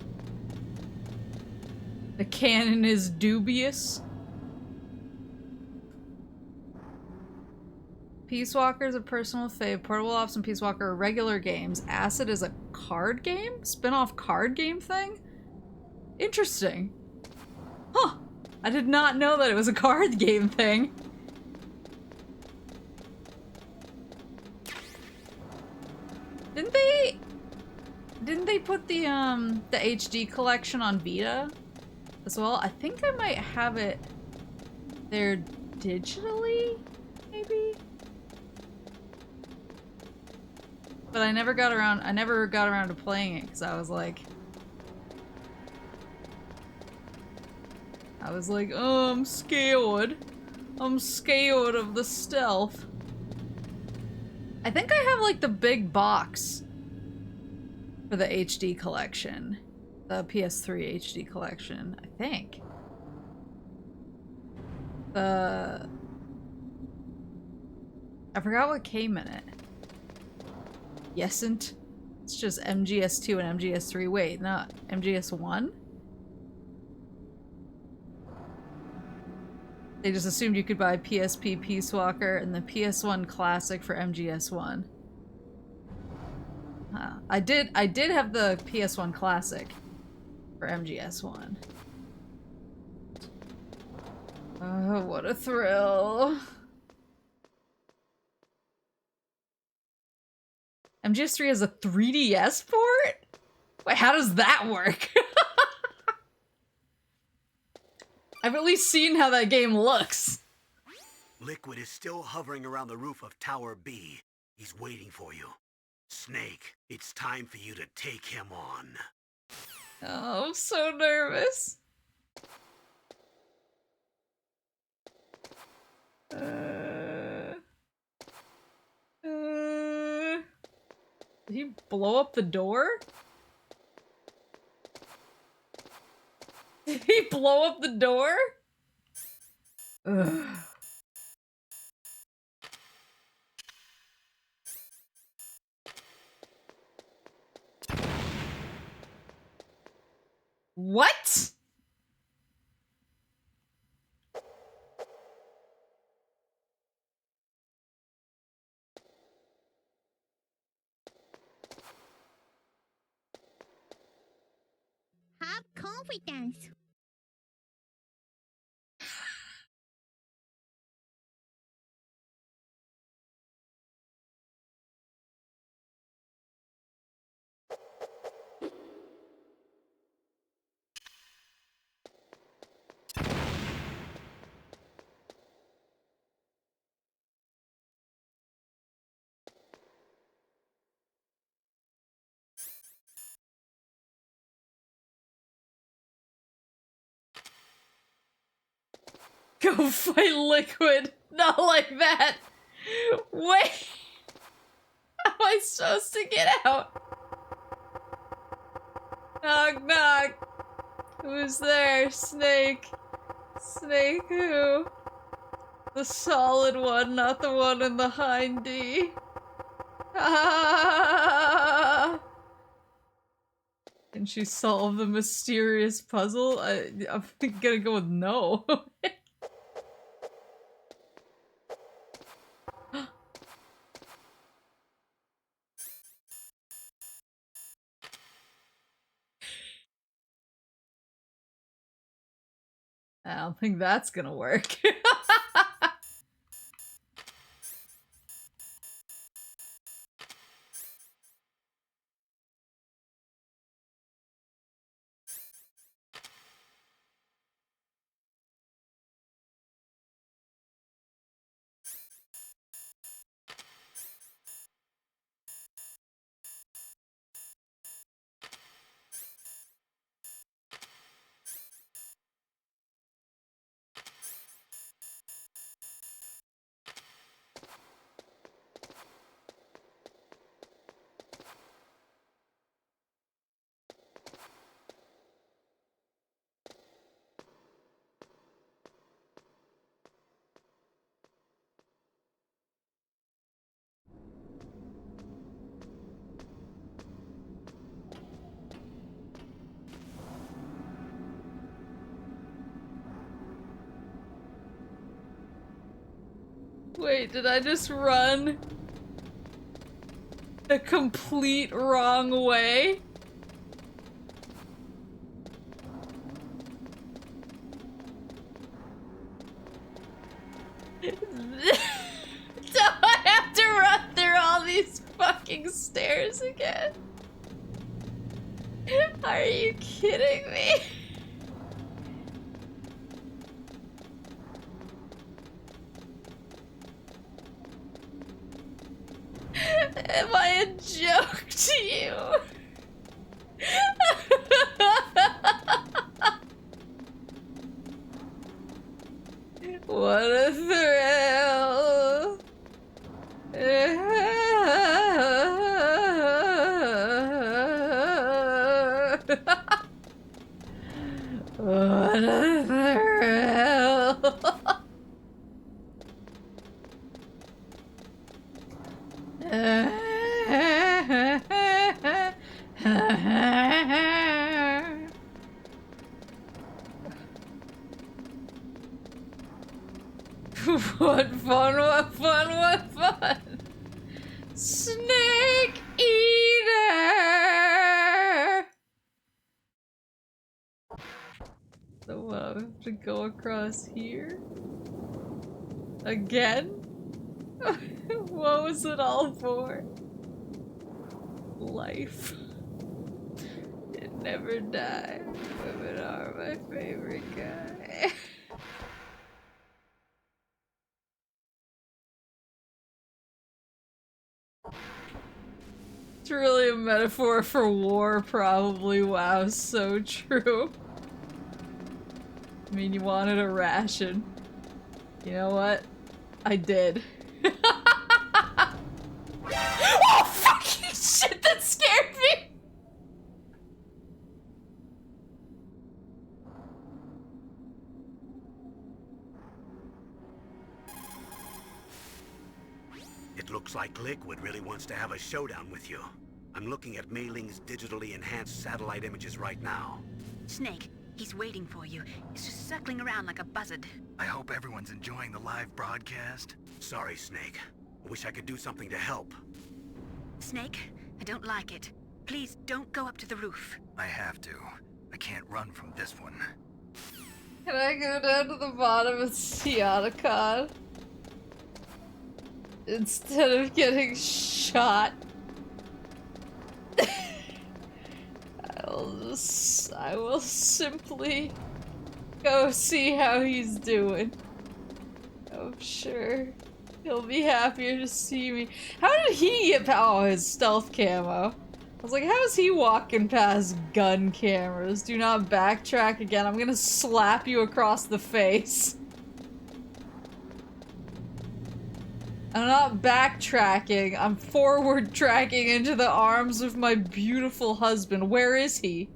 The canon is dubious. Peace Walker is a personal fave. Portable Ops and Peace Walker are regular games. Acid is a card game? Spin-off card game thing? Interesting. Huh. I did not know that it was a card game thing. Didn't they put the HD collection on Vita as well? I think I might have it there digitally, maybe? But I never got around to playing it because I was like, oh, I'm scared. I'm scared of the stealth. I think I have like the big box for the HD collection. The PS3 HD collection, I think. I forgot what came in it. Yesn't? It's just MGS2 and MGS3. Wait, not MGS1? They just assumed you could buy PSP Peace Walker and the PS1 Classic for MGS1. I did have the PS1 Classic for MGS1. Oh, what a thrill. MGS3 has a 3DS port? Wait, how does that work? I've at least seen how that game looks. Liquid is still hovering around the roof of Tower B. He's waiting for you. Snake, it's time for you to take him on. Oh, I'm so nervous. Did he blow up the door? Did he blow up the door? Ugh. What? Have confidence. Go fight Liquid. Not like that. Wait. How am I supposed to get out? Knock, knock. Who's there? Snake. Snake who? The solid one, not the one in the Hindy. Ah! Can she solve the mysterious puzzle? I'm gonna go with no. I don't think that's gonna work. Wait, did I just run the complete wrong way? Do I have to run through all these fucking stairs again? Are you kidding me? Am I a joke to you? What a thrill! What a thrill! What fun, what fun, what fun! Snake eater! So I have to go across here? Again? What was it all for? Life. It never dies. Women are my favorite guy. It's really a metaphor for war, probably. Wow, so true. I mean, you wanted a ration. You know what? I did. Oh, fucking shit, that scared me! It looks like Liquid really wants to have a showdown with you. I'm looking at Mei Ling's digitally enhanced satellite images right now. Snake, he's waiting for you. He's just circling around like a buzzard. I hope everyone's enjoying the live broadcast. Sorry, Snake. I wish I could do something to help. Snake, I don't like it. Please don't go up to the roof. I have to. I can't run from this one. Can I go down to the bottom and see Otacon? Instead of getting shot. I will simply go see how he's doing. I'm sure he'll be happier to see me. How did he get his stealth camo? I was like, how is he walking past gun cameras? Do not backtrack again. I'm gonna slap you across the face. I'm not backtracking. I'm forward tracking into the arms of my beautiful husband. Where is he?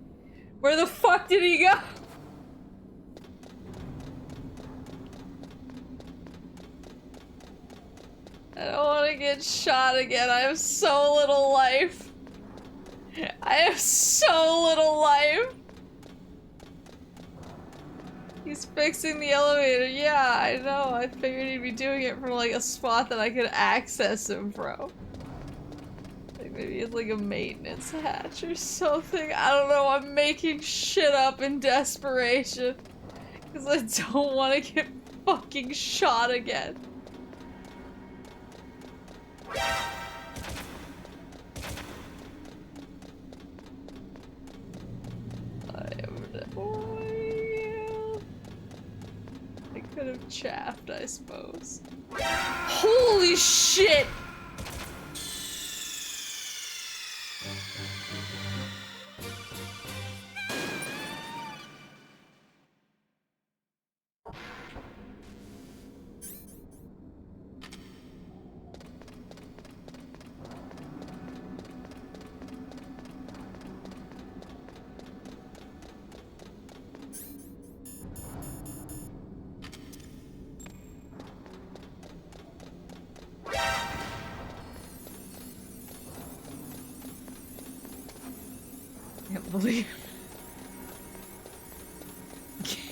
Where the fuck did he go? I don't want to get shot again. I have so little life. I have so little life. He's fixing the elevator. Yeah, I know. I figured he'd be doing it from like a spot that I could access him from. Like maybe it's like a maintenance hatch or something. I don't know. I'm making shit up in desperation. Because I don't want to get fucking shot again. I could have chaffed, I suppose. Holy shit!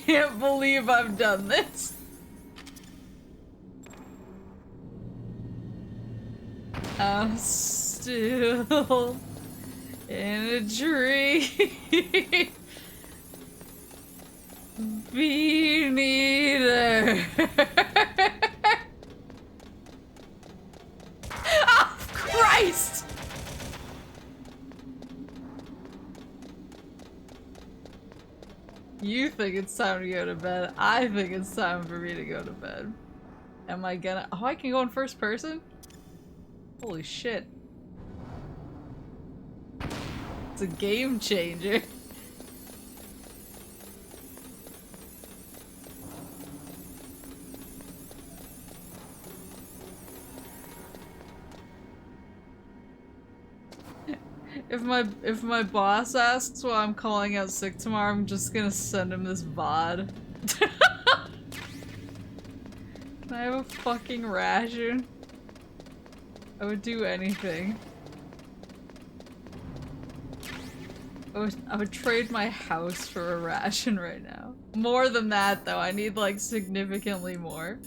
Can't believe I've done this. I'm still in a dream. Be neither. Oh, Christ! think it's time to go to bed. I think it's time for me to go to bed. Am I gonna- oh, I can go in first person? Holy shit. It's a game changer. If my boss asks why I'm calling out sick tomorrow, I'm just gonna send him this VOD. Can I have a fucking ration? I would do anything. I would trade my house for a ration right now. More than that though, I need like significantly more.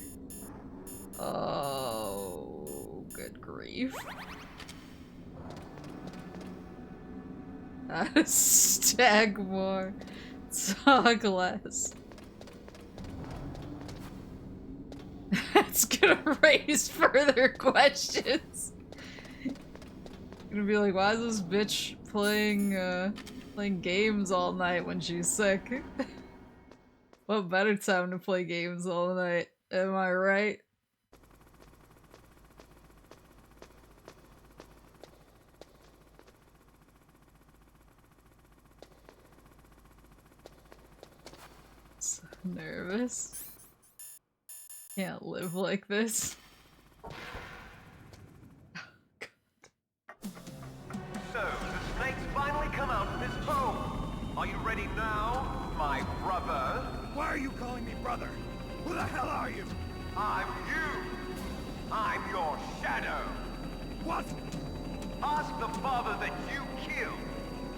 Oh, good grief. Stag more. Talk less. It's gonna raise further questions. Gonna be like, why is this bitch playing games all night when she's sick? What better time to play games all night? Am I right? So nervous. Can't live like this. So, the snake's finally come out from his home. Are you ready now, my brother? Why are you calling me brother? Who the hell are you? I'm you. I'm your shadow. What? Ask the father that you killed.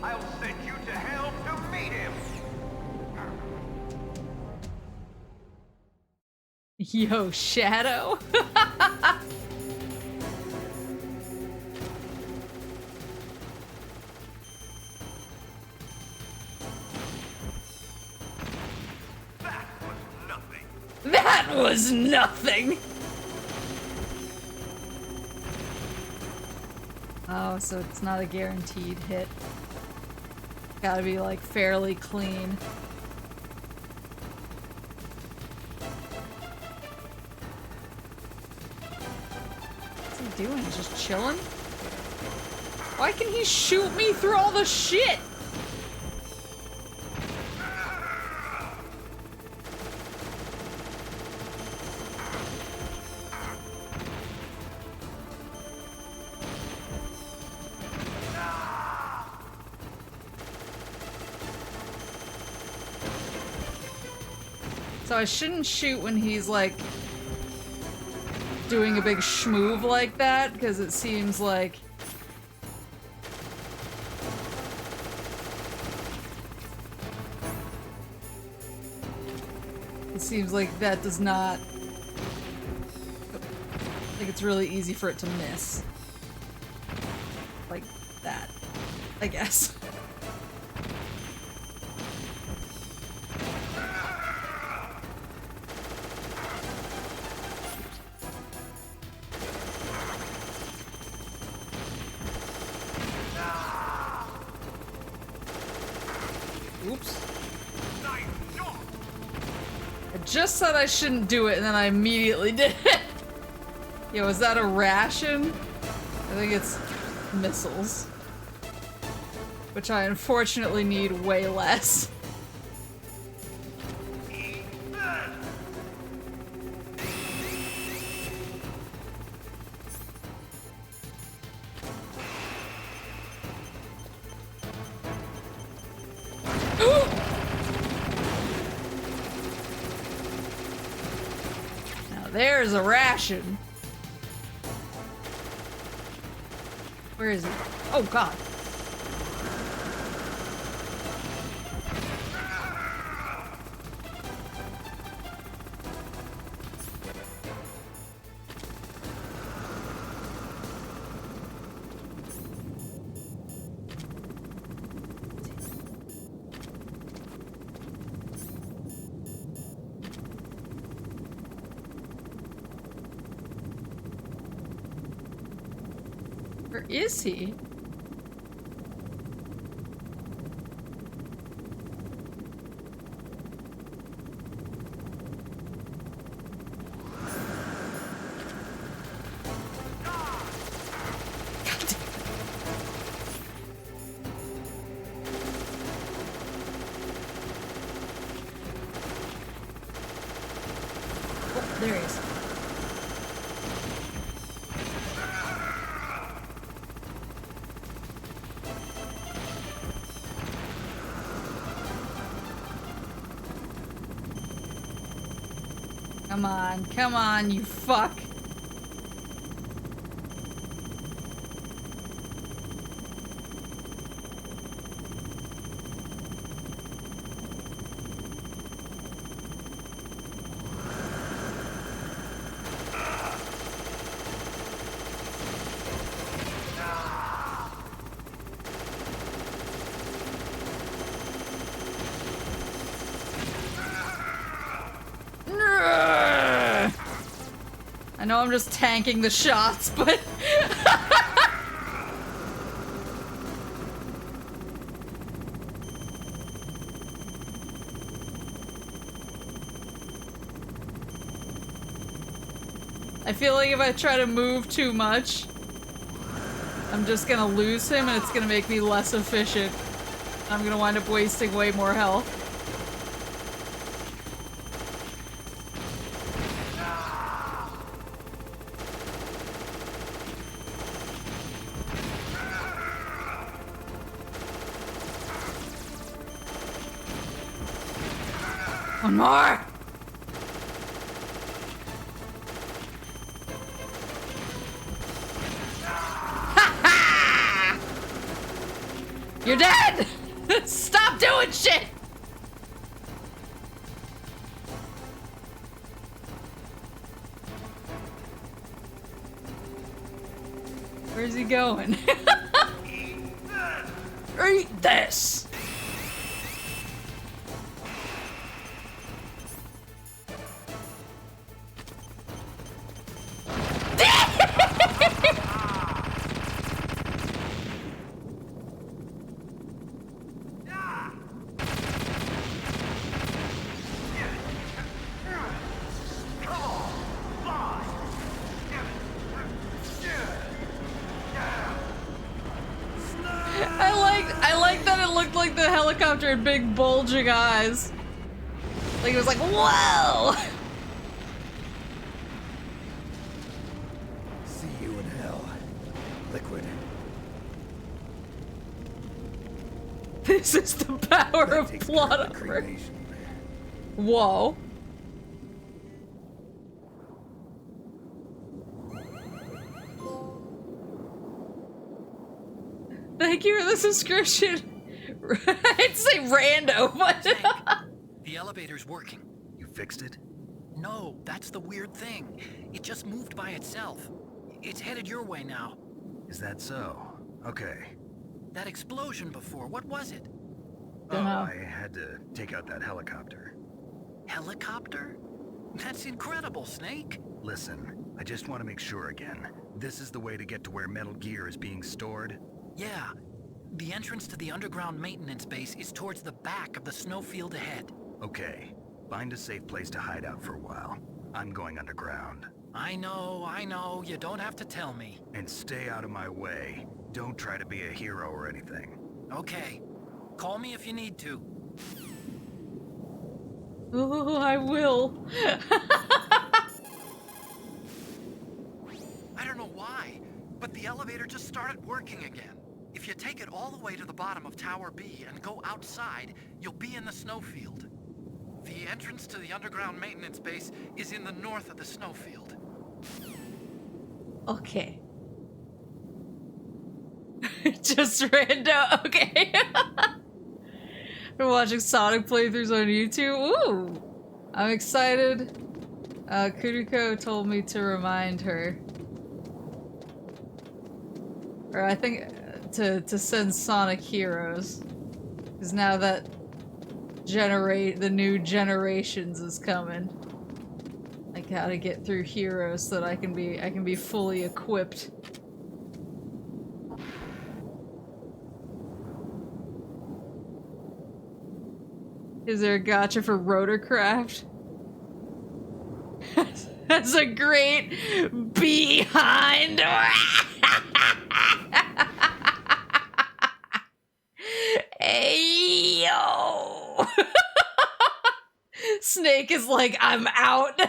I'll send you to hell to meet him. Yo, Shadow? That was nothing! Oh, so it's not a guaranteed hit. Gotta be like fairly clean. What's he doing? Just chilling? Why can he shoot me through all the shit? So I shouldn't shoot when he's like doing a big schmoove like that, because it seems like that does not, like, it's really easy for it to miss. Like that, I guess. Oops. I just said I shouldn't do it and then I immediately did it. Yo, is that a ration? I think it's missiles. Which I unfortunately need way less. There's a ration. Where is he? Oh god. Where is he? There he is. Come on, you fuck. I know I'm just tanking the shots, but I feel like if I try to move too much, I'm just gonna lose him and it's gonna make me less efficient. I'm gonna wind up wasting way more health. One more! You're dead! Stop doing shit! Where's he going? Eat this! I like that it looked like the helicopter had big bulging eyes. Like it was like, whoa! See you in hell, Liquid. This is the power of plot armor. Whoa. Thank you for the subscription. I'd say rando, but the elevator's working. You fixed it? No, that's the weird thing. It just moved by itself. It's headed your way now. Is that so? Okay. That explosion before, what was it? I had to take out that helicopter. Helicopter? That's incredible, Snake. Listen, I just want to make sure again. This is the way to get to where Metal Gear is being stored? Yeah. The entrance to the underground maintenance base is towards the back of the snowfield ahead. Okay. Find a safe place to hide out for a while. I'm going underground. I know. You don't have to tell me. And stay out of my way. Don't try to be a hero or anything. Okay. Call me if you need to. oh, I will. I don't know why, but the elevator just started working again. If you take it all the way to the bottom of Tower B and go outside, you'll be in the snowfield. The entrance to the underground maintenance base is in the north of the snowfield. Okay. Just random. Okay. We're watching Sonic playthroughs on YouTube. Ooh! I'm excited. Kuriko told me to remind her. Or I think to send Sonic Heroes. Because now that the new generations is coming. Like how to get through Heroes so that I can be fully equipped. Is there a gacha for Rotorcraft? That's a great behind. Hey yo. Snake is like, I'm out.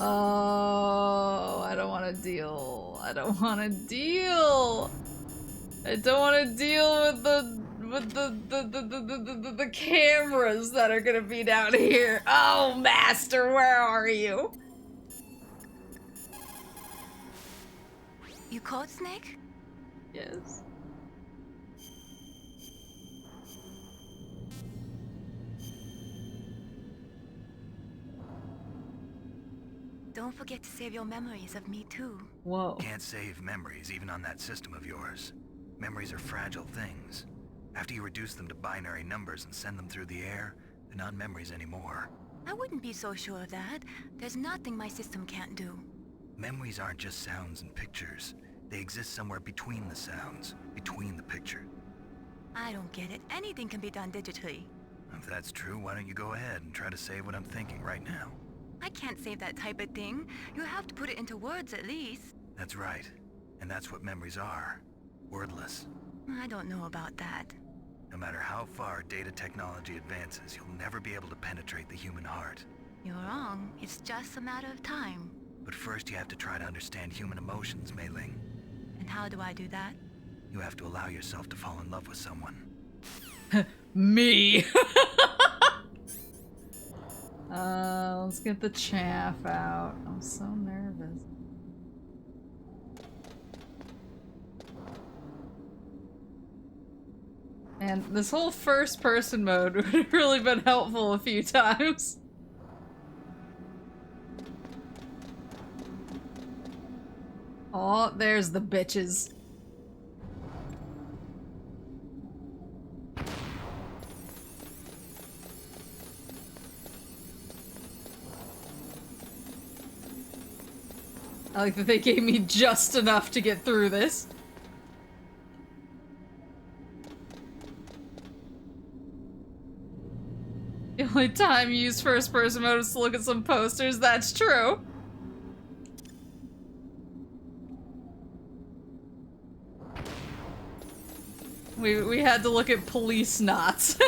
Oh, I don't want to deal. I don't want to deal. I don't want to deal with the cameras that are gonna be down here. Oh, Master, where are you? You caught Snake? Yes. Don't forget to save your memories of me too. Whoa. Can't save memories even on that system of yours. Memories are fragile things. After you reduce them to binary numbers and send them through the air, they're not memories anymore. I wouldn't be so sure of that. There's nothing my system can't do. Memories aren't just sounds and pictures. They exist somewhere between the sounds, between the picture. I don't get it. Anything can be done digitally. If that's true, why don't you go ahead and try to say what I'm thinking right now? I can't save that type of thing. You have to put it into words at least. That's right. And that's what memories are. Wordless. I don't know about that. No matter how far data technology advances, you'll never be able to penetrate the human heart. You're wrong. It's just a matter of time. But first you have to try to understand human emotions, Mei-Ling. And how do I do that? You have to allow yourself to fall in love with someone. Me. Let's get the chaff out. I'm so nervous. And this whole first-person mode would have really been helpful a few times. Oh, there's the bitches. I like that they gave me just enough to get through this. The only time you use first-person mode is to look at some posters, that's true. We had to look at police knots.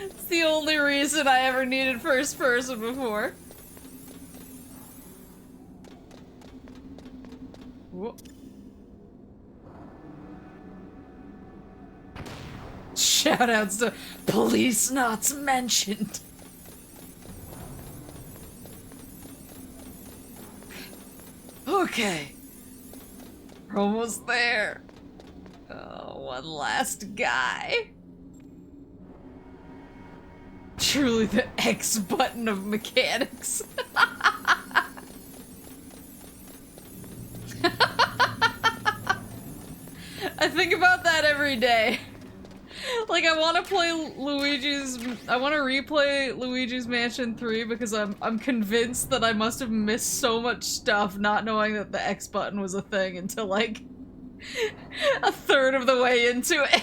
It's the only reason I ever needed first-person before. Whoa. Shoutouts to police knots mentioned. Okay. We're almost there. Oh, one last guy. Truly the X button of mechanics. I think about that every day. Like, I want to play I want to replay Luigi's Mansion 3 because I'm convinced that I must have missed so much stuff not knowing that the X button was a thing until, like, a third of the way into it.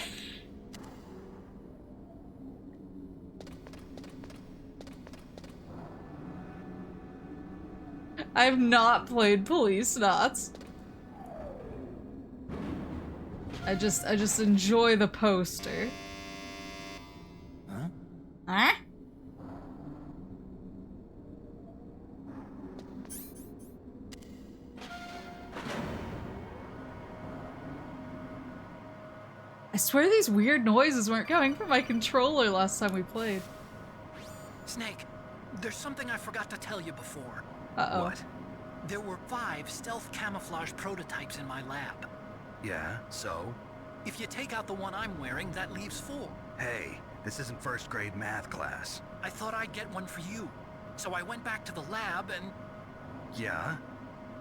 I've not played Police Knots. I just enjoy the poster. Huh? Huh? I swear these weird noises weren't coming from my controller last time we played. Snake, there's something I forgot to tell you before. Uh-oh. What? There were 5 stealth camouflage prototypes in my lab. Yeah, so? If you take out the one I'm wearing, that leaves 4. Hey, this isn't first grade math class. I thought I'd get one for you. So I went back to the lab and... Yeah?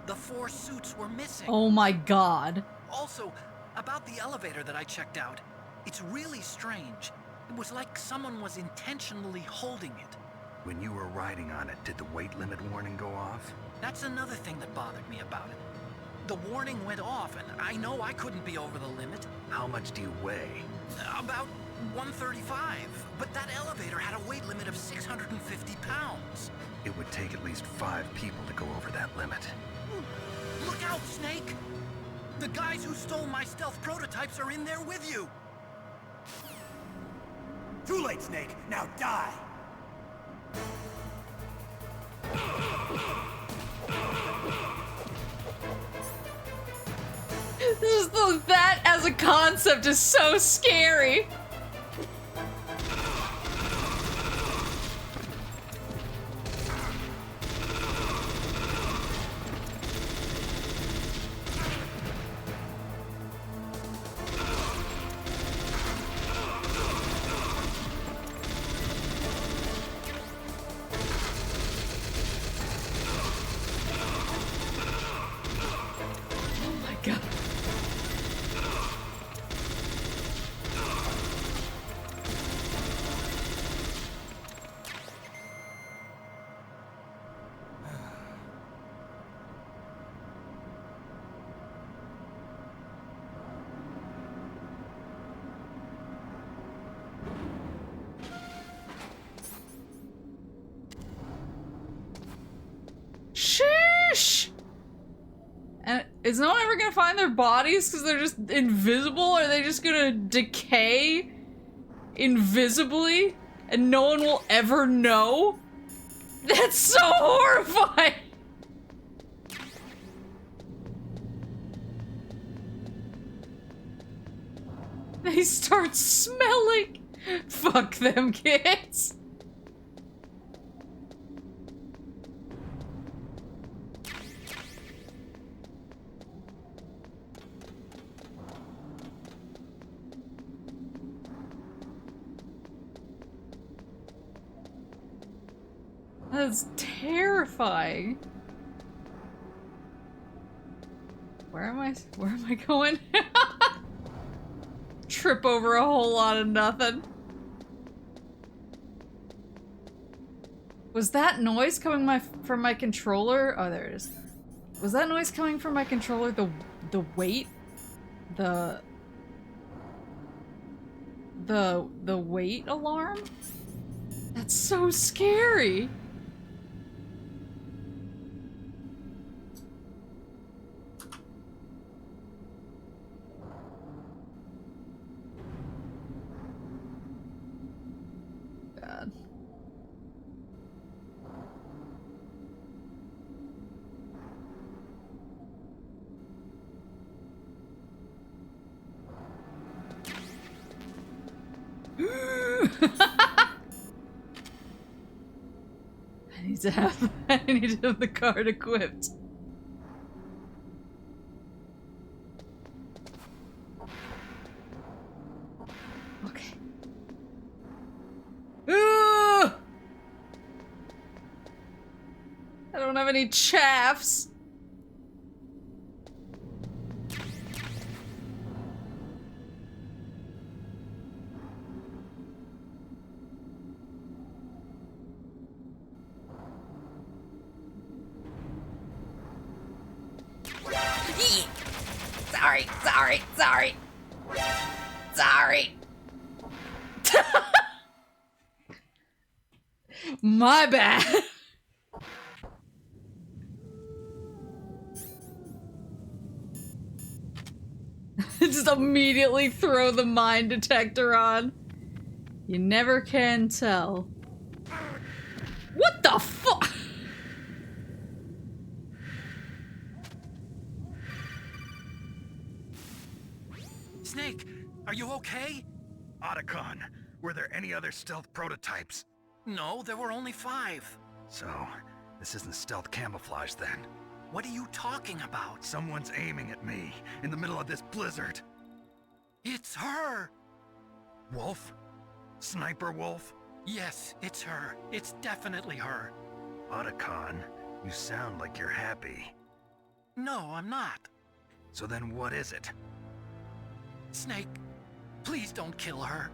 The 4 suits were missing. Oh my god. Also, about the elevator that I checked out, it's really strange. It was like someone was intentionally holding it. When you were riding on it, did the weight limit warning go off? That's another thing that bothered me about it. The warning went off, and I know I couldn't be over the limit. How much do you weigh? About 135, but that elevator had a weight limit of 650 pounds. It would take at least 5 people to go over that limit. Look out, Snake! The guys who stole my stealth prototypes are in there with you! Too late, Snake! Now die! That as a concept is so scary. Sheesh! And is no one ever gonna find their bodies because they're just invisible? Are they just gonna decay invisibly and no one will ever know? That's so horrifying! They start smelling! Fuck them kids! That's terrifying. Where am I going? Trip over a whole lot of nothing. Was that noise coming from my controller? Oh, there it is. Was that noise coming from my controller? The weight? The weight alarm? That's so scary. God. I need to have the card equipped. Okay. Ooh! I don't have any chaffs. Sorry. My bad. Just immediately throw the mine detector on. You never can tell. What the fuck? Snake, are you okay? Otacon, were there any other stealth prototypes? No, there were only 5. So, this isn't stealth camouflage then? What are you talking about? Someone's aiming at me in the middle of this blizzard. It's her! Wolf? Sniper Wolf? Yes, it's her. It's definitely her. Otacon, you sound like you're happy. No, I'm not. So then what is it? Snake, please don't kill her.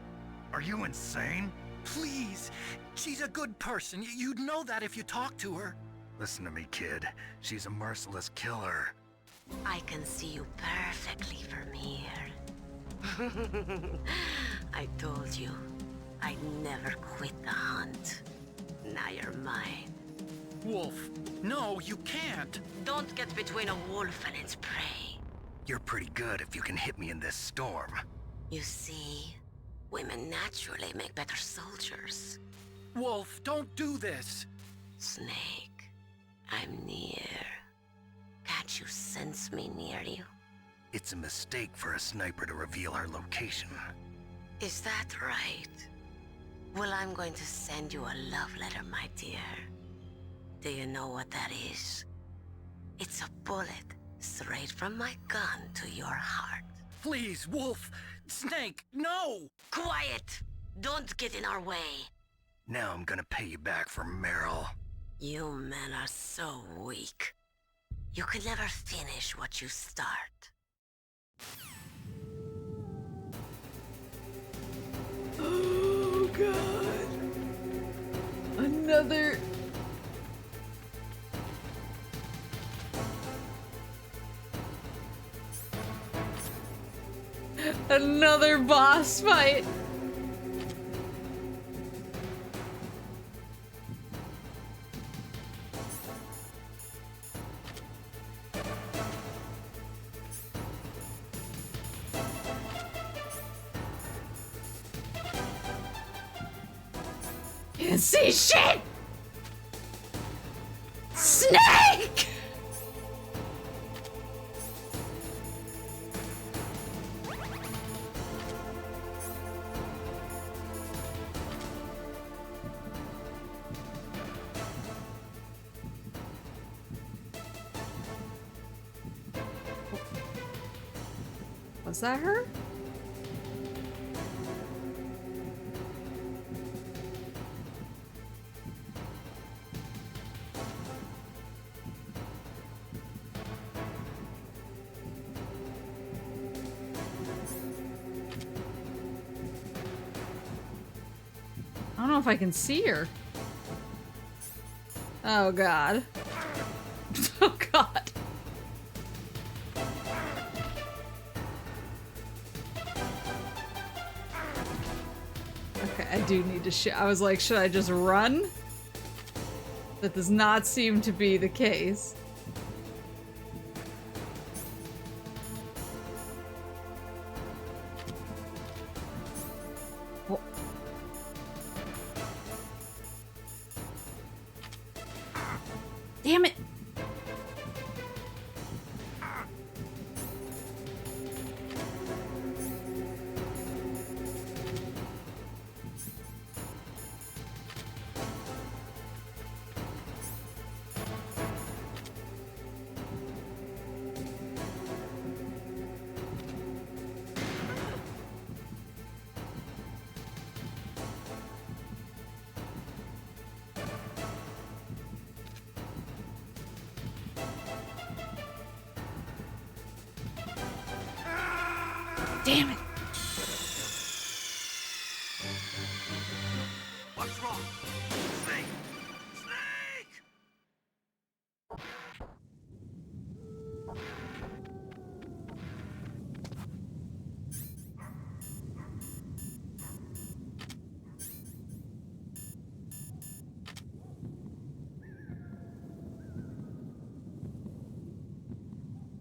Are you insane? Please! She's a good person. You'd know that if you talked to her. Listen to me, kid. She's a merciless killer. I can see you perfectly from here. I told you, I'd never quit the hunt. Now you're mine. Wolf, no, you can't. Don't get between a wolf and its prey. You're pretty good if you can hit me in this storm. You see, women naturally make better soldiers. Wolf, don't do this. Snake, I'm near. Can't you sense me near you? It's a mistake for a sniper to reveal her location. Is that right? Well, I'm going to send you a love letter, my dear. Do you know what that is? It's a bullet straight from my gun to your heart. Please, Wolf! Snake, no! Quiet! Don't get in our way. Now I'm gonna pay you back for Meryl. You men are so weak. You can never finish what you start. Oh god. Another boss fight. Can't see shit! Snake! Was that her? I don't know if I can see her. Oh god. Oh god. Okay, I do need to I was like, should I just run? That does not seem to be the case. Damn it! Damn it! What's wrong? Snake! Snake!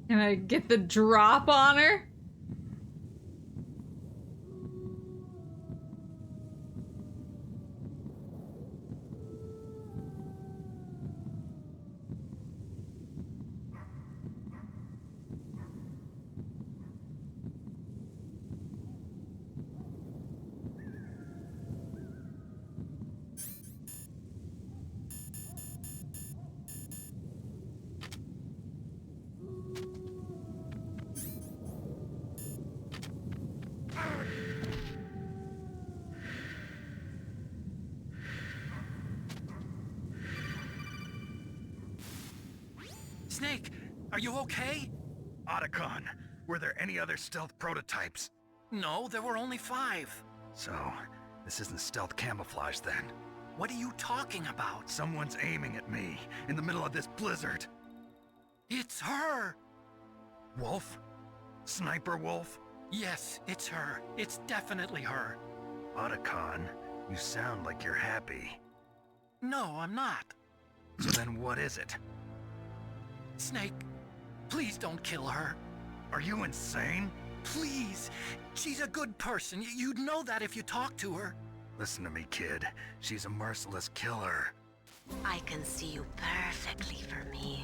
Can I get the drop on her? Snake, are you okay? Otacon, were there any other stealth prototypes? No, there were only 5. So, this isn't stealth camouflage then? What are you talking about? Someone's aiming at me, in the middle of this blizzard. It's her! Wolf? Sniper Wolf? Yes, it's her. It's definitely her. Otacon, you sound like you're happy. No, I'm not. So then what is it? Snake, please don't kill her. Are you insane? Please! She's a good person. You'd know that if you talked to her. Listen to me, kid. She's a merciless killer. I can see you perfectly from here.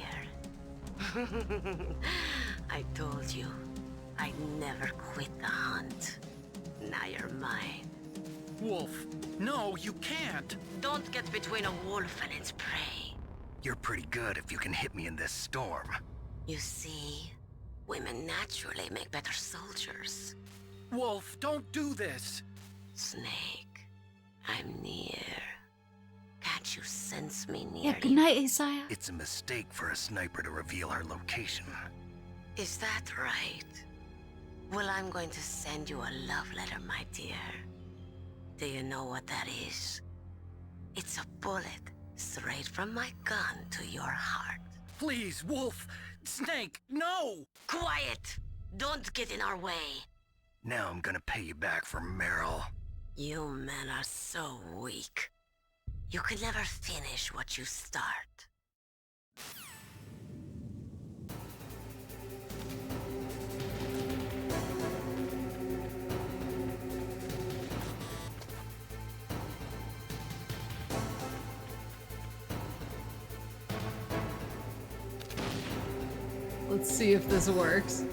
I told you, I'd never quit the hunt. Now you're mine. Wolf, no, you can't. Don't get between a wolf and its prey. You're pretty good if you can hit me in this storm. You see, women naturally make better soldiers. Wolf, don't do this. Snake, I'm near. Can't you sense me nearly? Yeah, good night, Isaiah. It's a mistake for a sniper to reveal her location. Is that right? Well, I'm going to send you a love letter, my dear. Do you know what that is? It's a bullet straight from my gun to your heart. Please, Wolf. Snake, no! Quiet! Don't get in our way. Now I'm gonna pay you back for Meryl. You men are so weak. You can never finish what you start. Let's see if this works.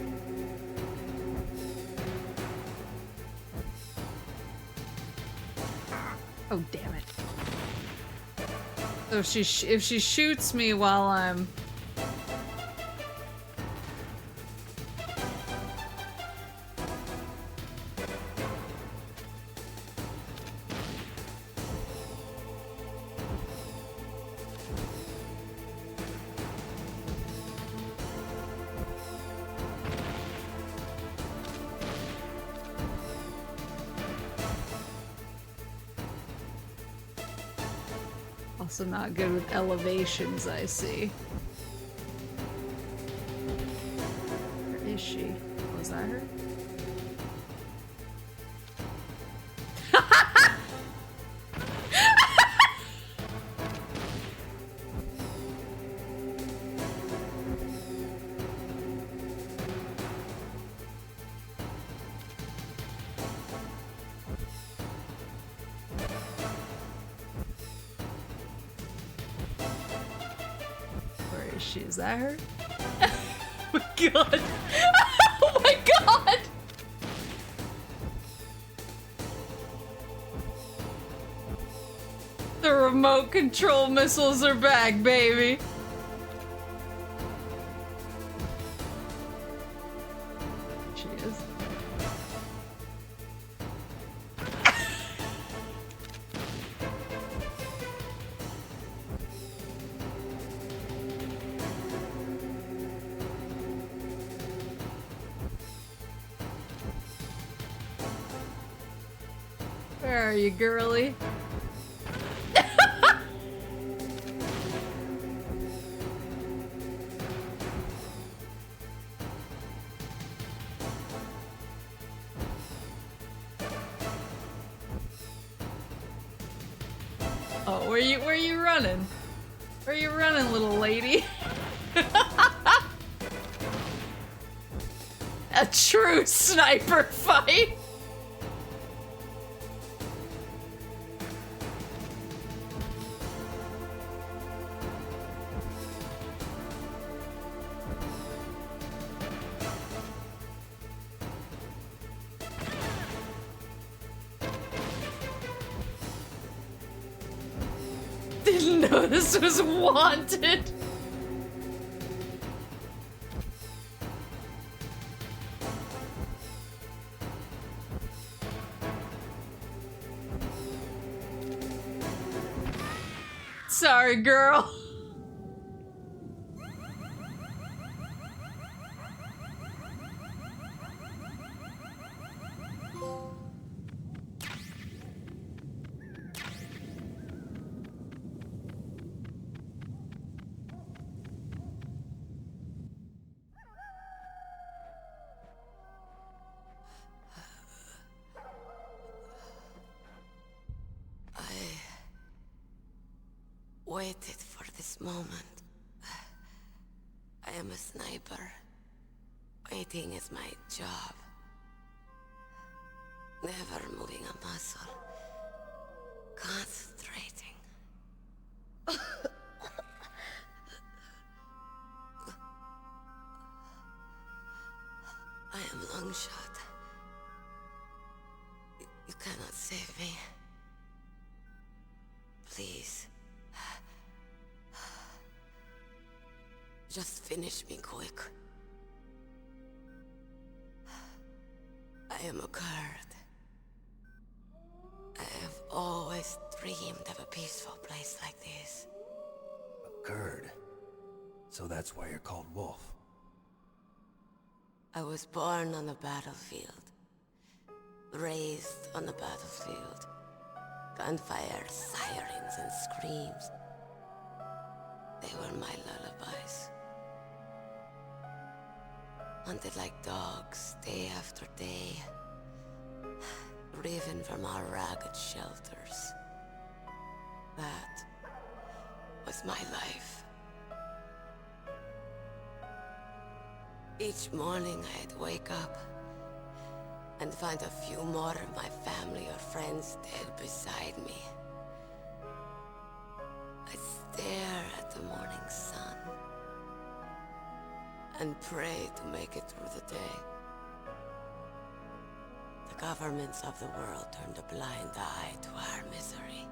Oh, damn it. So if she shoots me while I'm... Also not good with elevations, I see. Where is she? Was that her? Is that her? Oh my god! Oh my god! The remote control missiles are back, baby! She is. Where are you, girly? Oh, where you running? Where you running, little lady? A true sniper fight! Didn't know this was wanted. Sorry, girl. Waited for this moment. I am a sniper. Waiting is my job. Never moving a muscle. Concentrating. I am Longshot. You cannot save me. Please. Just finish me quick. I am a Kurd. I have always dreamed of a peaceful place like this. A Kurd? So that's why you're called Wolf. I was born on the battlefield. Raised on the battlefield. Gunfire, sirens, and screams. They were my lullabies. Hunted like dogs, day after day. Driven from our ragged shelters. That was my life. Each morning I'd wake up and find a few more of my family or friends dead beside me. I'd stare at the morning sun and pray to make it through the day. The governments of the world turned a blind eye to our misery.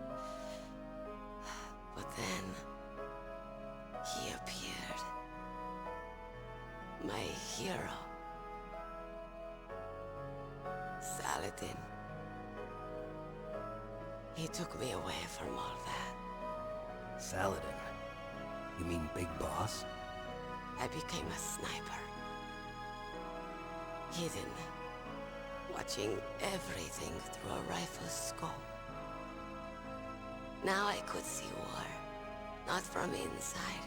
But then, he appeared. My hero. Saladin. He took me away from all that. Saladin? You mean Big Boss? I became a sniper. Hidden. Watching everything through a rifle's scope. Now I could see war. Not from inside,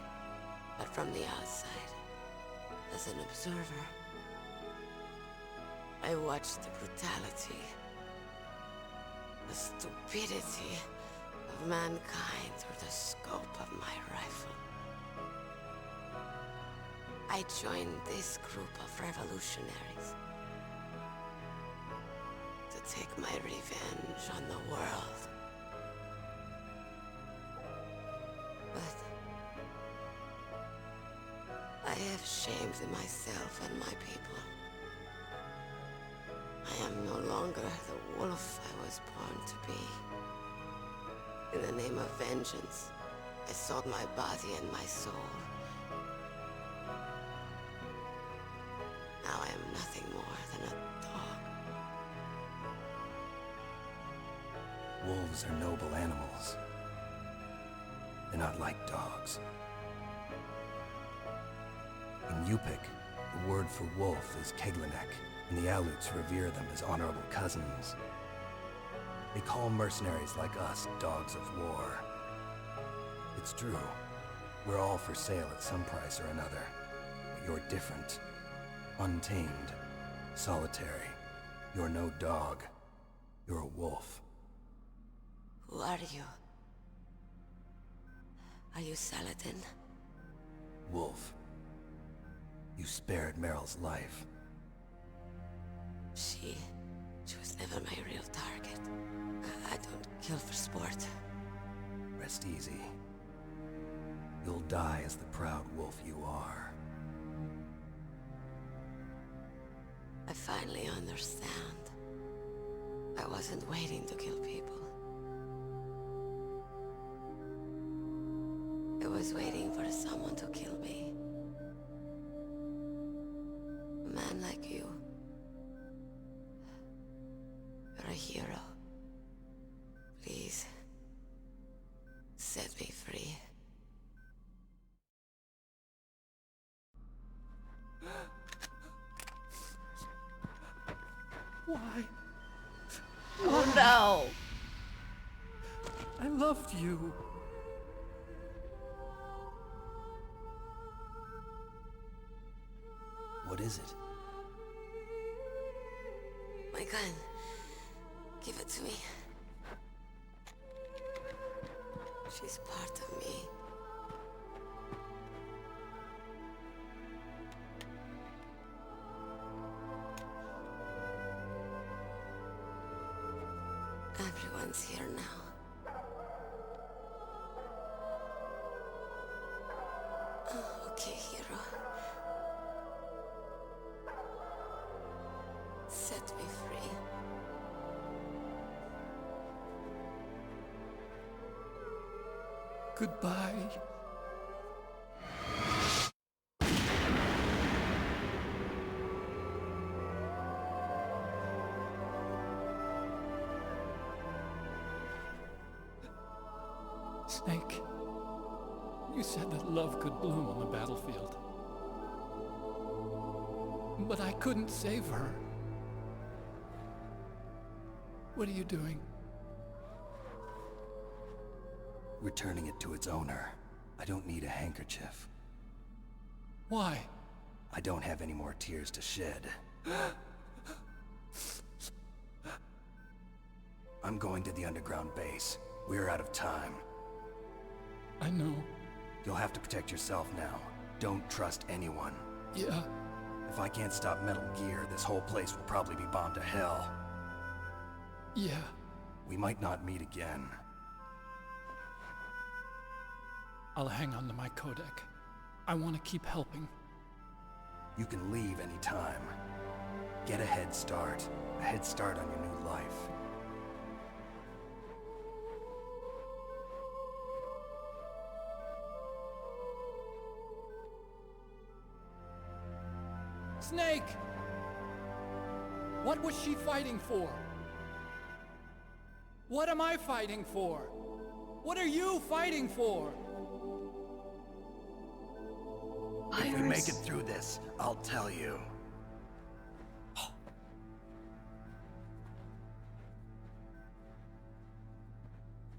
but from the outside. As an observer. I watched the brutality, the stupidity of mankind through the scope of my rifle. I joined this group of revolutionaries to take my revenge on the world. But I have shamed myself and my people. I am no longer the wolf I was born to be. In the name of vengeance, I sold my body and my soul. Now I am nothing more than a dog. Wolves are noble animals. They're not like dogs. In Yupik, the word for wolf is Keglanek, and the Aleuts revere them as honorable cousins. They call mercenaries like us dogs of war. It's true. We're all for sale at some price or another. But you're different. Untamed. Solitary. You're no dog. You're a wolf. Who are you? Are you Saladin? Wolf. You spared Meryl's life. She was never my real target. I don't kill for sport. Rest easy. You'll die as the proud wolf you are. I finally understand. I wasn't waiting to kill people. I was waiting for someone to kill me. A man like you. You're a hero. Please, set me free. Why? Oh no! I loved you. What is it? My gun. Give it to me. She's part of me. Everyone's here now. set me free. Goodbye. Snake, you said that love could bloom on the battlefield. But I couldn't save her. What are you doing? Returning it to its owner. I don't need a handkerchief. Why? I don't have any more tears to shed. I'm going to the underground base. We're out of time. I know. You'll have to protect yourself now. Don't trust anyone. Yeah. If I can't stop Metal Gear, this whole place will probably be bombed to hell. Yeah. We might not meet again. I'll hang on to my codec. I want to keep helping. You can leave anytime. Get a head start. A head start on your new life. Snake! What was she fighting for? What am I fighting for? What are you fighting for? If we make it through this, I'll tell you.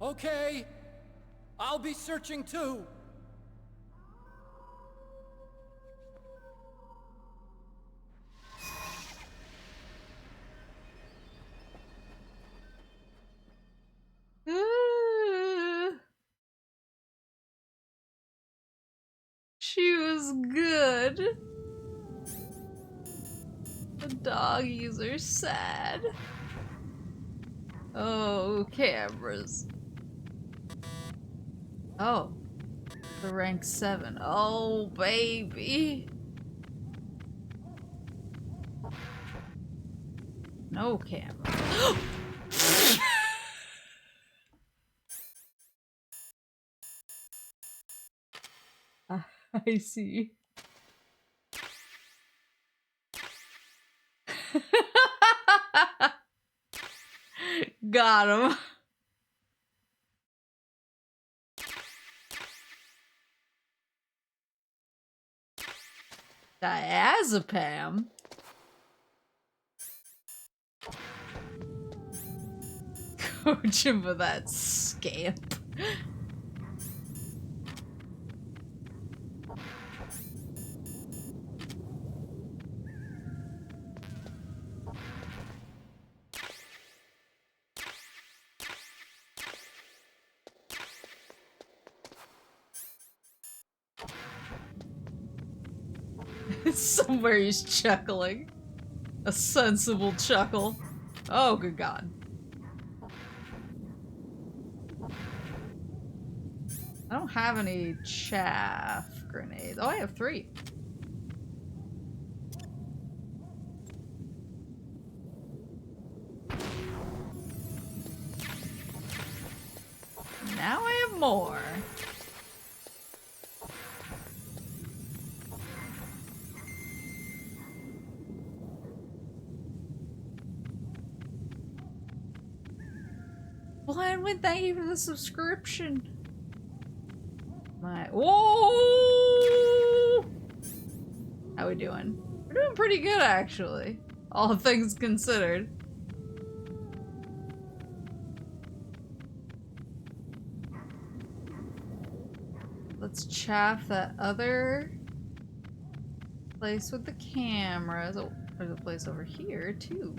Okay. I'll be searching too. She was good. The doggies are sad. Oh, cameras. Oh. The rank 7. Oh, baby. No camera. I see. Got him. Diazepam? Coach him for that scamp. Somewhere he's chuckling. A sensible chuckle. Oh, good God. I don't have any chaff grenades. Oh, I have 3. Now I have more. Blindwood, thank you for the subscription. Whoa! How we doing? We're doing pretty good, actually. All things considered. Let's chaff that other place with the cameras. Oh, there's a place over here, too.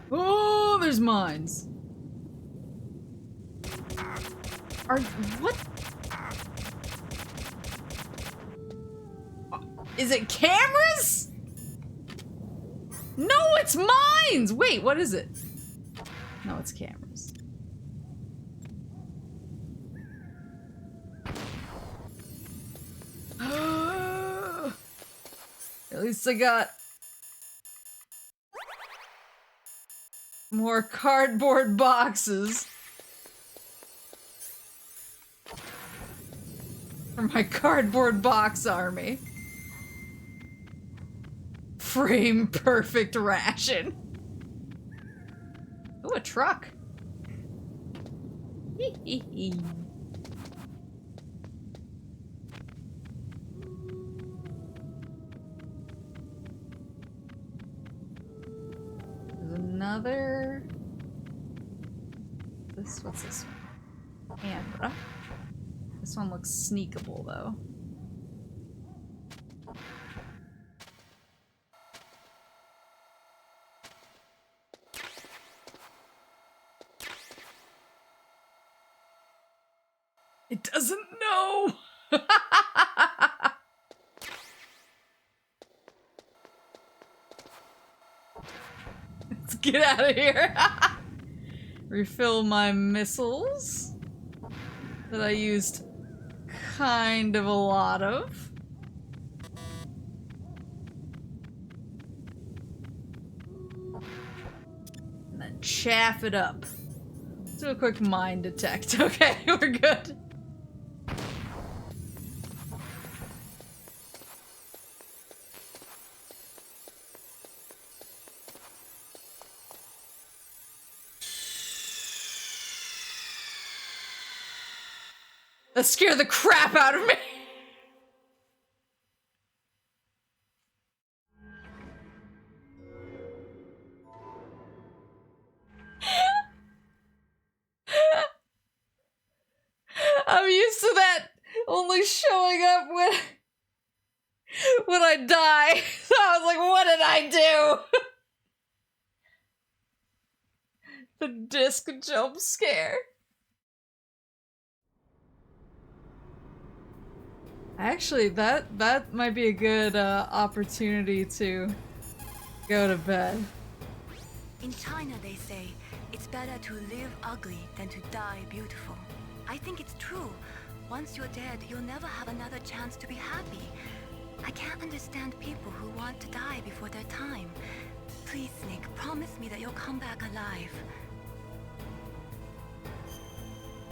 Oh, there's mines. What? Is it cameras? No, it's mines! Wait, what is it? No, it's cameras. At least I got More cardboard boxes. For my cardboard box army. Frame perfect ration. Ooh, a truck. There's another. What's this one? Camera. This one looks sneakable though. It doesn't know! Let's get out of here! Refill my missiles that I used kind of a lot of. And then chaff it up. Let's do a quick mine detect. Okay, we're good. That scared the crap out of me! I'm used to that only showing up when I die. So I was like, what did I do? The disc jump scare. Actually, that might be a good opportunity to go to bed. In China, they say, it's better to live ugly than to die beautiful. I think it's true. Once you're dead, you'll never have another chance to be happy. I can't understand people who want to die before their time. Please, Snake, promise me that you'll come back alive.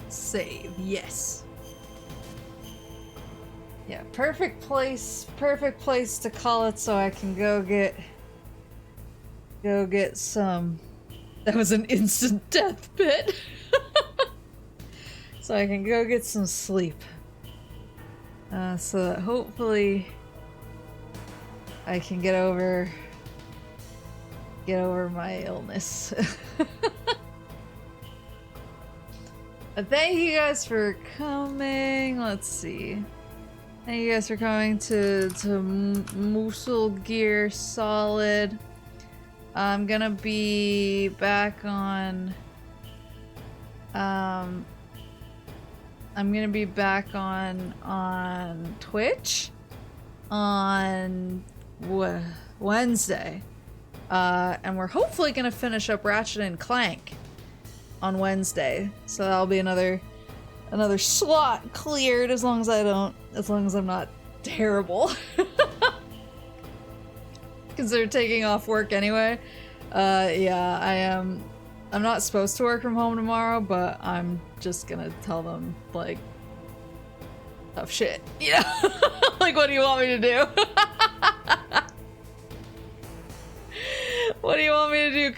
Save, yes. Yeah, perfect place to call it so I can go get some. That was an instant death pit. So I can go get some sleep. So that hopefully I can get over my illness. But thank you guys for coming. Let's see. Thank you guys for coming to Moosle Gear Solid. I'm gonna be back on Twitch on Wednesday. And we're hopefully gonna finish up Ratchet and Clank on Wednesday. So that'll be another slot cleared as long as I'm not terrible. Consider taking off work anyway. Yeah, I am. I'm not supposed to work from home tomorrow, but I'm just gonna tell them, like, tough shit. Yeah. Like, what do you want me to do? What do you want me to do?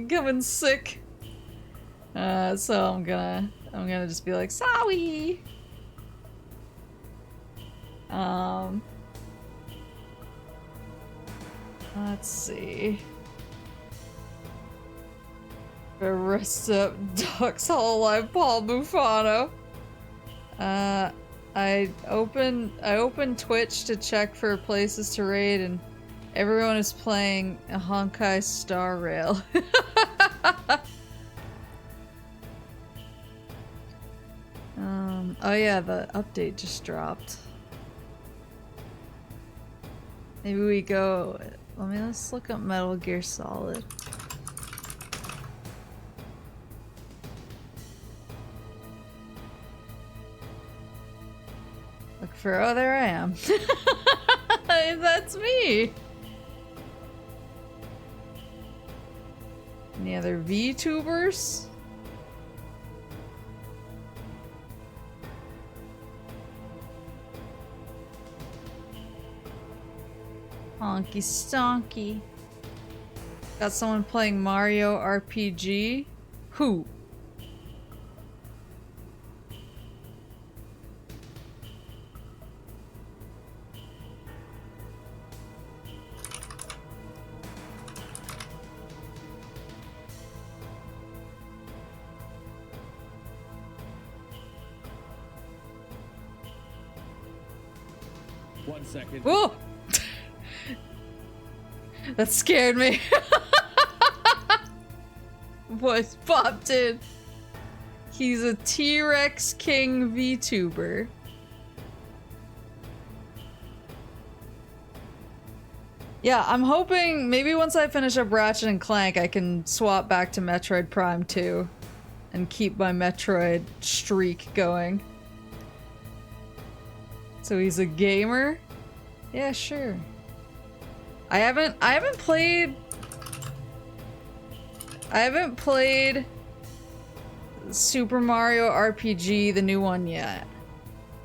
Come in sick? So I'm gonna just be like, sorry. Let's see. Rest up, Ducks Hololive, Paul Bufano. I opened Twitch to check for places to raid, and everyone is playing a Honkai Star Rail. Oh yeah, the update just dropped. Maybe we go. Let's look up Metal Gear Solid. Look for, oh, there I am. That's me. Any other VTubers? Honky stonky. Got someone playing Mario RPG? Who? One second. Whoa! That scared me. What popped in? He's a T-Rex King VTuber. Yeah, I'm hoping maybe once I finish up Ratchet and Clank, I can swap back to Metroid Prime 2 and keep my Metroid streak going. So he's a gamer? Yeah, sure. I haven't played Super Mario RPG, the new one, yet.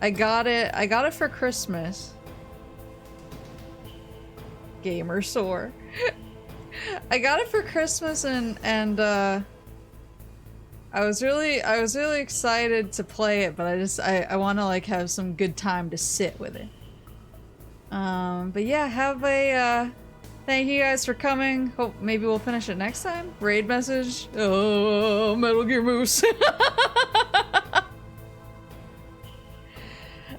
I got it for Christmas. Gamer sore. I got it for Christmas and I was really excited to play it, but I want to like have some good time to sit with it. But yeah, have a thank you guys for coming. Hope maybe we'll finish it next time. Raid message. Oh, Metal Gear Moose.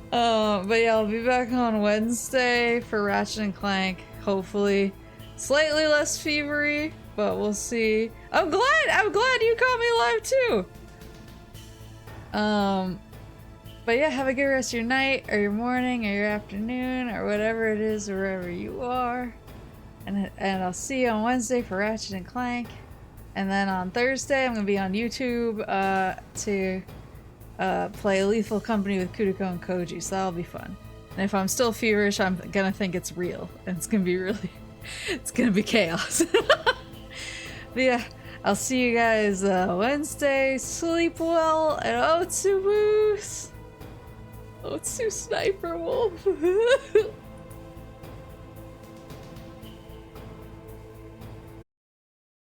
But yeah, I'll be back on Wednesday for Ratchet and Clank. Hopefully, slightly less fevery, but we'll see. I'm glad you caught me live too. But yeah, have a good rest of your night, or your morning, or your afternoon, or whatever it is, wherever you are. And I'll see you on Wednesday for Ratchet and Clank. And then on Thursday, I'm gonna be on YouTube to play Lethal Company with Kudiko and Koji, so that'll be fun. And if I'm still feverish, I'm gonna think it's real, and it's gonna be really, it's gonna be chaos. But yeah, I'll see you guys Wednesday. Sleep well, and Otsu Moose. Otsu Sniper Wolf.